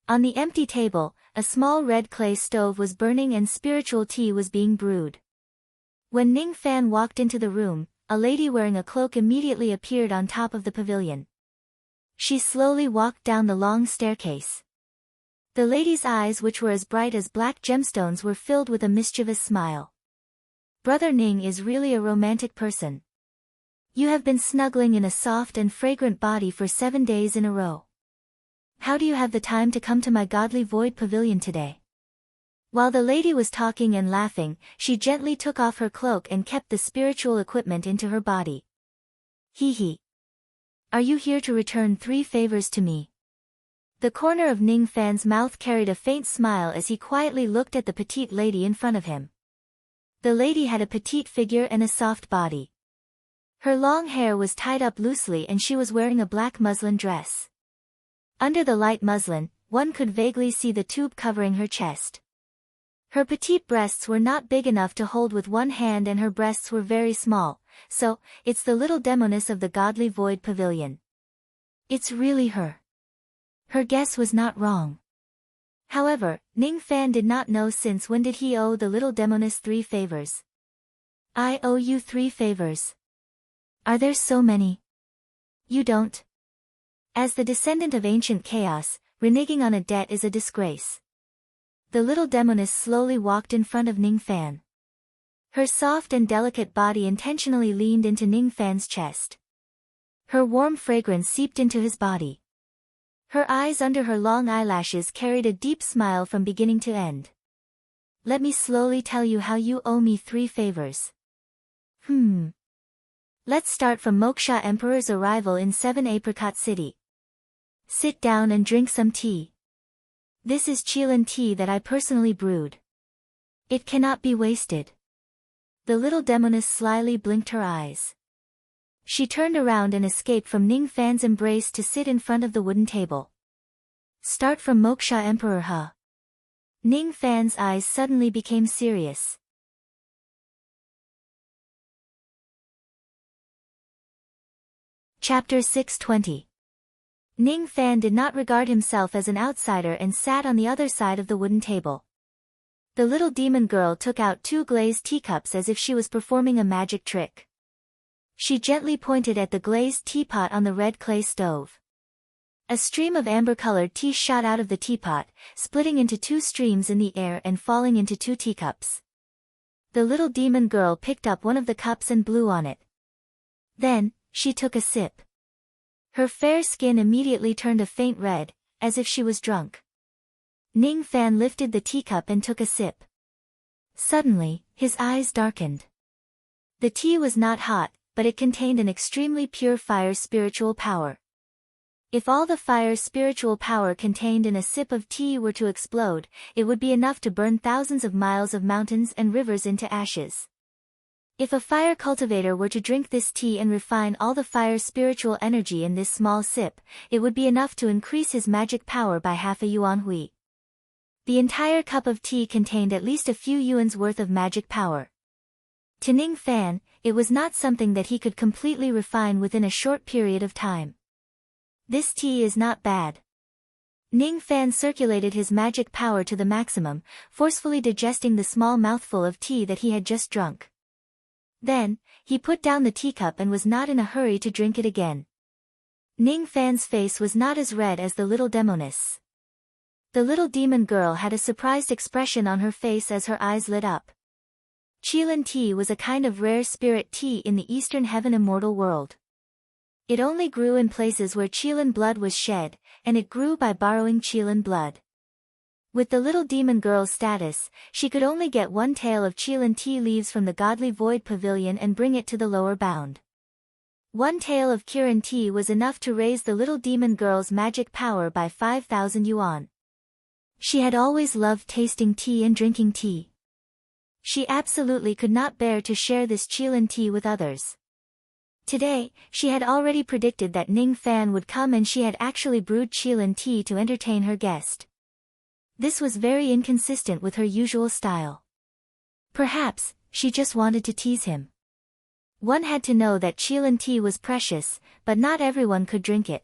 On the empty table, a small red clay stove was burning and spiritual tea was being brewed. When Ning Fan walked into the room, a lady wearing a cloak immediately appeared on top of the pavilion. She slowly walked down the long staircase. The lady's eyes, which were as bright as black gemstones, were filled with a mischievous smile. Brother Ning is really a romantic person. You have been snuggling in a soft and fragrant body for 7 days in a row. How do you have the time to come to my Godly Void Pavilion today? While the lady was talking and laughing, she gently took off her cloak and kept the spiritual equipment into her body. Hee hee. Are you here to return 3 favors to me? The corner of Ning Fan's mouth carried a faint smile as he quietly looked at the petite lady in front of him. The lady had a petite figure and a soft body. Her long hair was tied up loosely and she was wearing a black muslin dress. Under the light muslin, one could vaguely see the tube covering her chest. Her petite breasts were not big enough to hold with one hand and her breasts were very small, so, it's the little demoness of the Godly Void Pavilion. It's really her. Her guess was not wrong. However, Ning Fan did not know since when did he owe the little demoness 3 favors. I owe you 3 favors. Are there so many? You don't. As the descendant of ancient chaos, reneging on a debt is a disgrace. The little demoness slowly walked in front of Ning Fan. Her soft and delicate body intentionally leaned into Ning Fan's chest. Her warm fragrance seeped into his body. Her eyes under her long eyelashes carried a deep smile from beginning to end. Let me slowly tell you how you owe me 3 favors. Let's start from Moksha Emperor's arrival in 7 Apricot City. Sit down and drink some tea. This is Qilin tea that I personally brewed. It cannot be wasted. The little demoness slyly blinked her eyes. She turned around and escaped from Ning Fan's embrace to sit in front of the wooden table. Start from Moksha Emperor, huh? Ning Fan's eyes suddenly became serious. Chapter 620. Ning Fan did not regard himself as an outsider and sat on the other side of the wooden table. The little demon girl took out 2 glazed teacups as if she was performing a magic trick. She gently pointed at the glazed teapot on the red clay stove. A stream of amber-colored tea shot out of the teapot, splitting into 2 streams in the air and falling into 2 teacups. The little demon girl picked up one of the cups and blew on it. Then, she took a sip. Her fair skin immediately turned a faint red, as if she was drunk. Ning Fan lifted the teacup and took a sip. Suddenly, his eyes darkened. The tea was not hot, but it contained an extremely pure fire spiritual power. If all the fire spiritual power contained in a sip of tea were to explode, it would be enough to burn thousands of miles of mountains and rivers into ashes. If a fire cultivator were to drink this tea and refine all the fire spiritual energy in this small sip, it would be enough to increase his magic power by half a yuan hui. The entire cup of tea contained at least a few yuans worth of magic power. To Ning Fan, it was not something that he could completely refine within a short period of time. This tea is not bad. Ning Fan circulated his magic power to the maximum, forcefully digesting the small mouthful of tea that he had just drunk. Then, he put down the teacup and was not in a hurry to drink it again. Ning Fan's face was not as red as the little demoness. The little demon girl had a surprised expression on her face as her eyes lit up. Qilin tea was a kind of rare spirit tea in the Eastern Heaven immortal world. It only grew in places where Qilin blood was shed, and it grew by borrowing Qilin blood. With the little demon girl's status, she could only get one tael of Qilin tea leaves from the godly void pavilion and bring it to the lower bound. One tael of Qilin tea was enough to raise the little demon girl's magic power by 5,000 yuan. She had always loved tasting tea and drinking tea. She absolutely could not bear to share this Qilin tea with others. Today, she had already predicted that Ning Fan would come and she had actually brewed Qilin tea to entertain her guest. This was very inconsistent with her usual style. Perhaps, she just wanted to tease him. One had to know that Qilin tea was precious, but not everyone could drink it.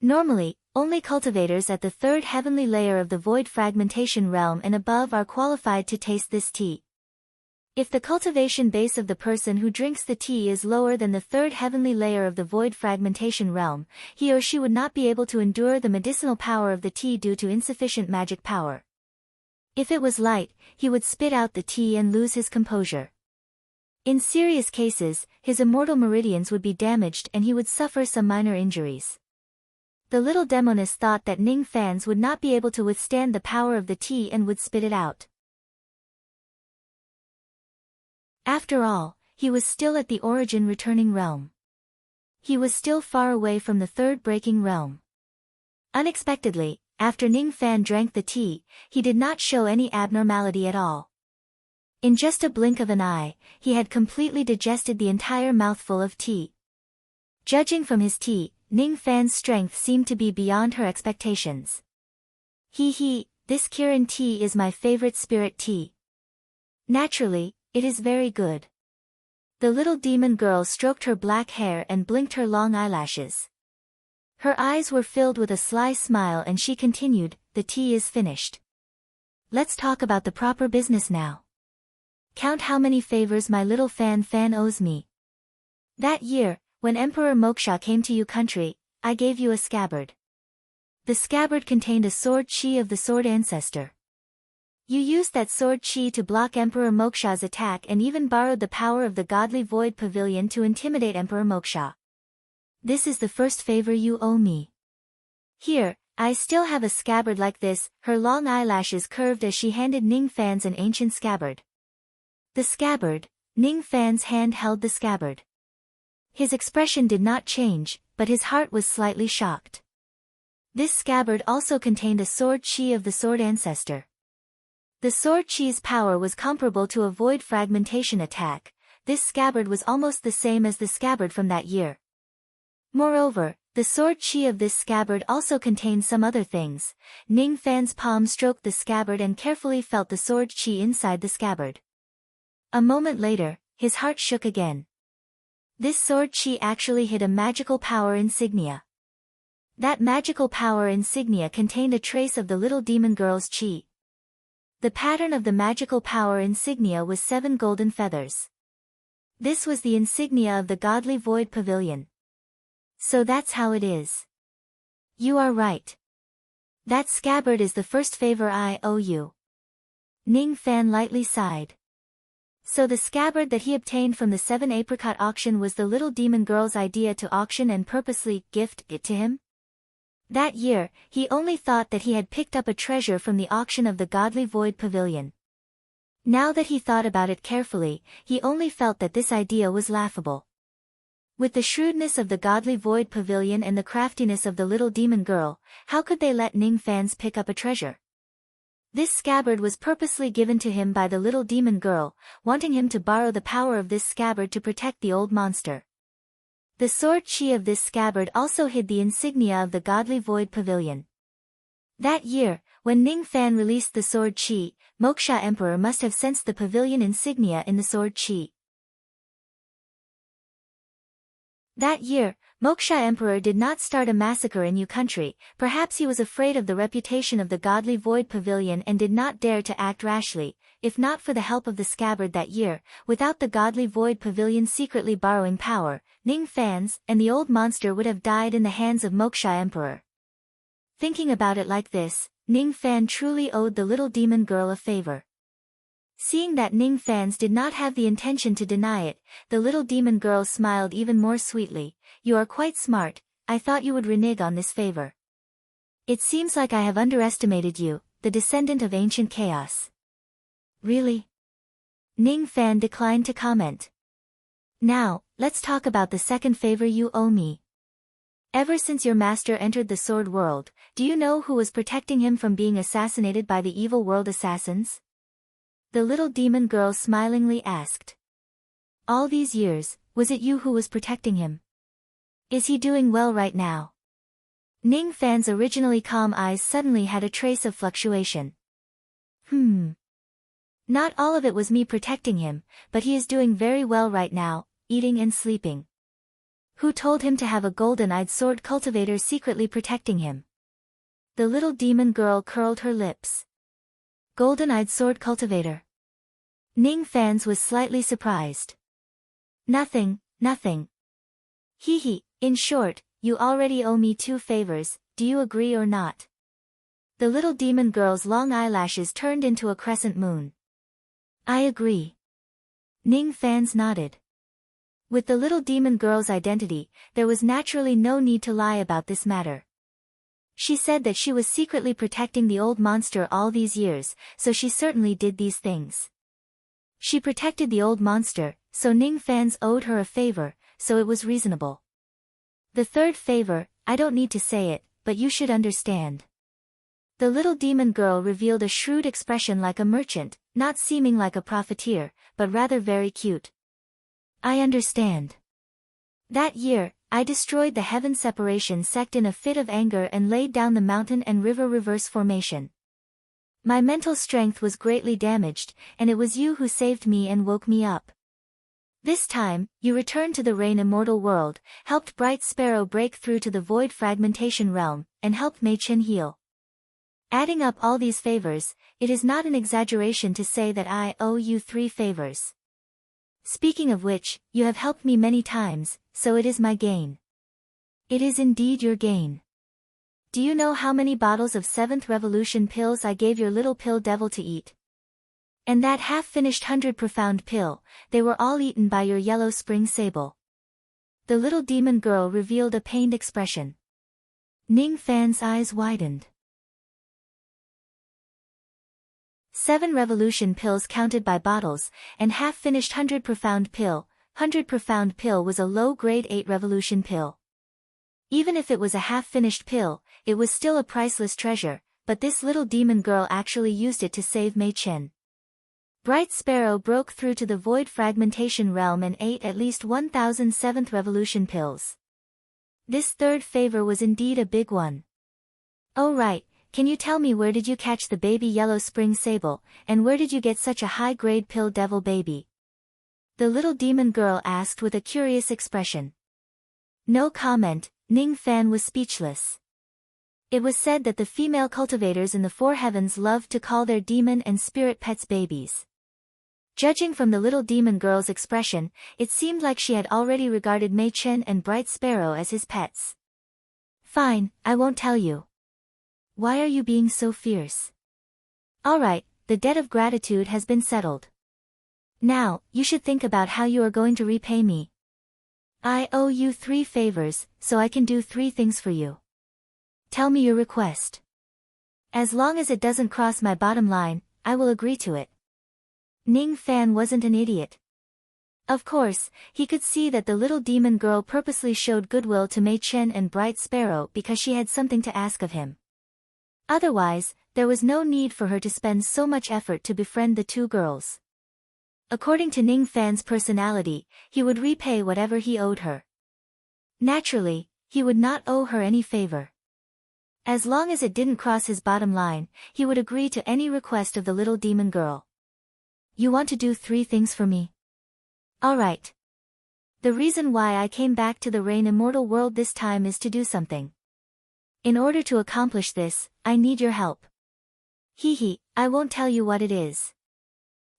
Normally, only cultivators at the third heavenly layer of the void fragmentation realm and above are qualified to taste this tea. If the cultivation base of the person who drinks the tea is lower than the third heavenly layer of the void fragmentation realm, he or she would not be able to endure the medicinal power of the tea due to insufficient magic power. If it was light, he would spit out the tea and lose his composure. In serious cases, his immortal meridians would be damaged and he would suffer some minor injuries. The little demoness thought that Ning Fans would not be able to withstand the power of the tea and would spit it out. After all, he was still at the origin returning realm. He was still far away from the third breaking realm. Unexpectedly, after Ning Fan drank the tea, he did not show any abnormality at all. In just a blink of an eye, he had completely digested the entire mouthful of tea. Judging from his tea, Ning Fan's strength seemed to be beyond her expectations. This Qilin tea is my favorite spirit tea. Naturally, it is very good. The little demon girl stroked her black hair and blinked her long eyelashes. Her eyes were filled with a sly smile and she continued, the tea is finished. Let's talk about the proper business now. Count how many favors my little Fan owes me. That year, when Emperor Moksha came to your country, I gave you a scabbard. The scabbard contained a sword chi of the sword ancestor. You used that sword chi to block Emperor Moksha's attack and even borrowed the power of the godly void pavilion to intimidate Emperor Moksha. This is the first favor you owe me. Here, I still have a scabbard like this. Her long eyelashes curved as she handed Ning Fans an ancient scabbard. The scabbard, Ning Fan's hand held the scabbard. His expression did not change, but his heart was slightly shocked. This scabbard also contained a sword chi of the sword ancestor. The sword chi's power was comparable to a void fragmentation attack. This scabbard was almost the same as the scabbard from that year. Moreover, the sword chi of this scabbard also contained some other things. Ning Fan's palm stroked the scabbard and carefully felt the sword chi inside the scabbard. A moment later, his heart shook again. This sword chi actually hid a magical power insignia. That magical power insignia contained a trace of the little demon girl's chi. The pattern of the magical power insignia was 7 golden feathers. This was the insignia of the godly void pavilion. So that's how it is. You are right. That scabbard is the first favor I owe you. Ning Fan lightly sighed. So the scabbard that he obtained from the 7 apricot auction was the little demon girl's idea to auction and purposely gift it to him? That year, he only thought that he had picked up a treasure from the auction of the godly void pavilion. Now that he thought about it carefully, he only felt that this idea was laughable. With the shrewdness of the godly void pavilion and the craftiness of the little demon girl, how could they let Ning Fans pick up a treasure? This scabbard was purposely given to him by the little demon girl, wanting him to borrow the power of this scabbard to protect the old monster. The sword chi of this scabbard also hid the insignia of the godly void pavilion. That year, when Ning Fan released the sword chi, Moksha Emperor must have sensed the pavilion insignia in the sword chi. That year, Moksha Emperor did not start a massacre in Yu country. Perhaps he was afraid of the reputation of the godly Void Pavilion and did not dare to act rashly. If not for the help of the scabbard that year, without the godly Void Pavilion secretly borrowing power, Ning Fan's and the old monster would have died in the hands of Moksha Emperor. Thinking about it like this, Ning Fan truly owed the little demon girl a favor. Seeing that Ning Fan's did not have the intention to deny it, the little demon girl smiled even more sweetly. You are quite smart, I thought you would renege on this favor. It seems like I have underestimated you, the descendant of ancient chaos. Really? Ning Fan declined to comment. Now, let's talk about the second favor you owe me. Ever since your master entered the Sword World, do you know who was protecting him from being assassinated by the evil world assassins? The little demon girl smilingly asked. All these years, was it you who was protecting him? Is he doing well right now? Ning Fan's originally calm eyes suddenly had a trace of fluctuation. Not all of it was me protecting him, but he is doing very well right now, eating and sleeping. Who told him to have a golden-eyed sword cultivator secretly protecting him? The little demon girl curled her lips. Golden-eyed sword cultivator. Ning Fan's was slightly surprised. Nothing. Hee. In short, you already owe me 2 favors, do you agree or not? The little demon girl's long eyelashes turned into a crescent moon. I agree. Ning Fan's nodded. With the little demon girl's identity, there was naturally no need to lie about this matter. She said that she was secretly protecting the old monster all these years, so she certainly did these things. She protected the old monster, so Ning Fan's owed her a favor, so it was reasonable. The third favor, I don't need to say it, but you should understand. The little demon girl revealed a shrewd expression like a merchant, not seeming like a profiteer, but rather very cute. I understand. That year, I destroyed the Heaven Separation sect in a fit of anger and laid down the mountain and river reverse formation. My mental strength was greatly damaged, and it was you who saved me and woke me up. This time, you returned to the Rain Immortal world, helped Bright Sparrow break through to the Void Fragmentation realm, and helped Mei Chen heal. Adding up all these favors, it is not an exaggeration to say that I owe you 3 favors. Speaking of which, you have helped me many times, so it is my gain. It is indeed your gain. Do you know how many bottles of 7th Revolution pills I gave your little pill devil to eat? And that half-finished 100 profound pill, they were all eaten by your yellow spring sable. The little demon girl revealed a pained expression. Ning Fan's eyes widened. 7 revolution pills counted by bottles, and half-finished 100 profound pill. 100 profound pill was a low-grade 8 revolution pill. Even if it was a half-finished pill, it was still a priceless treasure, but this little demon girl actually used it to save Mei Chen. Bright Sparrow broke through to the Void Fragmentation realm and ate at least 1,000 7th revolution pills. This third favor was indeed a big one. Oh right. Can you tell me where did you catch the baby yellow spring sable, and where did you get such a high-grade pill devil baby? The little demon girl asked with a curious expression. No comment, Ning Fan was speechless. It was said that the female cultivators in the 4 heavens loved to call their demon and spirit pets babies. Judging from the little demon girl's expression, it seemed like she had already regarded Mei Chen and Bright Sparrow as his pets. Fine, I won't tell you. Why are you being so fierce? Alright, the debt of gratitude has been settled. Now, you should think about how you are going to repay me. I owe you 3 favors, so I can do 3 things for you. Tell me your request. As long as it doesn't cross my bottom line, I will agree to it. Ning Fan wasn't an idiot. Of course, he could see that the little demon girl purposely showed goodwill to Mei Chen and Bright Sparrow because she had something to ask of him. Otherwise, there was no need for her to spend so much effort to befriend the 2 girls. According to Ning Fan's personality, he would repay whatever he owed her. Naturally, he would not owe her any favor. As long as it didn't cross his bottom line, he would agree to any request of the little demon girl. You want to do 3 things for me? Alright. The reason why I came back to the Rain Immortal world this time is to do something. In order to accomplish this, I need your help. Hehe, I won't tell you what it is.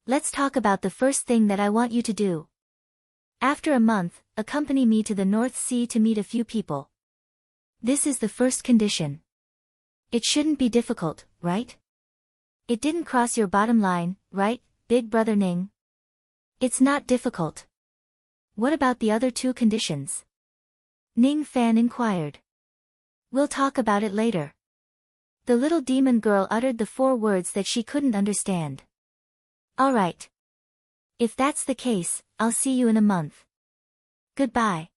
Let's talk about the first thing that I want you to do. After a month, accompany me to the North Sea to meet a few people. This is the first condition. It shouldn't be difficult, right? It didn't cross your bottom line, right, Big Brother Ning? It's not difficult. What about the other two conditions? Ning Fan inquired. We'll talk about it later. The little demon girl uttered the 4 words that she couldn't understand. Alright. If that's the case, I'll see you in a month. Goodbye.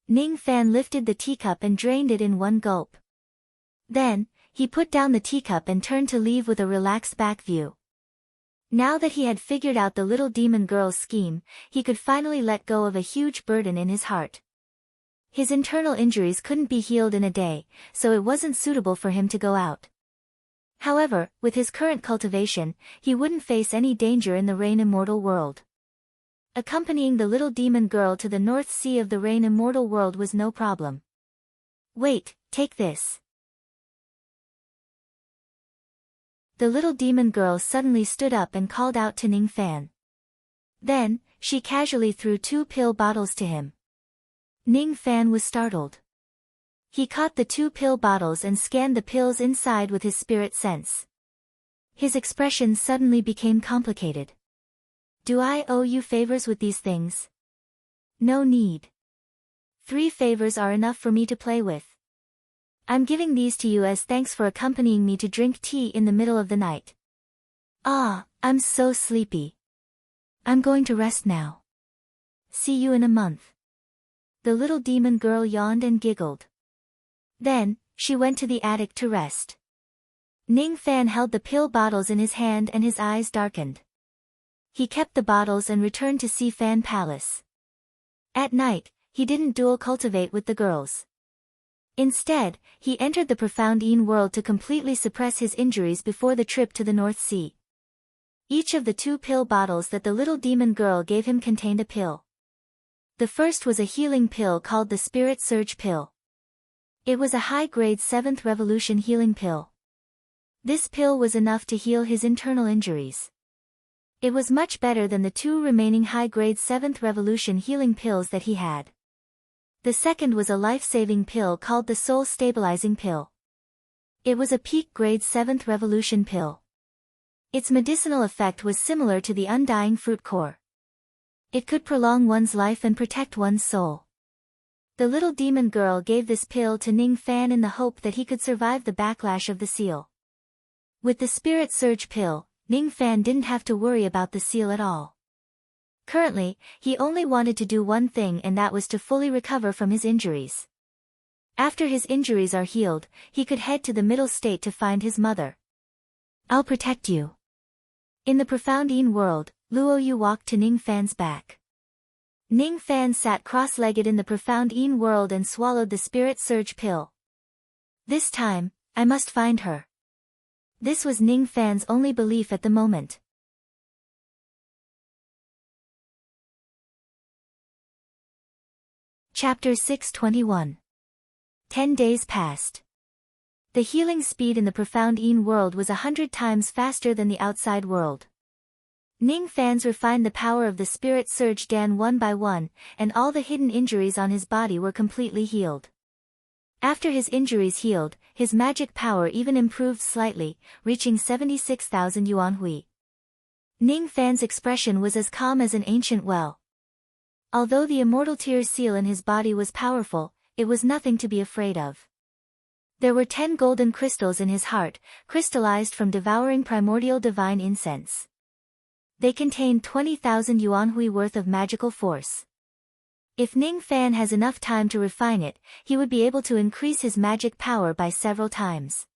Ning Fan lifted the teacup and drained it in one gulp. Then, he put down the teacup and turned to leave with a relaxed back view. Now that he had figured out the little demon girl's scheme, he could finally let go of a huge burden in his heart. His internal injuries couldn't be healed in a day, so it wasn't suitable for him to go out. However, with his current cultivation, he wouldn't face any danger in the Rain Immortal world. Accompanying the little demon girl to the North Sea of the Rain Immortal world was no problem. Wait, take this. The little demon girl suddenly stood up and called out to Ning Fan. Then, she casually threw 2 pill bottles to him. Ning Fan was startled. He caught the 2 pill bottles and scanned the pills inside with his spirit sense. His expression suddenly became complicated. Do I owe you favors with these things? No need. 3 favors are enough for me to play with. I'm giving these to you as thanks for accompanying me to drink tea in the middle of the night. Ah, I'm so sleepy. I'm going to rest now. See you in a month. The little demon girl yawned and giggled. Then, she went to the attic to rest. Ning Fan held the pill bottles in his hand and his eyes darkened. He kept the bottles and returned to Sea Fan Palace. At night, he didn't dual cultivate with the girls. Instead, he entered the profound Een world to completely suppress his injuries before the trip to the North Sea. Each of the 2 pill bottles that the little demon girl gave him contained a pill. The first was a healing pill called the Spirit Surge Pill. It was a high-grade 7th Revolution healing pill. This pill was enough to heal his internal injuries. It was much better than the 2 remaining high-grade 7th Revolution healing pills that he had. The second was a life-saving pill called the Soul Stabilizing Pill. It was a peak grade 7th Revolution pill. Its medicinal effect was similar to the Undying Fruit Core. It could prolong one's life and protect one's soul. The little demon girl gave this pill to Ning Fan in the hope that he could survive the backlash of the seal. With the Spirit Surge pill, Ning Fan didn't have to worry about the seal at all. Currently, he only wanted to do one thing, and that was to fully recover from his injuries. After his injuries are healed, he could head to the middle state to find his mother. I'll protect you. In the profound Een world, Luo Yu walked to Ning Fan's back. Ning Fan sat cross-legged in the profound Een world and swallowed the Spirit Surge pill. This time, I must find her. This was Ning Fan's only belief at the moment. Chapter 621. 10 days passed. The healing speed in the profound Een world was 100 times faster than the outside world. Ning Fan's refined the power of the Spirit Surge Dan one by one, and all the hidden injuries on his body were completely healed. After his injuries healed, his magic power even improved slightly, reaching 76,000 yuan hui. Ning Fan's expression was as calm as an ancient well. Although the immortal tear seal in his body was powerful, it was nothing to be afraid of. There were 10 golden crystals in his heart, crystallized from devouring primordial divine incense. They contained 20,000 yuan hui worth of magical force. If Ning Fan has enough time to refine it, he would be able to increase his magic power by several times.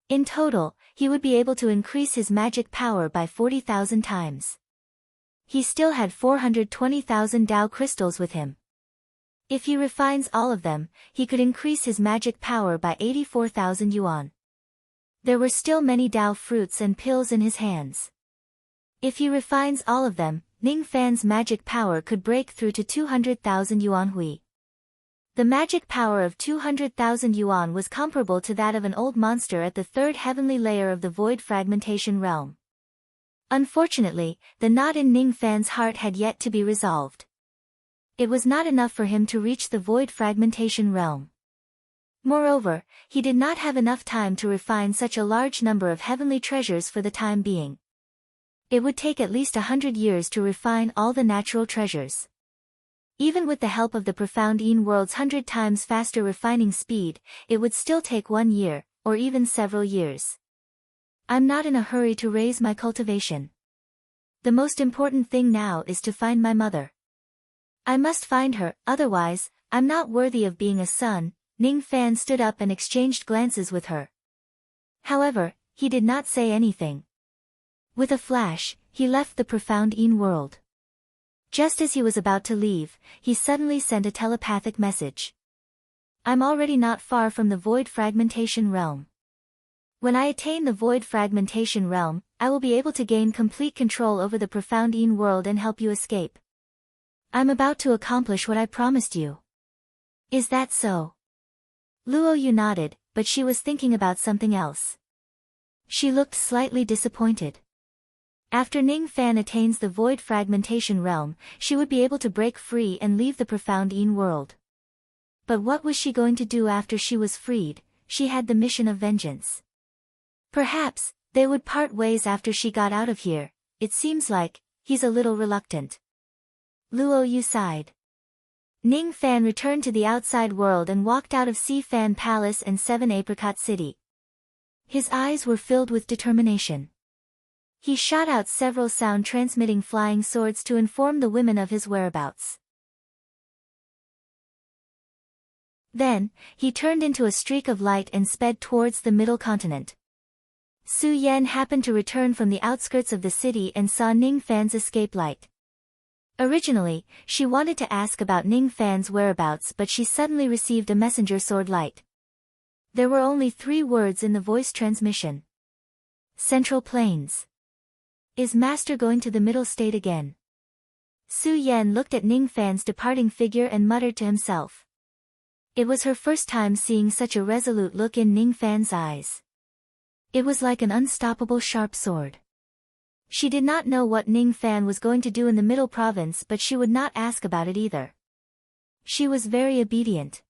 In total, he would be able to increase his magic power by 40,000 times. He still had 420,000 Dao crystals with him. If he refines all of them, he could increase his magic power by 84,000 yuan. There were still many Dao fruits and pills in his hands. If he refines all of them, Ning Fan's magic power could break through to 200,000 yuan hui. The magic power of 200,000 yuan was comparable to that of an old monster at the third heavenly layer of the void fragmentation realm. Unfortunately, the knot in Ning Fan's heart had yet to be resolved. It was not enough for him to reach the void fragmentation realm. Moreover, he did not have enough time to refine such a large number of heavenly treasures for the time being. It would take at least 100 years to refine all the natural treasures. Even with the help of the profound Yin world's 100 times faster refining speed, it would still take 1 year, or even several years. I'm not in a hurry to raise my cultivation. The most important thing now is to find my mother. I must find her, otherwise, I'm not worthy of being a son. Ning Fan stood up and exchanged glances with her. However, he did not say anything. With a flash, he left the profound Yin world. Just as he was about to leave, he suddenly sent a telepathic message. I'm already not far from the void fragmentation realm. When I attain the void fragmentation realm, I will be able to gain complete control over the profound Yin world and help you escape. I'm about to accomplish what I promised you. Is that so? Luo Yu nodded, but she was thinking about something else. She looked slightly disappointed. After Ning Fan attains the void fragmentation realm, she would be able to break free and leave the profound Yin world. But what was she going to do after she was freed? She had the mission of vengeance. Perhaps they would part ways after she got out of here. It seems like he's a little reluctant. Luo Yu sighed. Ning Fan returned to the outside world and walked out of Si Fan Palace and Seven Apricot City. His eyes were filled with determination. He shot out several sound-transmitting flying swords to inform the women of his whereabouts. Then, he turned into a streak of light and sped towards the middle continent. Su Yan happened to return from the outskirts of the city and saw Ning Fan's escape light. Originally, she wanted to ask about Ning Fan's whereabouts, but she suddenly received a messenger sword light. There were only 3 words in the voice transmission. Central Plains. Is Master going to the middle state again? Su Yan looked at Ning Fan's departing figure and muttered to himself. It was her first time seeing such a resolute look in Ning Fan's eyes. It was like an unstoppable sharp sword. She did not know what Ning Fan was going to do in the middle province, but she would not ask about it either. She was very obedient.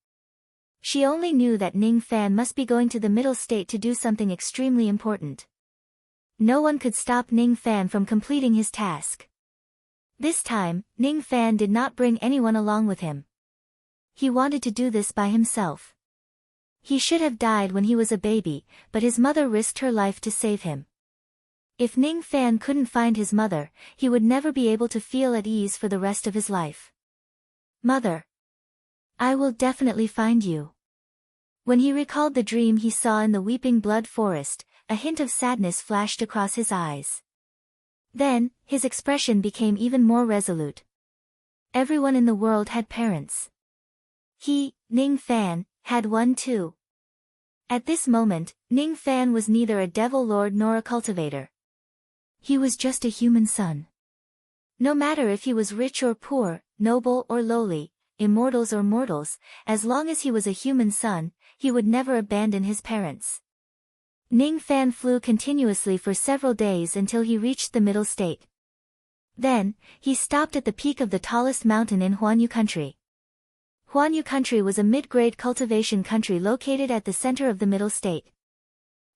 She only knew that Ning Fan must be going to the middle state to do something extremely important. No one could stop Ning Fan from completing his task. This time, Ning Fan did not bring anyone along with him. He wanted to do this by himself. He should have died when he was a baby, but his mother risked her life to save him. If Ning Fan couldn't find his mother, he would never be able to feel at ease for the rest of his life. Mother. I will definitely find you. When he recalled the dream he saw in the Weeping Blood Forest, a hint of sadness flashed across his eyes. Then, his expression became even more resolute. Everyone in the world had parents. He, Ning Fan, had one too. At this moment, Ning Fan was neither a devil lord nor a cultivator. He was just a human son. No matter if he was rich or poor, noble or lowly, immortals or mortals, as long as he was a human son, he would never abandon his parents. Ning Fan flew continuously for several days until he reached the middle state. Then, he stopped at the peak of the tallest mountain in Huanyu country. Huanyu country was a mid-grade cultivation country located at the center of the middle state.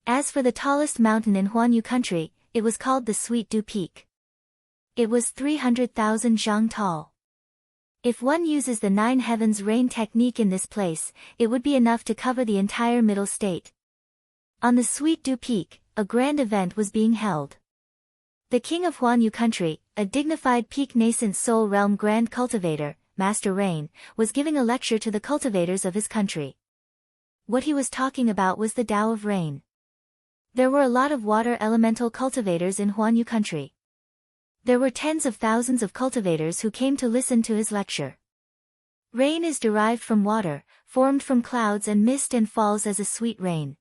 As for the tallest mountain in Huanyu country, it was called the Sweet Dew Peak. It was 300,000 zhang tall. If one uses the 9 heavens rain technique in this place, it would be enough to cover the entire middle state. On the Sweet Dew Peak, a grand event was being held. The king of Huanyu country, a dignified peak nascent soul realm grand cultivator, Master Rain, was giving a lecture to the cultivators of his country. What he was talking about was the Tao of Rain. There were a lot of water elemental cultivators in Huanyu country. There were tens of thousands of cultivators who came to listen to his lecture. Rain is derived from water, formed from clouds and mist and falls as a sweet rain.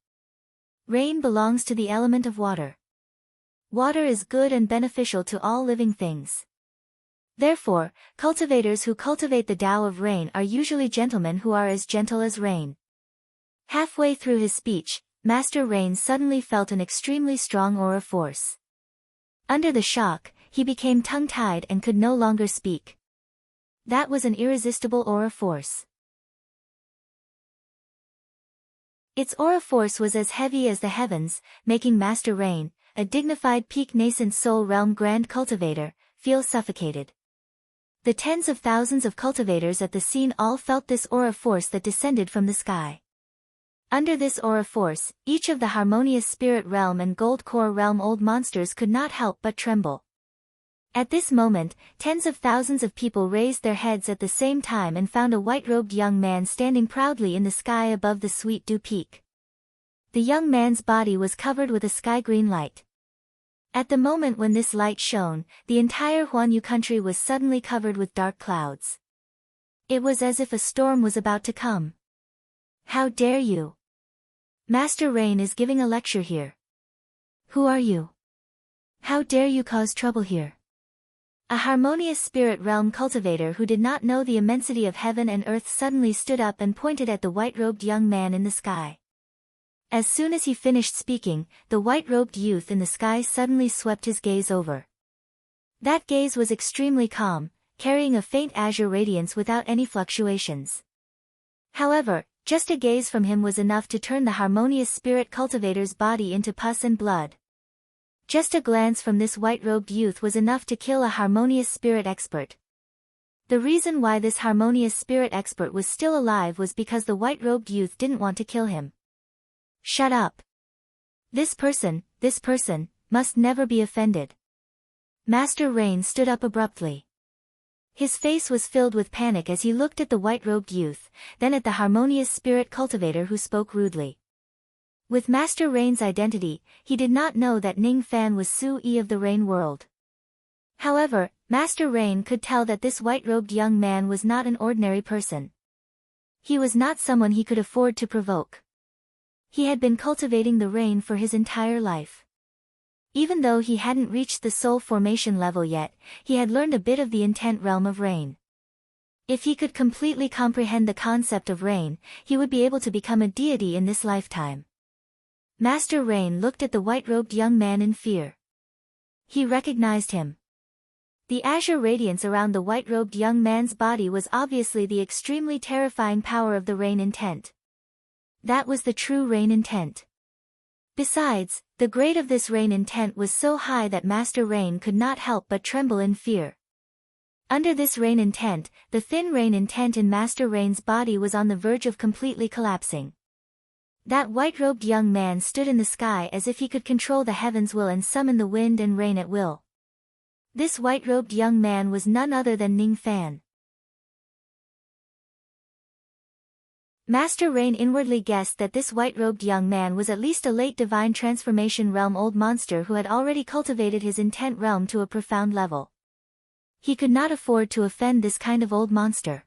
Rain belongs to the element of water. Water is good and beneficial to all living things. Therefore, cultivators who cultivate the Tao of rain are usually gentlemen who are as gentle as rain. Halfway through his speech, Master Rain suddenly felt an extremely strong aura force. Under the shock, he became tongue-tied and could no longer speak. That was an irresistible aura force. Its aura force was as heavy as the heavens, making Master Rain, a dignified peak nascent soul realm grand cultivator, feel suffocated. The tens of thousands of cultivators at the scene all felt this aura force that descended from the sky. Under this aura force, each of the harmonious spirit realm and gold core realm old monsters could not help but tremble. At this moment, tens of thousands of people raised their heads at the same time and found a white-robed young man standing proudly in the sky above the Sweet Dew Peak. The young man's body was covered with a sky-green light. At the moment when this light shone, the entire Huanyu country was suddenly covered with dark clouds. It was as if a storm was about to come. How dare you? Master Rain is giving a lecture here. Who are you? How dare you cause trouble here? A harmonious spirit realm cultivator who did not know the immensity of heaven and earth suddenly stood up and pointed at the white-robed young man in the sky. As soon as he finished speaking, the white-robed youth in the sky suddenly swept his gaze over. That gaze was extremely calm, carrying a faint azure radiance without any fluctuations. However, just a gaze from him was enough to turn the harmonious spirit cultivator's body into pus and blood. Just a glance from this white-robed youth was enough to kill a harmonious spirit expert. The reason why this harmonious spirit expert was still alive was because the white-robed youth didn't want to kill him. Shut up. This person, must never be offended. Master Rain stood up abruptly. His face was filled with panic as he looked at the white-robed youth, then at the harmonious spirit cultivator who spoke rudely. With Master Rain's identity, he did not know that Ning Fan was Su-Yi of the Rain World. However, Master Rain could tell that this white-robed young man was not an ordinary person. He was not someone he could afford to provoke. He had been cultivating the rain for his entire life. Even though he hadn't reached the soul formation level yet, he had learned a bit of the intent realm of rain. If he could completely comprehend the concept of rain, he would be able to become a deity in this lifetime. Master Rain looked at the white-robed young man in fear. He recognized him. The azure radiance around the white-robed young man's body was obviously the extremely terrifying power of the rain intent. That was the true rain intent. Besides, the grade of this rain intent was so high that Master Rain could not help but tremble in fear. Under this rain intent, the thin rain intent in Master Rain's body was on the verge of completely collapsing. That white-robed young man stood in the sky as if he could control the heavens' will and summon the wind and rain at will. This white-robed young man was none other than Ning Fan. Master Rain inwardly guessed that this white-robed young man was at least a late divine transformation realm old monster who had already cultivated his intent realm to a profound level. He could not afford to offend this kind of old monster.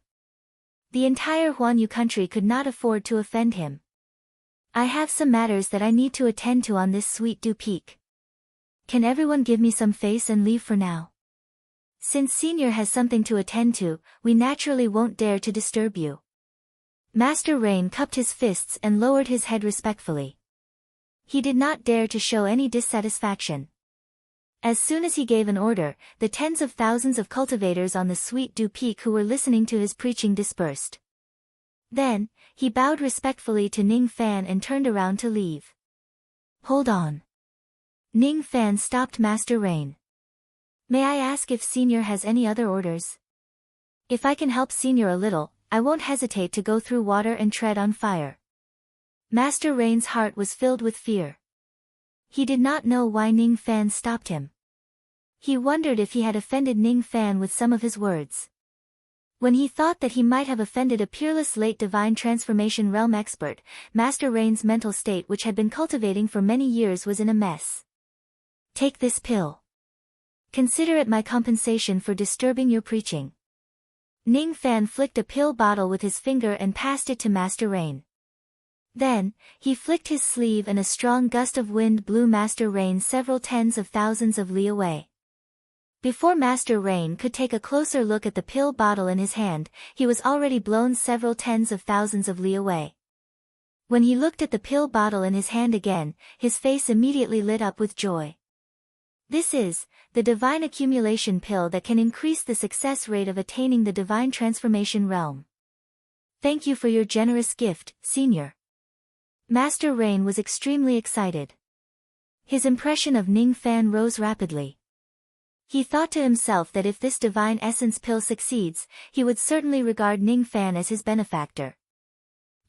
The entire Huanyu country could not afford to offend him. I have some matters that I need to attend to on this Sweet Dew Peak. Can everyone give me some face and leave for now? Since Senior has something to attend to, we naturally won't dare to disturb you. Master Rain cupped his fists and lowered his head respectfully. He did not dare to show any dissatisfaction. As soon as he gave an order, the tens of thousands of cultivators on the Sweet Dew Peak who were listening to his preaching dispersed. Then, he bowed respectfully to Ning Fan and turned around to leave. Hold on. Ning Fan stopped Master Rain. May I ask if Senior has any other orders? If I can help Senior a little, I won't hesitate to go through water and tread on fire. Master Rain's heart was filled with fear. He did not know why Ning Fan stopped him. He wondered if he had offended Ning Fan with some of his words. When he thought that he might have offended a peerless late divine transformation realm expert, Master Rain's mental state which had been cultivating for many years was in a mess. Take this pill. Consider it my compensation for disturbing your preaching. Ning Fan flicked a pill bottle with his finger and passed it to Master Rain. Then, he flicked his sleeve and a strong gust of wind blew Master Rain several tens of thousands of li away. Before Master Rain could take a closer look at the pill bottle in his hand, he was already blown several tens of thousands of li away. When he looked at the pill bottle in his hand again, his face immediately lit up with joy. This is the divine accumulation pill that can increase the success rate of attaining the divine transformation realm. Thank you for your generous gift, Senior. Master Rain was extremely excited. His impression of Ning Fan rose rapidly. He thought to himself that if this divine essence pill succeeds, he would certainly regard Ning Fan as his benefactor.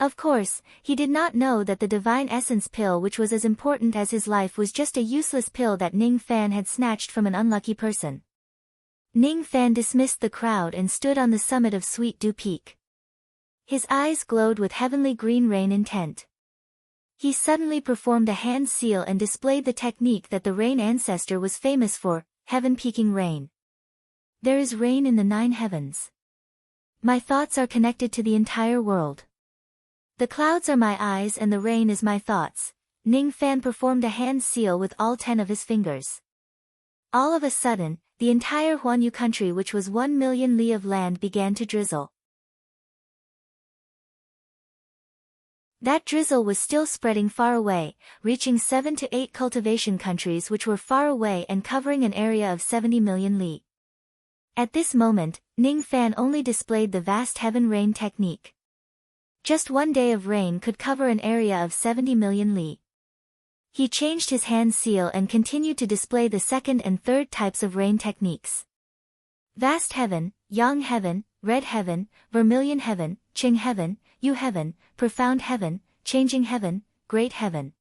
Of course, he did not know that the divine essence pill, which was as important as his life, was just a useless pill that Ning Fan had snatched from an unlucky person. Ning Fan dismissed the crowd and stood on the summit of Sweet Dew Peak. His eyes glowed with heavenly green rain intent. He suddenly performed a hand seal and displayed the technique that the rain ancestor was famous for, heaven-peaking rain. There is rain in the 9 heavens. My thoughts are connected to the entire world. The clouds are my eyes and the rain is my thoughts. Ning Fan performed a hand seal with all 10 of his fingers. All of a sudden, the entire Huanyu country, which was 1 million li of land, began to drizzle. That drizzle was still spreading far away, reaching 7 to 8 cultivation countries which were far away and covering an area of 70 million li. At this moment, Ning Fan only displayed the vast heaven rain technique. Just 1 day of rain could cover an area of 70 million li. He changed his hand seal and continued to display the second and third types of rain techniques. Vast heaven, yang heaven, red heaven, vermilion heaven, qing heaven, yu heaven, profound heaven, changing heaven, great heaven.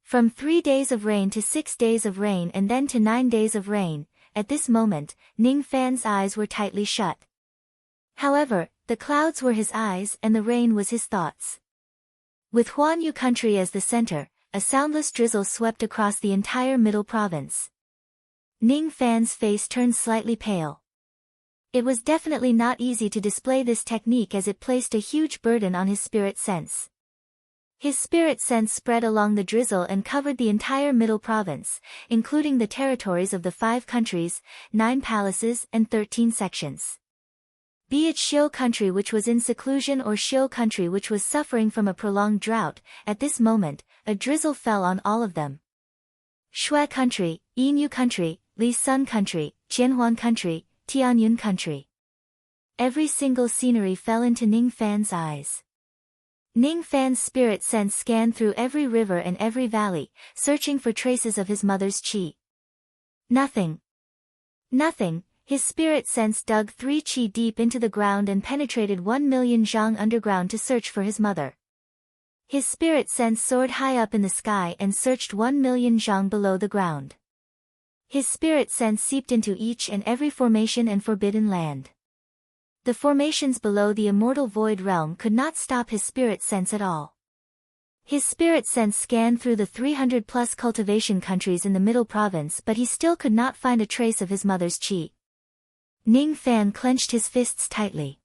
From 3 days of rain to 6 days of rain and then to 9 days of rain, at this moment, Ning Fan's eyes were tightly shut. However, the clouds were his eyes and the rain was his thoughts. With Huanyu country as the center, a soundless drizzle swept across the entire middle province. Ning Fan's face turned slightly pale. It was definitely not easy to display this technique as it placed a huge burden on his spirit sense. His spirit sense spread along the drizzle and covered the entire middle province, including the territories of the 5 countries, 9 palaces and 13 sections. Be it Xiu country which was in seclusion or Xiu country which was suffering from a prolonged drought, at this moment, a drizzle fell on all of them. Shui country, Yinyu country, Li Sun country, Qianhuan country, Tianyun country. Every single scenery fell into Ning Fan's eyes. Ning Fan's spirit sense scanned through every river and every valley, searching for traces of his mother's qi. Nothing. Nothing. His spirit sense dug 3 qi deep into the ground and penetrated 1 million zhang underground to search for his mother. His spirit sense soared high up in the sky and searched 1 million zhang below the ground. His spirit sense seeped into each and every formation and forbidden land. The formations below the immortal void realm could not stop his spirit sense at all. His spirit sense scanned through the 300+ cultivation countries in the middle province, but he still could not find a trace of his mother's qi. Ning Fan clenched his fists tightly.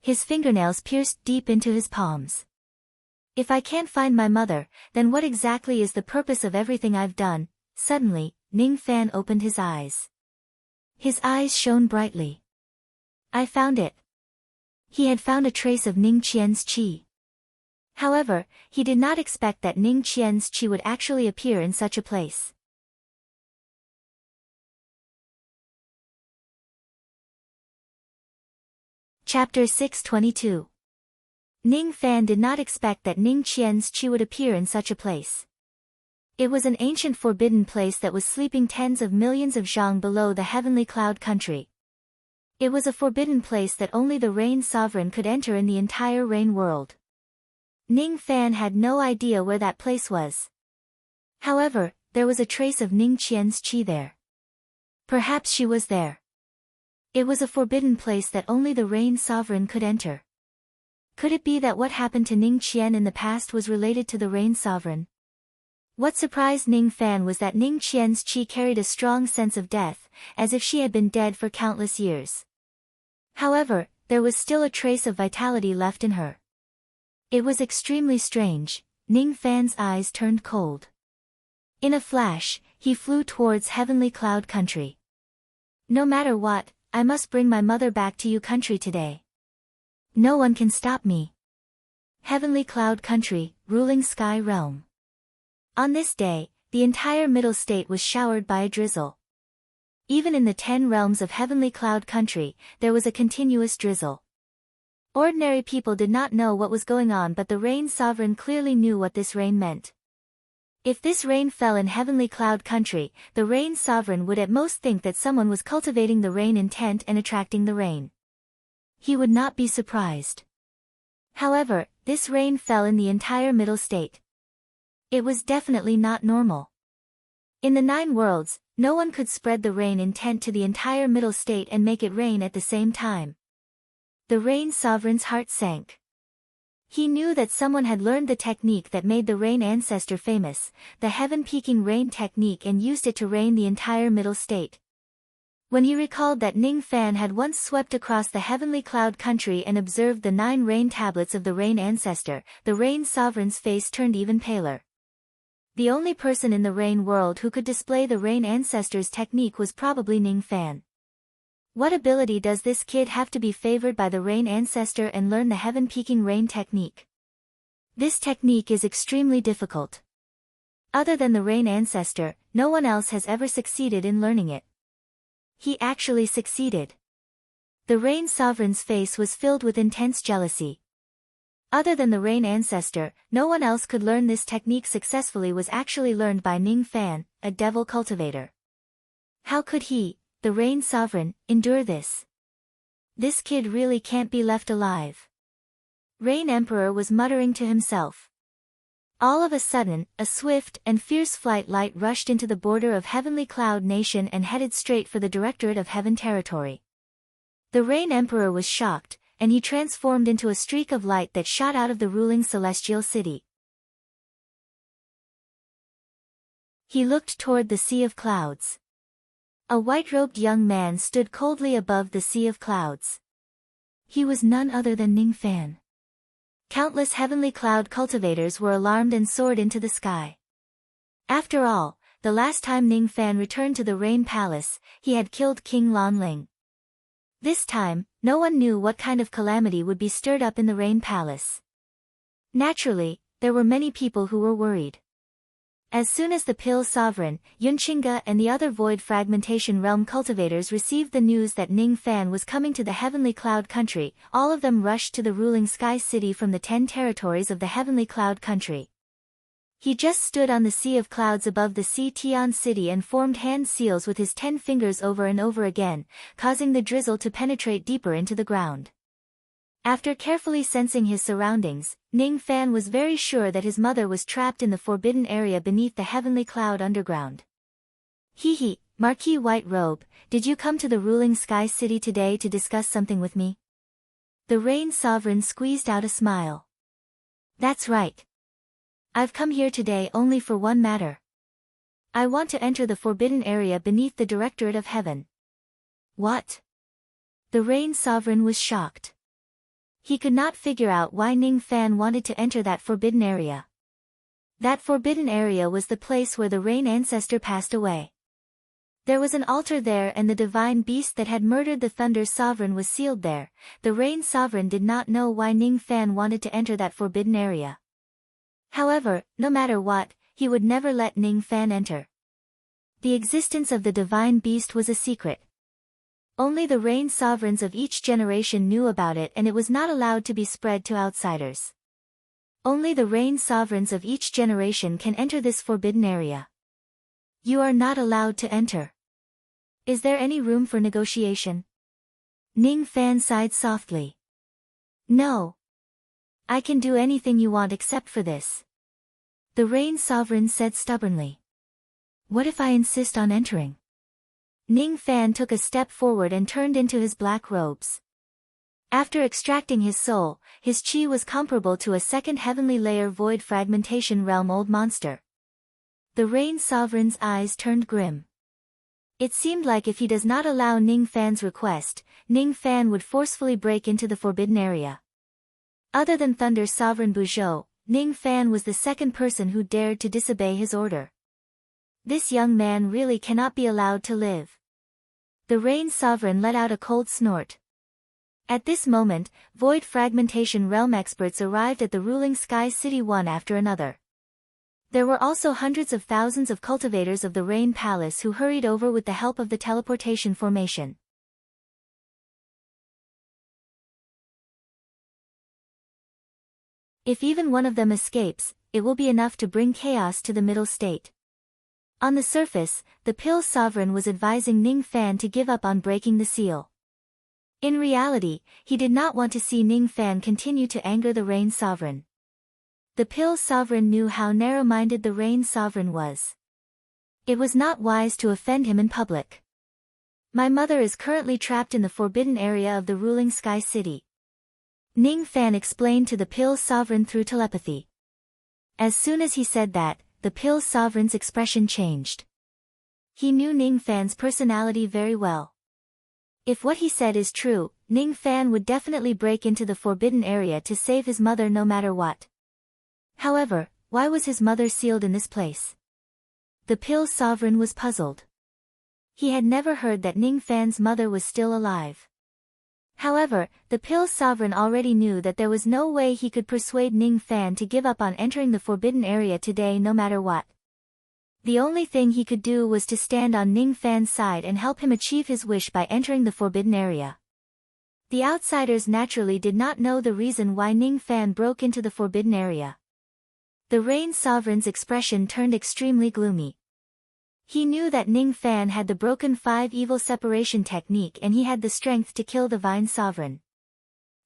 His fingernails pierced deep into his palms. If I can't find my mother, then what exactly is the purpose of everything I've done? Suddenly, Ning Fan opened his eyes. His eyes shone brightly. I found it. He had found a trace of Ning Qian's qi. However, he did not expect that Ning Qian's qi would actually appear in such a place. Chapter 622. Ning Fan did not expect that Ning Qian's qi would appear in such a place. It was an ancient forbidden place that was sleeping tens of millions of zhang below the heavenly cloud country. It was a forbidden place that only the rain sovereign could enter in the entire rain world. Ning Fan had no idea where that place was. However, there was a trace of Ning Qian's qi there. Perhaps she was there. It was a forbidden place that only the rain sovereign could enter. Could it be that what happened to Ning Qian in the past was related to the rain sovereign? What surprised Ning Fan was that Ning Qian's qi carried a strong sense of death, as if she had been dead for countless years. However, there was still a trace of vitality left in her. It was extremely strange. Ning Fan's eyes turned cold. In a flash, he flew towards heavenly cloud country. No matter what, I must bring my mother back to you country today. No one can stop me. Heavenly Cloud Country, ruling sky realm. On this day, the entire middle state was showered by a drizzle. Even in the 10 realms of Heavenly Cloud Country, there was a continuous drizzle. Ordinary people did not know what was going on, but the Rain Sovereign clearly knew what this rain meant. If this rain fell in Heavenly Cloud Country, the Rain Sovereign would at most think that someone was cultivating the rain intent and attracting the rain. He would not be surprised. However, this rain fell in the entire middle state. It was definitely not normal. In the 9 worlds, no one could spread the rain intent to the entire middle state and make it rain at the same time. The Rain Sovereign's heart sank. He knew that someone had learned the technique that made the rain ancestor famous, the heaven-peaking rain technique, and used it to rain the entire middle state. When he recalled that Ning Fan had once swept across the Heavenly Cloud Country and observed the 9 rain tablets of the rain ancestor, the Rain Sovereign's face turned even paler. The only person in the rain world who could display the rain ancestor's technique was probably Ning Fan. What ability does this kid have to be favored by the rain ancestor and learn the heaven-peaking rain technique? This technique is extremely difficult. Other than the rain ancestor, no one else has ever succeeded in learning it. He actually succeeded. The Rain Sovereign's face was filled with intense jealousy. Other than the rain ancestor, no one else could learn this technique successfully. Was actually learned by Ning Fan, a devil cultivator. How could he, the Rain Sovereign, endure this? This kid really can't be left alive. Rain Emperor was muttering to himself. All of a sudden, a swift and fierce flight light rushed into the border of Heavenly Cloud Nation and headed straight for the Directorate of Heaven territory. The Rain Emperor was shocked, and he transformed into a streak of light that shot out of the ruling celestial city. He looked toward the sea of clouds. A white-robed young man stood coldly above the sea of clouds. He was none other than Ning Fan. Countless Heavenly Cloud cultivators were alarmed and soared into the sky. After all, the last time Ning Fan returned to the Rain Palace, he had killed King Lan Ling. This time, no one knew what kind of calamity would be stirred up in the Rain Palace. Naturally, there were many people who were worried. As soon as the Pill Sovereign, Yunchinga, and the other Void Fragmentation Realm cultivators received the news that Ning Fan was coming to the Heavenly Cloud Country, all of them rushed to the ruling Sky City from the 10 territories of the Heavenly Cloud Country. He just stood on the sea of clouds above the Sea Tian City and formed hand seals with his 10 fingers over and over again, causing the drizzle to penetrate deeper into the ground. After carefully sensing his surroundings, Ning Fan was very sure that his mother was trapped in the forbidden area beneath the Heavenly Cloud underground. Hee, Marquis White Robe, did you come to the ruling Sky City today to discuss something with me? The Rain Sovereign squeezed out a smile. That's right. I've come here today only for one matter. I want to enter the forbidden area beneath the Directorate of Heaven. What? The Rain Sovereign was shocked. He could not figure out why Ning Fan wanted to enter that forbidden area. That forbidden area was the place where the Rain Ancestor passed away. There was an altar there, and the divine beast that had murdered the Thunder Sovereign was sealed there. The Rain Sovereign did not know why Ning Fan wanted to enter that forbidden area. However, no matter what, he would never let Ning Fan enter. The existence of the divine beast was a secret. Only the Rain Sovereigns of each generation knew about it, and it was not allowed to be spread to outsiders. Only the Rain Sovereigns of each generation can enter this forbidden area. You are not allowed to enter. Is there any room for negotiation? Ning Fan sighed softly. No. I can do anything you want except for this. The Rain Sovereign said stubbornly. What if I insist on entering? Ning Fan took a step forward and turned into his black robes. After extracting his soul, his chi was comparable to a second heavenly layer Void Fragmentation Realm old monster. The Rain Sovereign's eyes turned grim. It seemed like if he does not allow Ning Fan's request, Ning Fan would forcefully break into the forbidden area. Other than Thunder Sovereign Buzhou, Ning Fan was the second person who dared to disobey his order. This young man really cannot be allowed to live. The Rain Sovereign let out a cold snort. At this moment, Void Fragmentation Realm experts arrived at the ruling Sky City one after another. There were also hundreds of thousands of cultivators of the Rain Palace who hurried over with the help of the teleportation formation. If even one of them escapes, it will be enough to bring chaos to the middle state. On the surface, the Pill Sovereign was advising Ning Fan to give up on breaking the seal. In reality, he did not want to see Ning Fan continue to anger the Rain Sovereign. The Pill Sovereign knew how narrow-minded the Rain Sovereign was. It was not wise to offend him in public. My mother is currently trapped in the forbidden area of the ruling Sky City. Ning Fan explained to the Pill Sovereign through telepathy. As soon as he said that, the Pill Sovereign's expression changed. He knew Ning Fan's personality very well. If what he said is true, Ning Fan would definitely break into the forbidden area to save his mother no matter what. However, why was his mother sealed in this place? The Pill Sovereign was puzzled. He had never heard that Ning Fan's mother was still alive. However, the Pill Sovereign already knew that there was no way he could persuade Ning Fan to give up on entering the forbidden area today no matter what. The only thing he could do was to stand on Ning Fan's side and help him achieve his wish by entering the forbidden area. The outsiders naturally did not know the reason why Ning Fan broke into the forbidden area. The Rain Sovereign's expression turned extremely gloomy. He knew that Ning Fan had the broken 5 evil separation technique and he had the strength to kill the Vine Sovereign.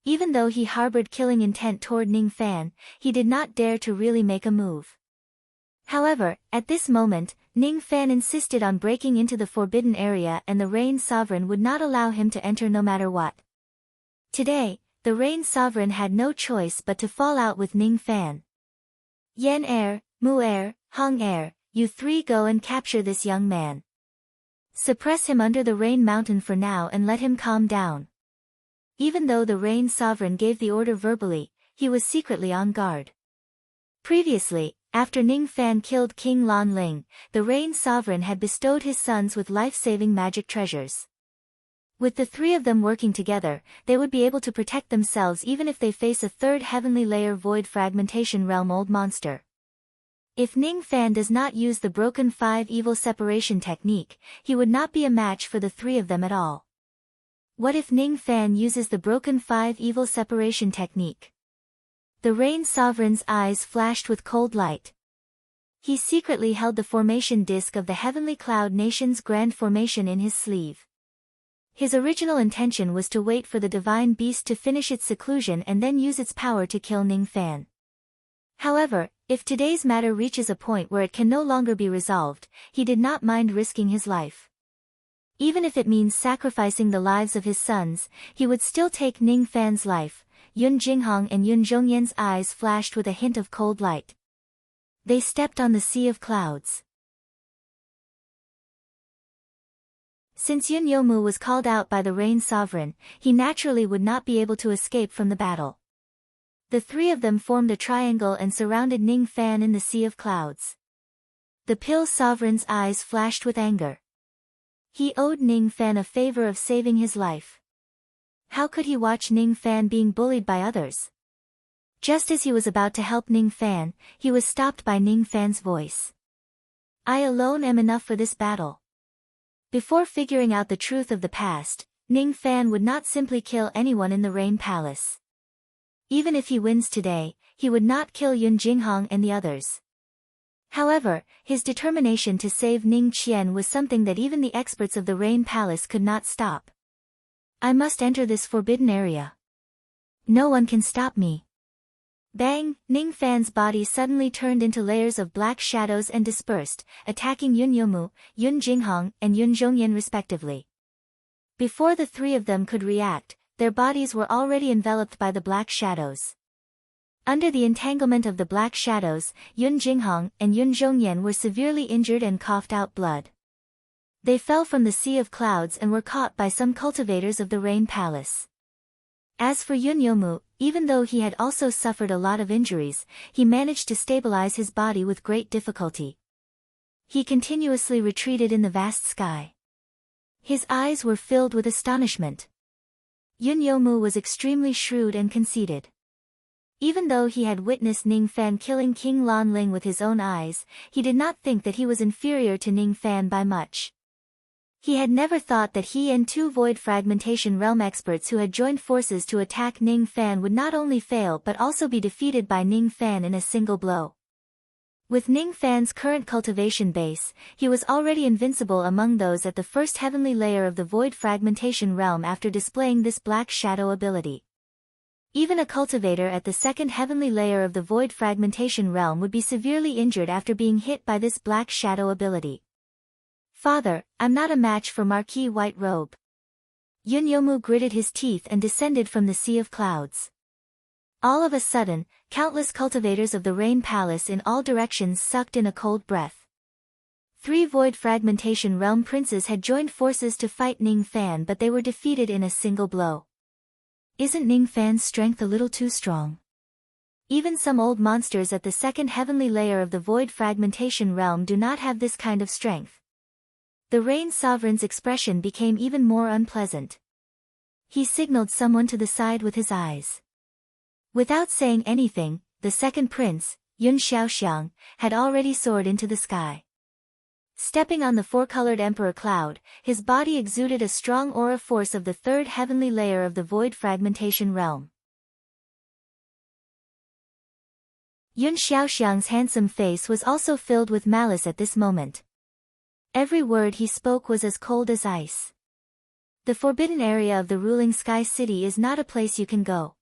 Even though he harbored killing intent toward Ning Fan, he did not dare to really make a move. However, at this moment, Ning Fan insisted on breaking into the forbidden area and the Rain Sovereign would not allow him to enter no matter what. Today, the Rain Sovereign had no choice but to fall out with Ning Fan. Yen Air, Mu Air, Hong Air, you three go and capture this young man. Suppress him under the Rain Mountain for now and let him calm down. Even though the Rain Sovereign gave the order verbally, he was secretly on guard. Previously, after Ning Fan killed King Lan Ling, the Rain Sovereign had bestowed his sons with life-saving magic treasures. With the 3 of them working together, they would be able to protect themselves even if they face a 3rd heavenly layer void fragmentation realm old monster. If Ning Fan does not use the broken 5 evil separation technique, he would not be a match for the 3 of them at all. What if Ning Fan uses the broken 5 evil separation technique? The Rain Sovereign's eyes flashed with cold light. He secretly held the formation disc of the Heavenly Cloud Nation's Grand Formation in his sleeve. His original intention was to wait for the Divine Beast to finish its seclusion and then use its power to kill Ning Fan. However, if today's matter reaches a point where it can no longer be resolved, he did not mind risking his life. Even if it means sacrificing the lives of his sons, he would still take Ning Fan's life. Yun Jinghong and Yun Zhongyan's eyes flashed with a hint of cold light. They stepped on the sea of clouds. Since Yun Yomu was called out by the Rain Sovereign, he naturally would not be able to escape from the battle. The 3 of them formed a triangle and surrounded Ning Fan in the sea of clouds. The Pill Sovereign's eyes flashed with anger. He owed Ning Fan a favor of saving his life. How could he watch Ning Fan being bullied by others? Just as he was about to help Ning Fan, he was stopped by Ning Fan's voice. I alone am enough for this battle. Before figuring out the truth of the past, Ning Fan would not simply kill anyone in the Rain Palace. Even if he wins today, he would not kill Yun Jinghong and the others. However, his determination to save Ning Qian was something that even the experts of the Rain Palace could not stop. I must enter this forbidden area. No one can stop me. Bang! Ning Fan's body suddenly turned into layers of black shadows and dispersed, attacking Yun Yomu, Yun Jinghong, and Yun Zhongyan respectively. Before the 3 of them could react, their bodies were already enveloped by the black shadows. Under the entanglement of the black shadows, Yun Jinghong and Yun Zhongyan were severely injured and coughed out blood. They fell from the sea of clouds and were caught by some cultivators of the Rain Palace. As for Yun Yomu, even though he had also suffered a lot of injuries, he managed to stabilize his body with great difficulty. He continuously retreated in the vast sky. His eyes were filled with astonishment. Yun Yomu was extremely shrewd and conceited. Even though he had witnessed Ning Fan killing King Lan Ling with his own eyes, he did not think that he was inferior to Ning Fan by much. He had never thought that he and two void fragmentation realm experts who had joined forces to attack Ning Fan would not only fail but also be defeated by Ning Fan in a single blow. With Ning Fan's current cultivation base, he was already invincible among those at the first heavenly layer of the void fragmentation realm after displaying this black shadow ability. Even a cultivator at the second heavenly layer of the void fragmentation realm would be severely injured after being hit by this black shadow ability. Father, I'm not a match for Marquis White Robe. Yun Yomu gritted his teeth and descended from the sea of clouds. All of a sudden, countless cultivators of the Rain Palace in all directions sucked in a cold breath. 3 void fragmentation realm princes had joined forces to fight Ning Fan, but they were defeated in a single blow. Isn't Ning Fan's strength a little too strong? Even some old monsters at the second heavenly layer of the void fragmentation realm do not have this kind of strength. The Rain Sovereign's expression became even more unpleasant. He signaled someone to the side with his eyes. Without saying anything, the second prince, Yun Xiaoxiang, had already soared into the sky. Stepping on the 4-colored Emperor Cloud, his body exuded a strong aura force of the third heavenly layer of the void fragmentation realm. Yun Xiaoxiang's handsome face was also filled with malice at this moment. Every word he spoke was as cold as ice. The forbidden area of the ruling Sky City is not a place you can go.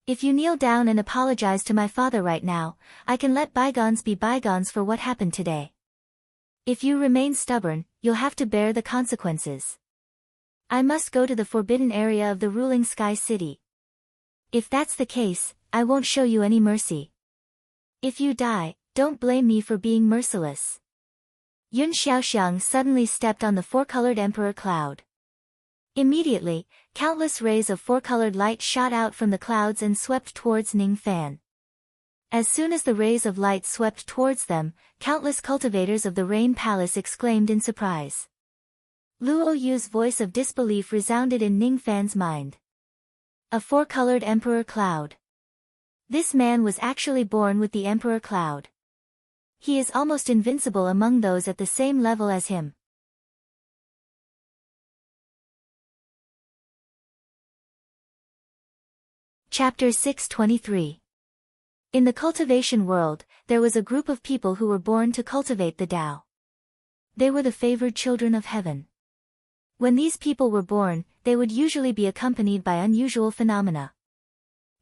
If you kneel down and apologize to my father right now, I can let bygones be bygones for what happened today. If you remain stubborn, you'll have to bear the consequences. I must go to the forbidden area of the ruling Sky City. If that's the case, I won't show you any mercy. If you die, don't blame me for being merciless. Yun Xiaoxiang suddenly stepped on the 4-colored Emperor Cloud. Immediately, countless rays of 4-colored light shot out from the clouds and swept towards Ning Fan. As soon as the rays of light swept towards them, countless cultivators of the Rain Palace exclaimed in surprise. Luo Yu's voice of disbelief resounded in Ning Fan's mind. A 4-colored Emperor Cloud. This man was actually born with the Emperor Cloud. He is almost invincible among those at the same level as him. Chapter 623. In the cultivation world, there was a group of people who were born to cultivate the Tao. They were the favored children of heaven. When these people were born, they would usually be accompanied by unusual phenomena.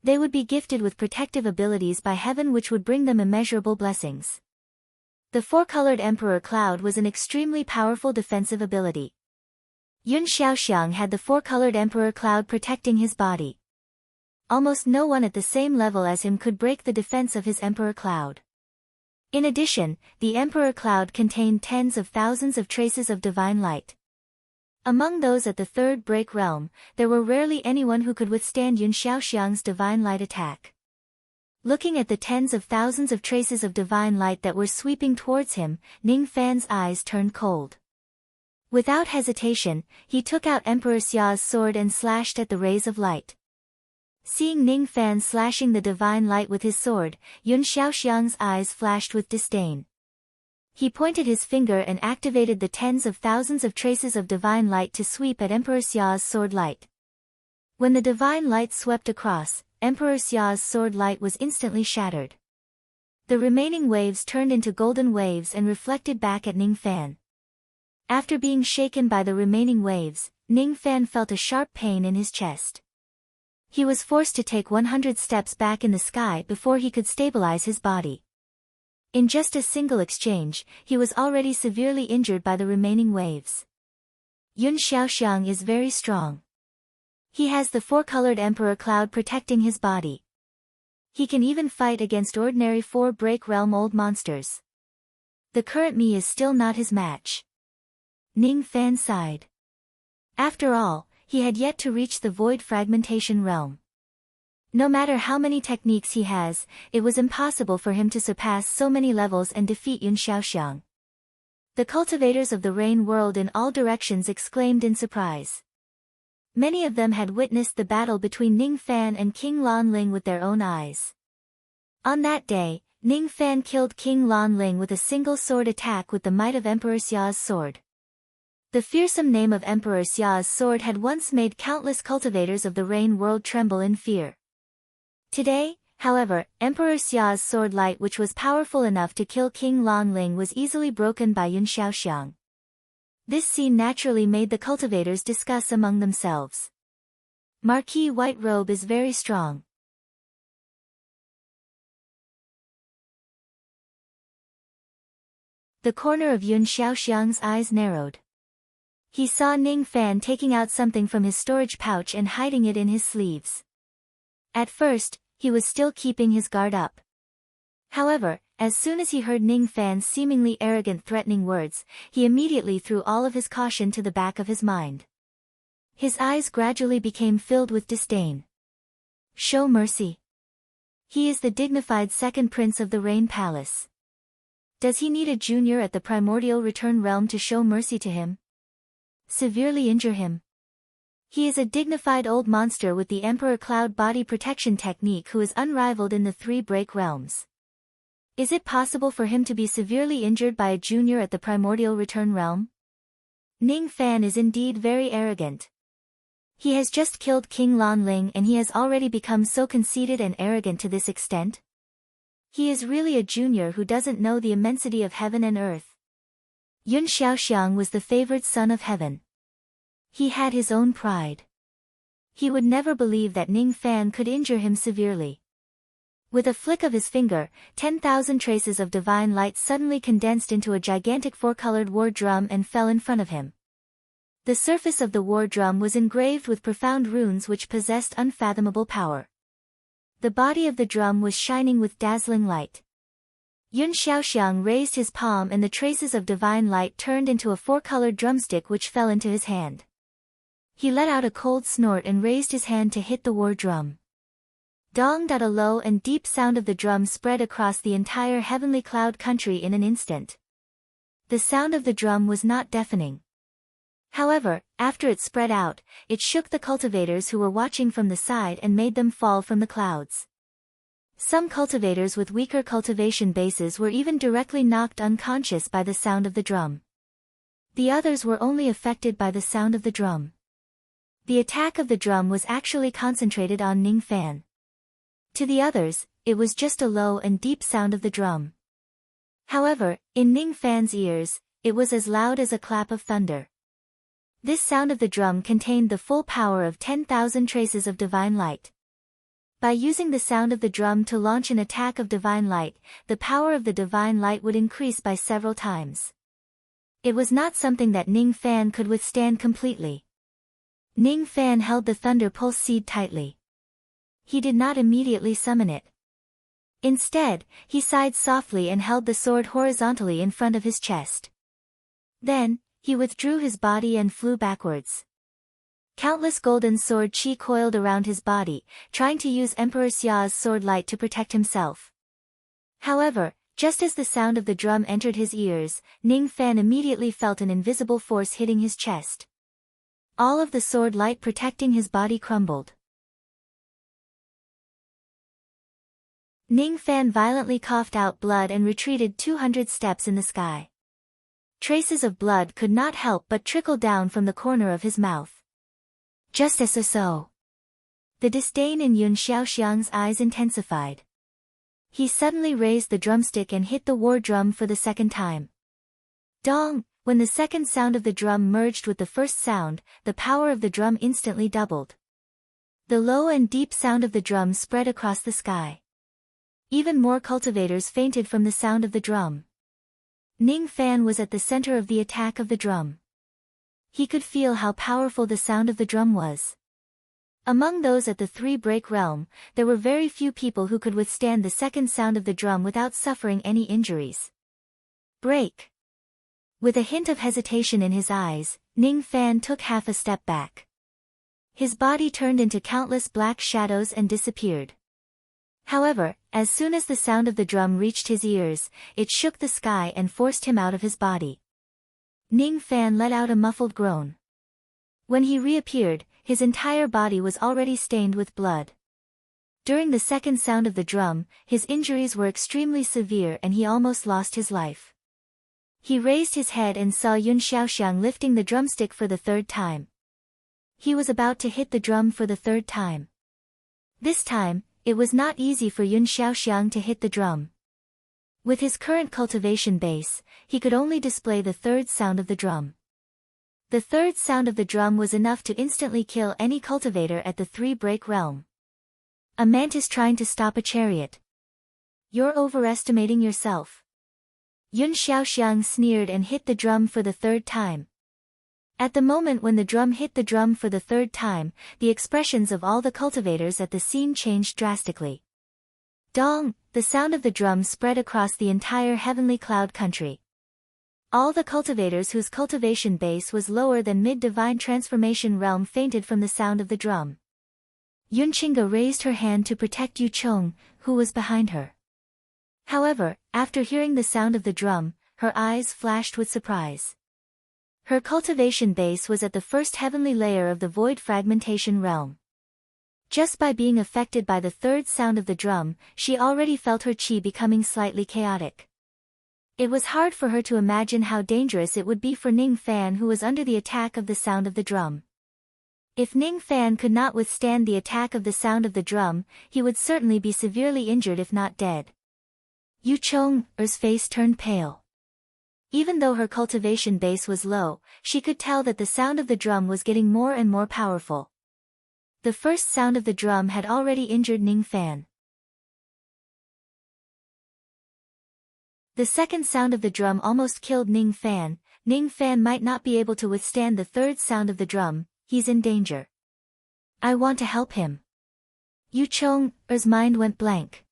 They would be gifted with protective abilities by heaven which would bring them immeasurable blessings. The 4-colored Emperor Cloud was an extremely powerful defensive ability. Yun Xiaoxiang had the 4-colored Emperor Cloud protecting his body. Almost no one at the same level as him could break the defense of his Emperor Cloud. In addition, the Emperor Cloud contained tens of thousands of traces of divine light. Among those at the third break realm, there were rarely anyone who could withstand Yun Xiaoxiang's divine light attack. Looking at the tens of thousands of traces of divine light that were sweeping towards him, Ning Fan's eyes turned cold. Without hesitation, he took out Emperor Xia's sword and slashed at the rays of light. Seeing Ning Fan slashing the divine light with his sword, Yun Xiaoxiang's eyes flashed with disdain. He pointed his finger and activated the tens of thousands of traces of divine light to sweep at Emperor Xia's sword light. When the divine light swept across, Emperor Xia's sword light was instantly shattered. The remaining waves turned into golden waves and reflected back at Ning Fan. After being shaken by the remaining waves, Ning Fan felt a sharp pain in his chest. He was forced to take 100 steps back in the sky before he could stabilize his body. In just a single exchange, he was already severely injured by the remaining waves. Yun Xiaoxiang is very strong. He has the 4-colored Emperor Cloud protecting his body. He can even fight against ordinary 4-break realm old monsters. The current me is still not his match. Ning Fan sighed. After all, he had yet to reach the void fragmentation realm. No matter how many techniques he has, it was impossible for him to surpass so many levels and defeat Yun Xiaoxiang. The cultivators of the rain whirled in all directions, exclaimed in surprise. Many of them had witnessed the battle between Ning Fan and King Lan Ling with their own eyes. On that day, Ning Fan killed King Lan Ling with a single sword attack with the might of Emperor Xia's sword. The fearsome name of Emperor Xia's sword had once made countless cultivators of the rain world tremble in fear. Today, however, Emperor Xia's sword light, which was powerful enough to kill King Lan Ling, was easily broken by Yun Xiaoxiang. This scene naturally made the cultivators discuss among themselves. Marquis White Robe is very strong. The corner of Yun Xiaoxiang's eyes narrowed. He saw Ning Fan taking out something from his storage pouch and hiding it in his sleeves. At first, he was still keeping his guard up. However, as soon as he heard Ning Fan's seemingly arrogant, threatening words, he immediately threw all of his caution to the back of his mind. His eyes gradually became filled with disdain. Show mercy. He is the dignified second prince of the Rain Palace. Does he need a junior at the primordial return realm to show mercy to him? Severely injure him? He is a dignified old monster with the Emperor Cloud body protection technique who is unrivaled in the three break realms. Is it possible for him to be severely injured by a junior at the primordial return realm? Ning Fan is indeed very arrogant. He has just killed King Lan Ling and he has already become so conceited and arrogant to this extent? He is really a junior who doesn't know the immensity of heaven and earth. Yun Xiaoxiang was the favored son of heaven. He had his own pride. He would never believe that Ning Fan could injure him severely. With a flick of his finger, 10,000 traces of divine light suddenly condensed into a gigantic four-colored war drum and fell in front of him. The surface of the war drum was engraved with profound runes which possessed unfathomable power. The body of the drum was shining with dazzling light. Yun Xiaoxiang raised his palm and the traces of divine light turned into a four-colored drumstick which fell into his hand. He let out a cold snort and raised his hand to hit the war drum. Dong! A low and deep sound of the drum spread across the entire heavenly cloud country in an instant. The sound of the drum was not deafening. However, after it spread out, it shook the cultivators who were watching from the side and made them fall from the clouds. Some cultivators with weaker cultivation bases were even directly knocked unconscious by the sound of the drum. The others were only affected by the sound of the drum. The attack of the drum was actually concentrated on Ning Fan. To the others, it was just a low and deep sound of the drum. However, in Ning Fan's ears, it was as loud as a clap of thunder. This sound of the drum contained the full power of 10,000 traces of divine light. By using the sound of the drum to launch an attack of divine light, the power of the divine light would increase by several times. It was not something that Ning Fan could withstand completely. Ning Fan held the thunder pulse seed tightly. He did not immediately summon it. Instead, he sighed softly and held the sword horizontally in front of his chest. Then, he withdrew his body and flew backwards. Countless golden sword chi coiled around his body, trying to use Emperor Xia's sword light to protect himself. However, just as the sound of the drum entered his ears, Ning Fan immediately felt an invisible force hitting his chest. All of the sword light protecting his body crumbled. Ning Fan violently coughed out blood and retreated 200 steps in the sky. Traces of blood could not help but trickle down from the corner of his mouth. Just as so. The disdain in Yun Xiaoxiang's eyes intensified. He suddenly raised the drumstick and hit the war drum for the second time. Dong! When the second sound of the drum merged with the first sound, the power of the drum instantly doubled. The low and deep sound of the drum spread across the sky. Even more cultivators fainted from the sound of the drum. Ning Fan was at the center of the attack of the drum. He could feel how powerful the sound of the drum was. Among those at the three-break realm, there were very few people who could withstand the second sound of the drum without suffering any injuries. Break! With a hint of hesitation in his eyes, Ning Fan took half a step back. His body turned into countless black shadows and disappeared. However, as soon as the sound of the drum reached his ears, it shook the sky and forced him out of his body. Ning Fan let out a muffled groan. When he reappeared, his entire body was already stained with blood. During the second sound of the drum, his injuries were extremely severe and he almost lost his life. He raised his head and saw Yun Xiaoxiang lifting the drumstick for the third time. He was about to hit the drum for the third time. This time, it was not easy for Yun Xiaoxiang to hit the drum. With his current cultivation base, he could only display the third sound of the drum. The third sound of the drum was enough to instantly kill any cultivator at the three-break realm. A mantis trying to stop a chariot. You're overestimating yourself. Yun Xiaoxiang sneered and hit the drum for the third time. At the moment when the drum hit the drum for the third time, the expressions of all the cultivators at the scene changed drastically. Dong! The sound of the drum spread across the entire heavenly cloud country. All the cultivators whose cultivation base was lower than mid-divine transformation realm fainted from the sound of the drum. Yunqinga raised her hand to protect Yu Chong, who was behind her. However, after hearing the sound of the drum, her eyes flashed with surprise. Her cultivation base was at the first heavenly layer of the void fragmentation realm. Just by being affected by the third sound of the drum, she already felt her qi becoming slightly chaotic. It was hard for her to imagine how dangerous it would be for Ning Fan, who was under the attack of the sound of the drum. If Ning Fan could not withstand the attack of the sound of the drum, he would certainly be severely injured if not dead. Yu Chong's face turned pale. Even though her cultivation base was low, she could tell that the sound of the drum was getting more and more powerful. The first sound of the drum had already injured Ning Fan. The second sound of the drum almost killed Ning Fan. Ning Fan might not be able to withstand the third sound of the drum. He's in danger. I want to help him. Yu Chong's mind went blank.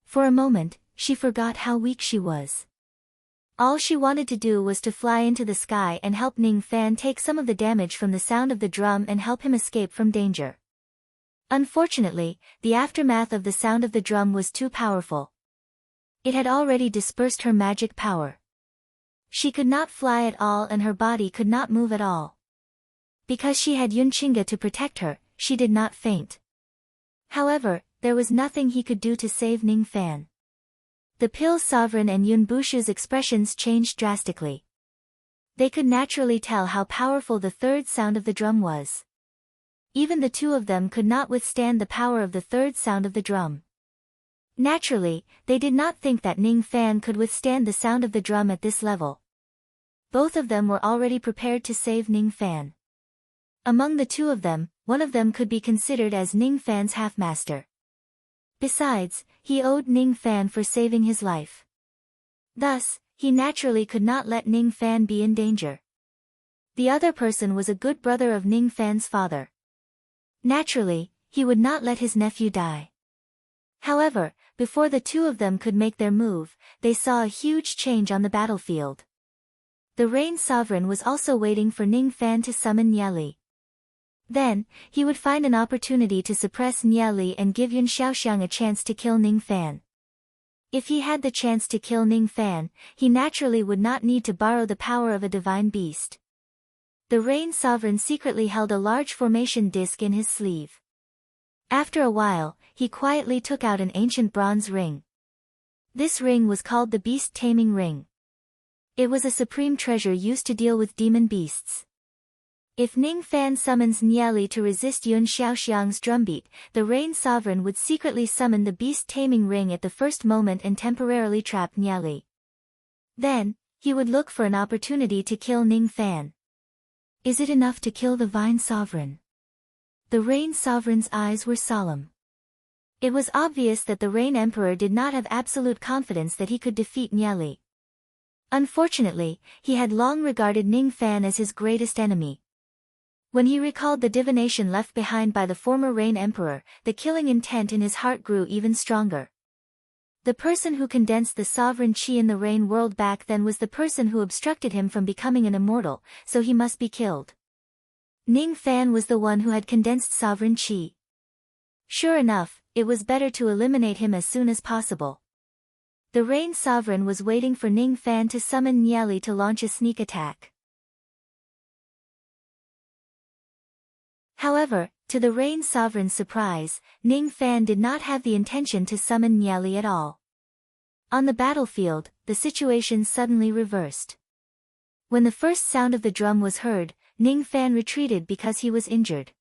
For a moment, she forgot how weak she was. All she wanted to do was to fly into the sky and help Ning Fan take some of the damage from the sound of the drum and help him escape from danger. Unfortunately, the aftermath of the sound of the drum was too powerful. It had already dispersed her magic power. She could not fly at all and her body could not move at all. Because she had Yunqinga to protect her, she did not faint. However, there was nothing he could do to save Ning Fan. The Pill Sovereign and Yun Bushu's expressions changed drastically. They could naturally tell how powerful the third sound of the drum was. Even the two of them could not withstand the power of the third sound of the drum. Naturally, they did not think that Ning Fan could withstand the sound of the drum at this level. Both of them were already prepared to save Ning Fan. Among the two of them, one of them could be considered as Ning Fan's half-master. Besides, he owed Ning Fan for saving his life. Thus, he naturally could not let Ning Fan be in danger. The other person was a good brother of Ning Fan's father. Naturally, he would not let his nephew die. However, before the two of them could make their move, they saw a huge change on the battlefield. The Rain Sovereign was also waiting for Ning Fan to summon Nieli. Then, he would find an opportunity to suppress Nieli and give Yun Xiaoxiang a chance to kill Ning Fan. If he had the chance to kill Ning Fan, he naturally would not need to borrow the power of a divine beast. The Rain Sovereign secretly held a large formation disc in his sleeve. After a while, he quietly took out an ancient bronze ring. This ring was called the Beast Taming Ring. It was a supreme treasure used to deal with demon beasts. If Ning Fan summons Nieli to resist Yun Xiaoxiang's drumbeat, the Rain Sovereign would secretly summon the Beast Taming Ring at the first moment and temporarily trap Nieli. Then, he would look for an opportunity to kill Ning Fan. Is it enough to kill the Vine Sovereign? The Rain Sovereign's eyes were solemn. It was obvious that the Rain Emperor did not have absolute confidence that he could defeat Nieli. Unfortunately, he had long regarded Ning Fan as his greatest enemy. When he recalled the divination left behind by the former Rain Emperor, the killing intent in his heart grew even stronger. The person who condensed the sovereign qi in the Rain world back then was the person who obstructed him from becoming an immortal, so he must be killed. Ning Fan was the one who had condensed sovereign qi. Sure enough, it was better to eliminate him as soon as possible. The Rain Sovereign was waiting for Ning Fan to summon Niali to launch a sneak attack. However, to the Rain Sovereign's surprise, Ning Fan did not have the intention to summon Niali at all. On the battlefield, the situation suddenly reversed. When the first sound of the drum was heard, Ning Fan retreated because he was injured.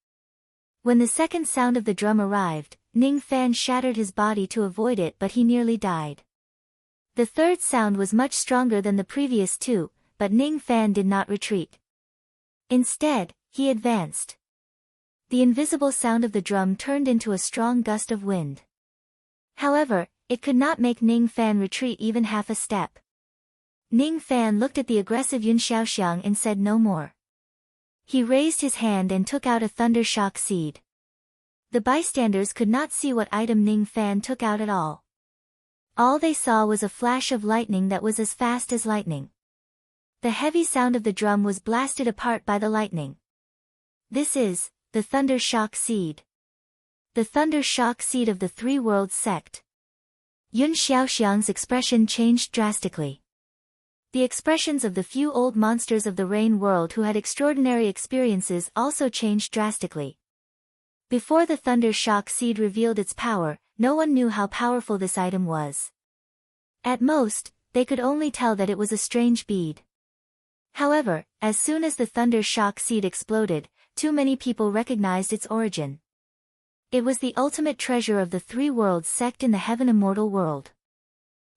When the second sound of the drum arrived, Ning Fan shattered his body to avoid it, but he nearly died. The third sound was much stronger than the previous two, but Ning Fan did not retreat. Instead, he advanced. The invisible sound of the drum turned into a strong gust of wind. However, it could not make Ning Fan retreat even half a step. Ning Fan looked at the aggressive Yun Xiaoxiang and said no more. He raised his hand and took out a thunder shock seed. The bystanders could not see what item Ning Fan took out at all. All they saw was a flash of lightning that was as fast as lightning. The heavy sound of the drum was blasted apart by the lightning. This is the Thunder Shock Seed. The Thunder Shock Seed of the Three Worlds sect. Yun Xiaoxiang's expression changed drastically. The expressions of the few old monsters of the Rain World who had extraordinary experiences also changed drastically. Before the Thunder Shock Seed revealed its power, no one knew how powerful this item was. At most, they could only tell that it was a strange bead. However, as soon as the Thunder Shock Seed exploded, too many people recognized its origin. It was the ultimate treasure of the Three Worlds sect in the Heaven Immortal world.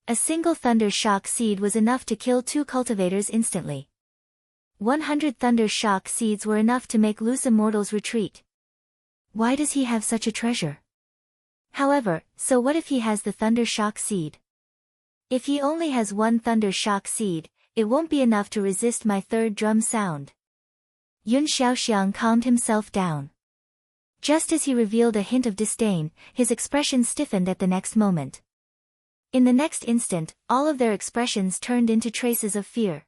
A single Thunder Shock Seed was enough to kill 2 cultivators instantly. 100 Thunder Shock Seeds were enough to make loose immortals retreat. Why does he have such a treasure? However, so what if he has the Thunder Shock Seed? If he only has 1 Thunder Shock Seed, it won't be enough to resist my third drum sound. Yun Xiaoxiang calmed himself down. Just as he revealed a hint of disdain, his expression stiffened at the next moment. In the next instant, all of their expressions turned into traces of fear.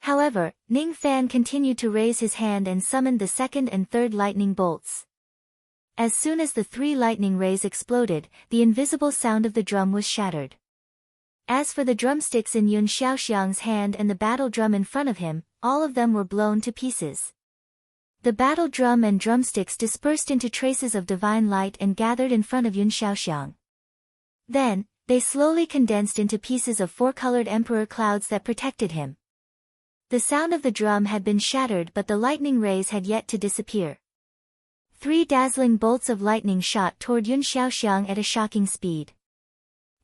However, Ning Fan continued to raise his hand and summoned the second and third lightning bolts. As soon as the 3 lightning rays exploded, the invisible sound of the drum was shattered. As for the drumsticks in Yun Xiaoxiang's hand and the battle drum in front of him, all of them were blown to pieces. The battle drum and drumsticks dispersed into traces of divine light and gathered in front of Yun Xiaoxiang. Then, they slowly condensed into pieces of 4-colored emperor clouds that protected him. The sound of the drum had been shattered, but the lightning rays had yet to disappear. 3 dazzling bolts of lightning shot toward Yun Xiaoxiang at a shocking speed.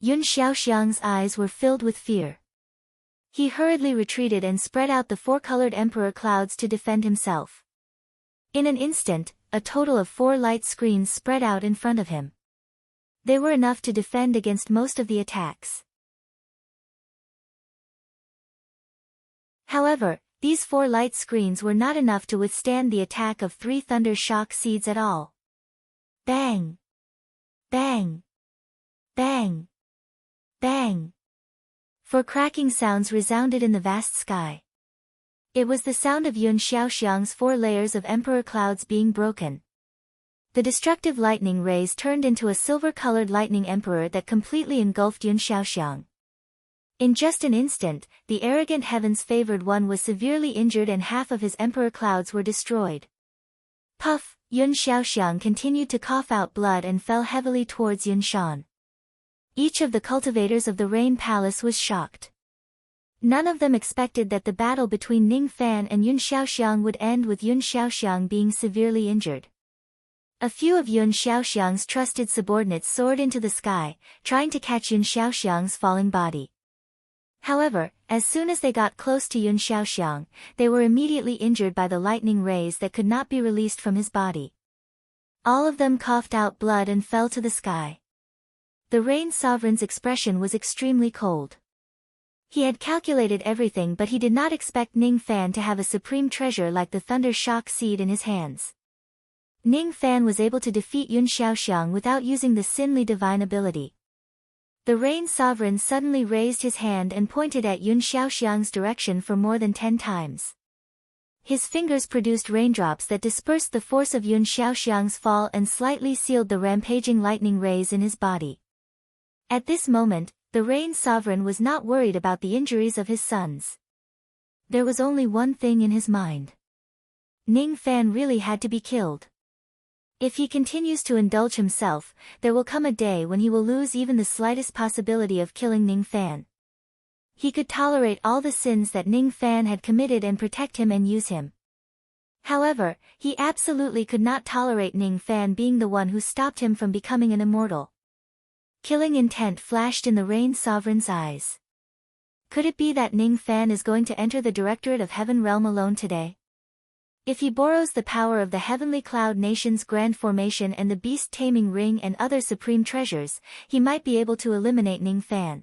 Yun Xiaoxiang's eyes were filled with fear. He hurriedly retreated and spread out the 4-colored emperor clouds to defend himself. In an instant, a total of 4 light screens spread out in front of him. They were enough to defend against most of the attacks. However, these 4 light screens were not enough to withstand the attack of 3 Thunder Shock Seeds at all. Bang! Bang! Bang! Bang! 4 cracking sounds resounded in the vast sky. It was the sound of Yun Xiaoxiang's 4 layers of emperor clouds being broken. The destructive lightning rays turned into a silver-colored lightning emperor that completely engulfed Yun Xiaoxiang. In just an instant, the arrogant heaven's favored one was severely injured and half of his emperor clouds were destroyed. Puff! Yun Xiaoxiang continued to cough out blood and fell heavily towards Yun Shan. Each of the cultivators of the Rain Palace was shocked. None of them expected that the battle between Ning Fan and Yun Xiaoxiang would end with Yun Xiaoxiang being severely injured. A few of Yun Xiaoxiang's trusted subordinates soared into the sky, trying to catch Yun Xiaoxiang's falling body. However, as soon as they got close to Yun Xiaoxiang, they were immediately injured by the lightning rays that could not be released from his body. All of them coughed out blood and fell to the sky. The Rain Sovereign's expression was extremely cold. He had calculated everything, but he did not expect Ning Fan to have a supreme treasure like the Thunder Shock Seed in his hands. Ning Fan was able to defeat Yun Xiaoxiang without using the Sinli divine ability. The Rain Sovereign suddenly raised his hand and pointed at Yun Xiaoxiang's direction for more than 10 times. His fingers produced raindrops that dispersed the force of Yun Xiaoxiang's fall and slightly sealed the rampaging lightning rays in his body. At this moment, The Rain Sovereign was not worried about the injuries of his sons. There was only one thing in his mind. Ning Fan really had to be killed. If he continues to indulge himself, there will come a day when he will lose even the slightest possibility of killing Ning Fan. He could tolerate all the sins that Ning Fan had committed and protect him and use him. However, he absolutely could not tolerate Ning Fan being the one who stopped him from becoming an immortal. Killing intent flashed in the Rain Sovereign's eyes. Could it be that Ning Fan is going to enter the Directorate of Heaven Realm alone today? If he borrows the power of the Heavenly Cloud Nation's Grand Formation and the Beast-Taming Ring and other supreme treasures, he might be able to eliminate Ning Fan.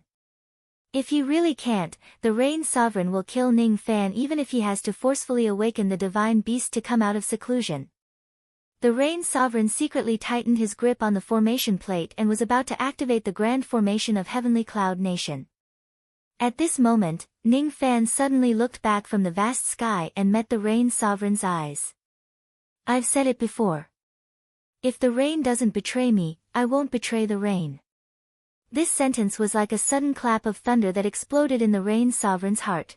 If he really can't, the Rain Sovereign will kill Ning Fan even if he has to forcefully awaken the Divine Beast to come out of seclusion. The Rain Sovereign secretly tightened his grip on the formation plate and was about to activate the Grand Formation of Heavenly Cloud Nation. At this moment, Ning Fan suddenly looked back from the vast sky and met the Rain Sovereign's eyes. I've said it before. If the rain doesn't betray me, I won't betray the rain. This sentence was like a sudden clap of thunder that exploded in the Rain Sovereign's heart.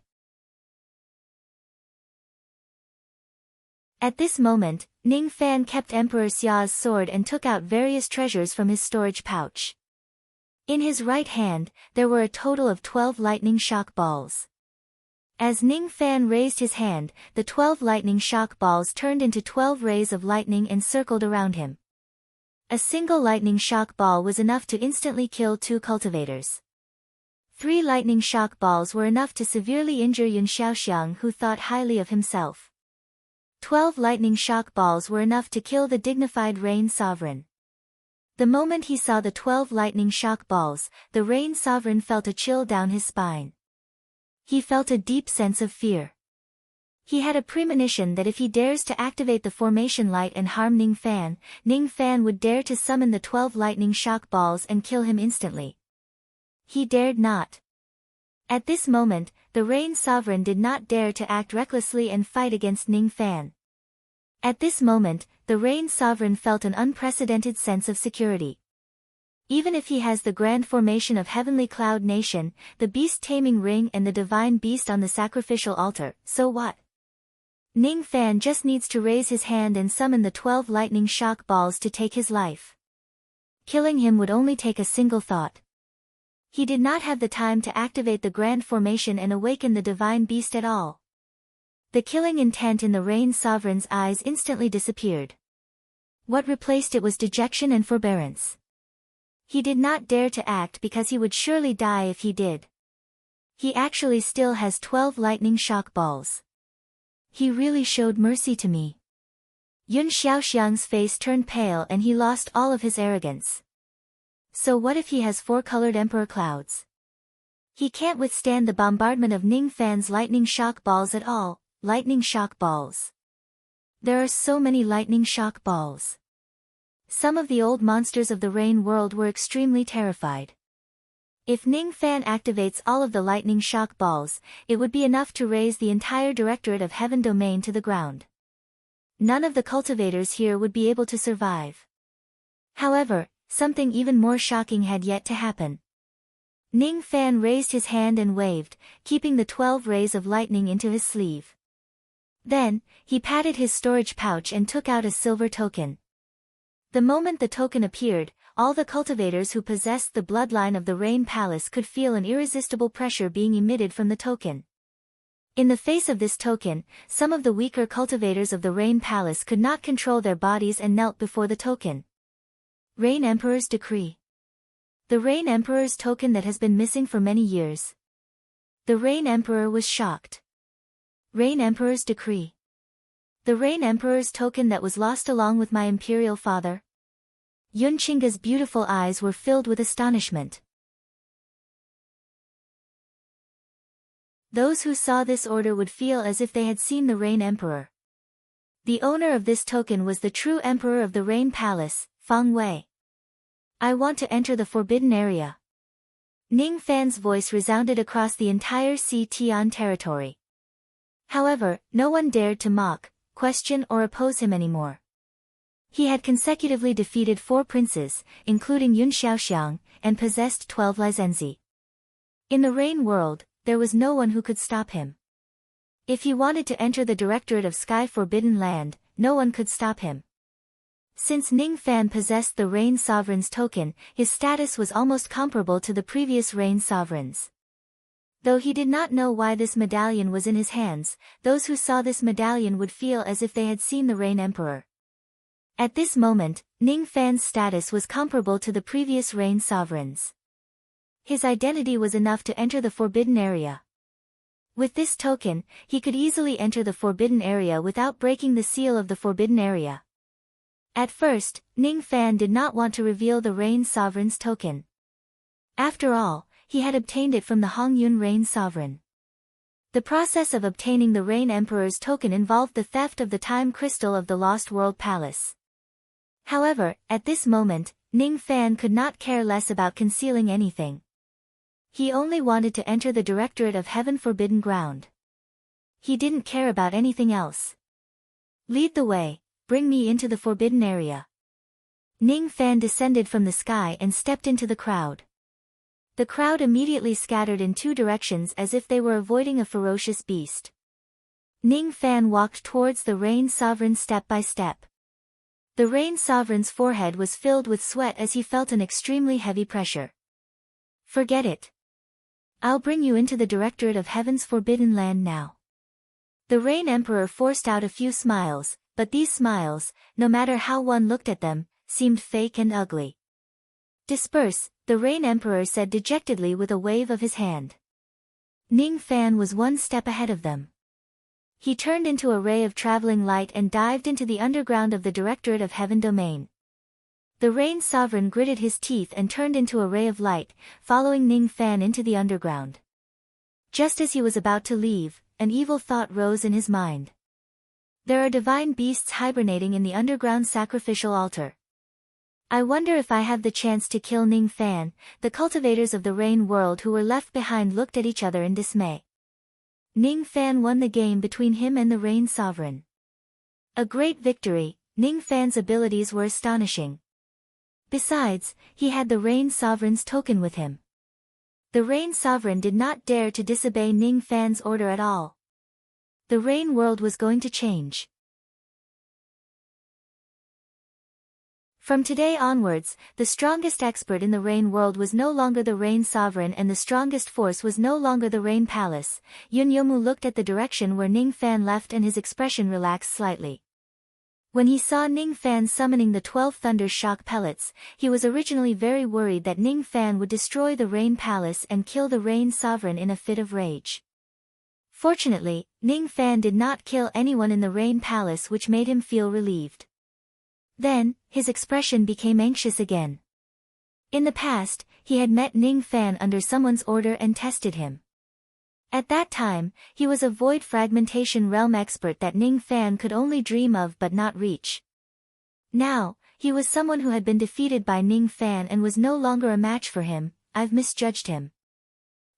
At this moment, Ning Fan kept Emperor Xia's sword and took out various treasures from his storage pouch. In his right hand, there were a total of 12 lightning shock balls. As Ning Fan raised his hand, the 12 lightning shock balls turned into 12 rays of lightning and circled around him. A single lightning shock ball was enough to instantly kill 2 cultivators. 3 lightning shock balls were enough to severely injure Yun Xiaoxiang, who thought highly of himself. 12 lightning shock balls were enough to kill the dignified Rain Sovereign. The moment he saw the 12 lightning shock balls, the Rain Sovereign felt a chill down his spine. He felt a deep sense of fear. He had a premonition that if he dares to activate the formation light and harm Ning Fan would dare to summon the 12 lightning shock balls and kill him instantly. He dared not. At this moment, the Rain Sovereign did not dare to act recklessly and fight against Ning Fan. At this moment, the Rain Sovereign felt an unprecedented sense of security. Even if he has the Grand Formation of Heavenly Cloud Nation, the Beast-Taming Ring and the Divine Beast on the sacrificial altar, so what? Ning Fan just needs to raise his hand and summon the 12 lightning shock balls to take his life. Killing him would only take a single thought. He did not have the time to activate the Grand Formation and awaken the Divine Beast at all. The killing intent in the Rain Sovereign's eyes instantly disappeared. What replaced it was dejection and forbearance. He did not dare to act because he would surely die if he did. He actually still has 12 lightning shock balls. He really showed mercy to me. Yun Xiaoxiang's face turned pale and he lost all of his arrogance. So what if he has 4-colored Emperor Clouds? He can't withstand the bombardment of Ning Fan's lightning shock balls at all. Lightning shock balls. There are so many lightning shock balls. Some of the old monsters of the rain world were extremely terrified. If Ning Fan activates all of the lightning shock balls, it would be enough to raise the entire Directorate of Heaven domain to the ground. None of the cultivators here would be able to survive. However, something even more shocking had yet to happen. Ning Fan raised his hand and waved, keeping the 12 rays of lightning into his sleeve. Then, he patted his storage pouch and took out a silver token. The moment the token appeared, all the cultivators who possessed the bloodline of the Rain Palace could feel an irresistible pressure being emitted from the token. In the face of this token, some of the weaker cultivators of the Rain Palace could not control their bodies and knelt before the token. Rain Emperor's Decree. The Rain Emperor's token that has been missing for many years. The Rain Emperor was shocked. Rain Emperor's Decree. The Rain Emperor's token that was lost along with my imperial father. Yun Qingge's beautiful eyes were filled with astonishment. Those who saw this order would feel as if they had seen the Rain Emperor. The owner of this token was the true Emperor of the Rain Palace, Feng Wei. I want to enter the forbidden area. Ning Fan's voice resounded across the entire Tian territory. However, no one dared to mock, question or oppose him anymore. He had consecutively defeated 4 princes, including Yun Xiaoxiang, and possessed 12 lizenzi. In the rain world, there was no one who could stop him. If he wanted to enter the Directorate of Sky Forbidden Land, no one could stop him. Since Ning Fan possessed the Rain Sovereign's token, his status was almost comparable to the previous Rain Sovereigns. Though he did not know why this medallion was in his hands, those who saw this medallion would feel as if they had seen the Rain Emperor. At this moment, Ning Fan's status was comparable to the previous Rain Sovereigns. His identity was enough to enter the Forbidden Area. With this token, he could easily enter the Forbidden Area without breaking the seal of the Forbidden Area. At first, Ning Fan did not want to reveal the Rain Sovereign's token. After all, he had obtained it from the Hongyun Rain Sovereign. The process of obtaining the Rain Emperor's token involved the theft of the time crystal of the Lost World Palace. However, at this moment, Ning Fan could not care less about concealing anything. He only wanted to enter the Directorate of Heaven Forbidden Ground. He didn't care about anything else. Lead the way, bring me into the Forbidden Area. Ning Fan descended from the sky and stepped into the crowd. The crowd immediately scattered in two directions as if they were avoiding a ferocious beast. Ning Fan walked towards the Rain Sovereign step by step. The Rain Sovereign's forehead was filled with sweat as he felt an extremely heavy pressure. Forget it. I'll bring you into the Directorate of Heaven's Forbidden Land now. The Rain Emperor forced out a few smiles, but these smiles, no matter how one looked at them, seemed fake and ugly. Disperse, the Rain Emperor said dejectedly with a wave of his hand. Ning Fan was one step ahead of them. He turned into a ray of traveling light and dived into the underground of the Directorate of Heaven domain. The Rain Sovereign gritted his teeth and turned into a ray of light, following Ning Fan into the underground. Just as he was about to leave, an evil thought rose in his mind. There are divine beasts hibernating in the underground sacrificial altar. I wonder if I have the chance to kill Ning Fan. The cultivators of the Rain world who were left behind looked at each other in dismay. Ning Fan won the game between him and the Rain Sovereign. A great victory. Ning Fan's abilities were astonishing. Besides, he had the Rain Sovereign's token with him. The Rain Sovereign did not dare to disobey Ning Fan's order at all. The Rain world was going to change. From today onwards, the strongest expert in the Rain world was no longer the Rain Sovereign and the strongest force was no longer the Rain Palace. Yun Yomu looked at the direction where Ning Fan left and his expression relaxed slightly. When he saw Ning Fan summoning the 12 Thunder Shock Pellets, he was originally very worried that Ning Fan would destroy the Rain Palace and kill the Rain Sovereign in a fit of rage. Fortunately, Ning Fan did not kill anyone in the Rain Palace, which made him feel relieved. Then, his expression became anxious again. In the past, he had met Ning Fan under someone's order and tested him. At that time, he was a void fragmentation realm expert that Ning Fan could only dream of but not reach. Now, he was someone who had been defeated by Ning Fan and was no longer a match for him. I've misjudged him.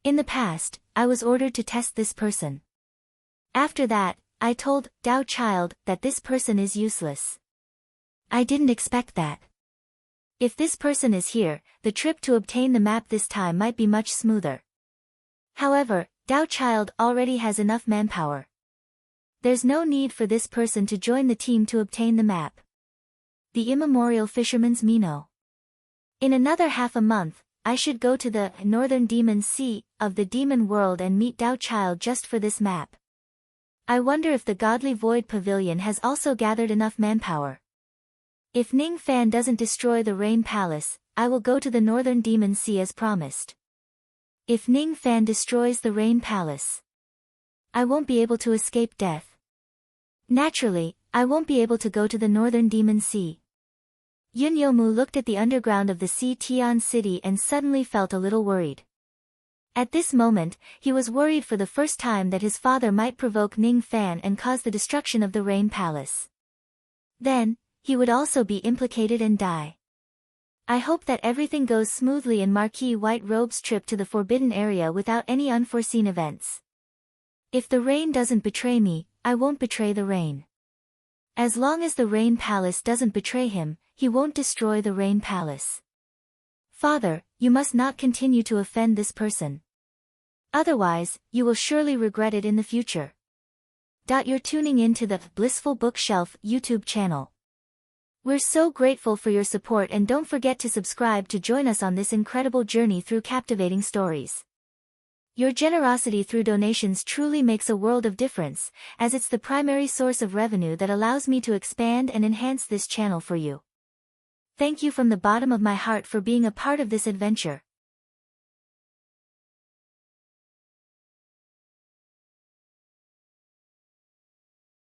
In the past, I was ordered to test this person. After that, I told Dao Child that this person is useless. I didn't expect that. If this person is here, the trip to obtain the map this time might be much smoother. However, Dao Child already has enough manpower. There's no need for this person to join the team to obtain the map. The Immemorial Fisherman's Mino. In another half a month, I should go to the Northern Demon Sea of the Demon World and meet Dao Child just for this map. I wonder if the Godly Void Pavilion has also gathered enough manpower. If Ning Fan doesn't destroy the Rain Palace, I will go to the Northern Demon Sea as promised. If Ning Fan destroys the Rain Palace, I won't be able to escape death. Naturally, I won't be able to go to the Northern Demon Sea. Yun Yomu looked at the underground of the Sea Tian City and suddenly felt a little worried. At this moment, he was worried for the first time that his father might provoke Ning Fan and cause the destruction of the Rain Palace. Then, he would also be implicated and die. I hope that everything goes smoothly in Marquis White Robe's trip to the Forbidden Area without any unforeseen events. If the Rain doesn't betray me, I won't betray the Rain. As long as the Rain Palace doesn't betray him, he won't destroy the Rain Palace. Father, you must not continue to offend this person. Otherwise, you will surely regret it in the future. You're tuning in to the Blissful Bookshelf YouTube channel. We're so grateful for your support, and don't forget to subscribe to join us on this incredible journey through captivating stories. Your generosity through donations truly makes a world of difference, as it's the primary source of revenue that allows me to expand and enhance this channel for you. Thank you from the bottom of my heart for being a part of this adventure.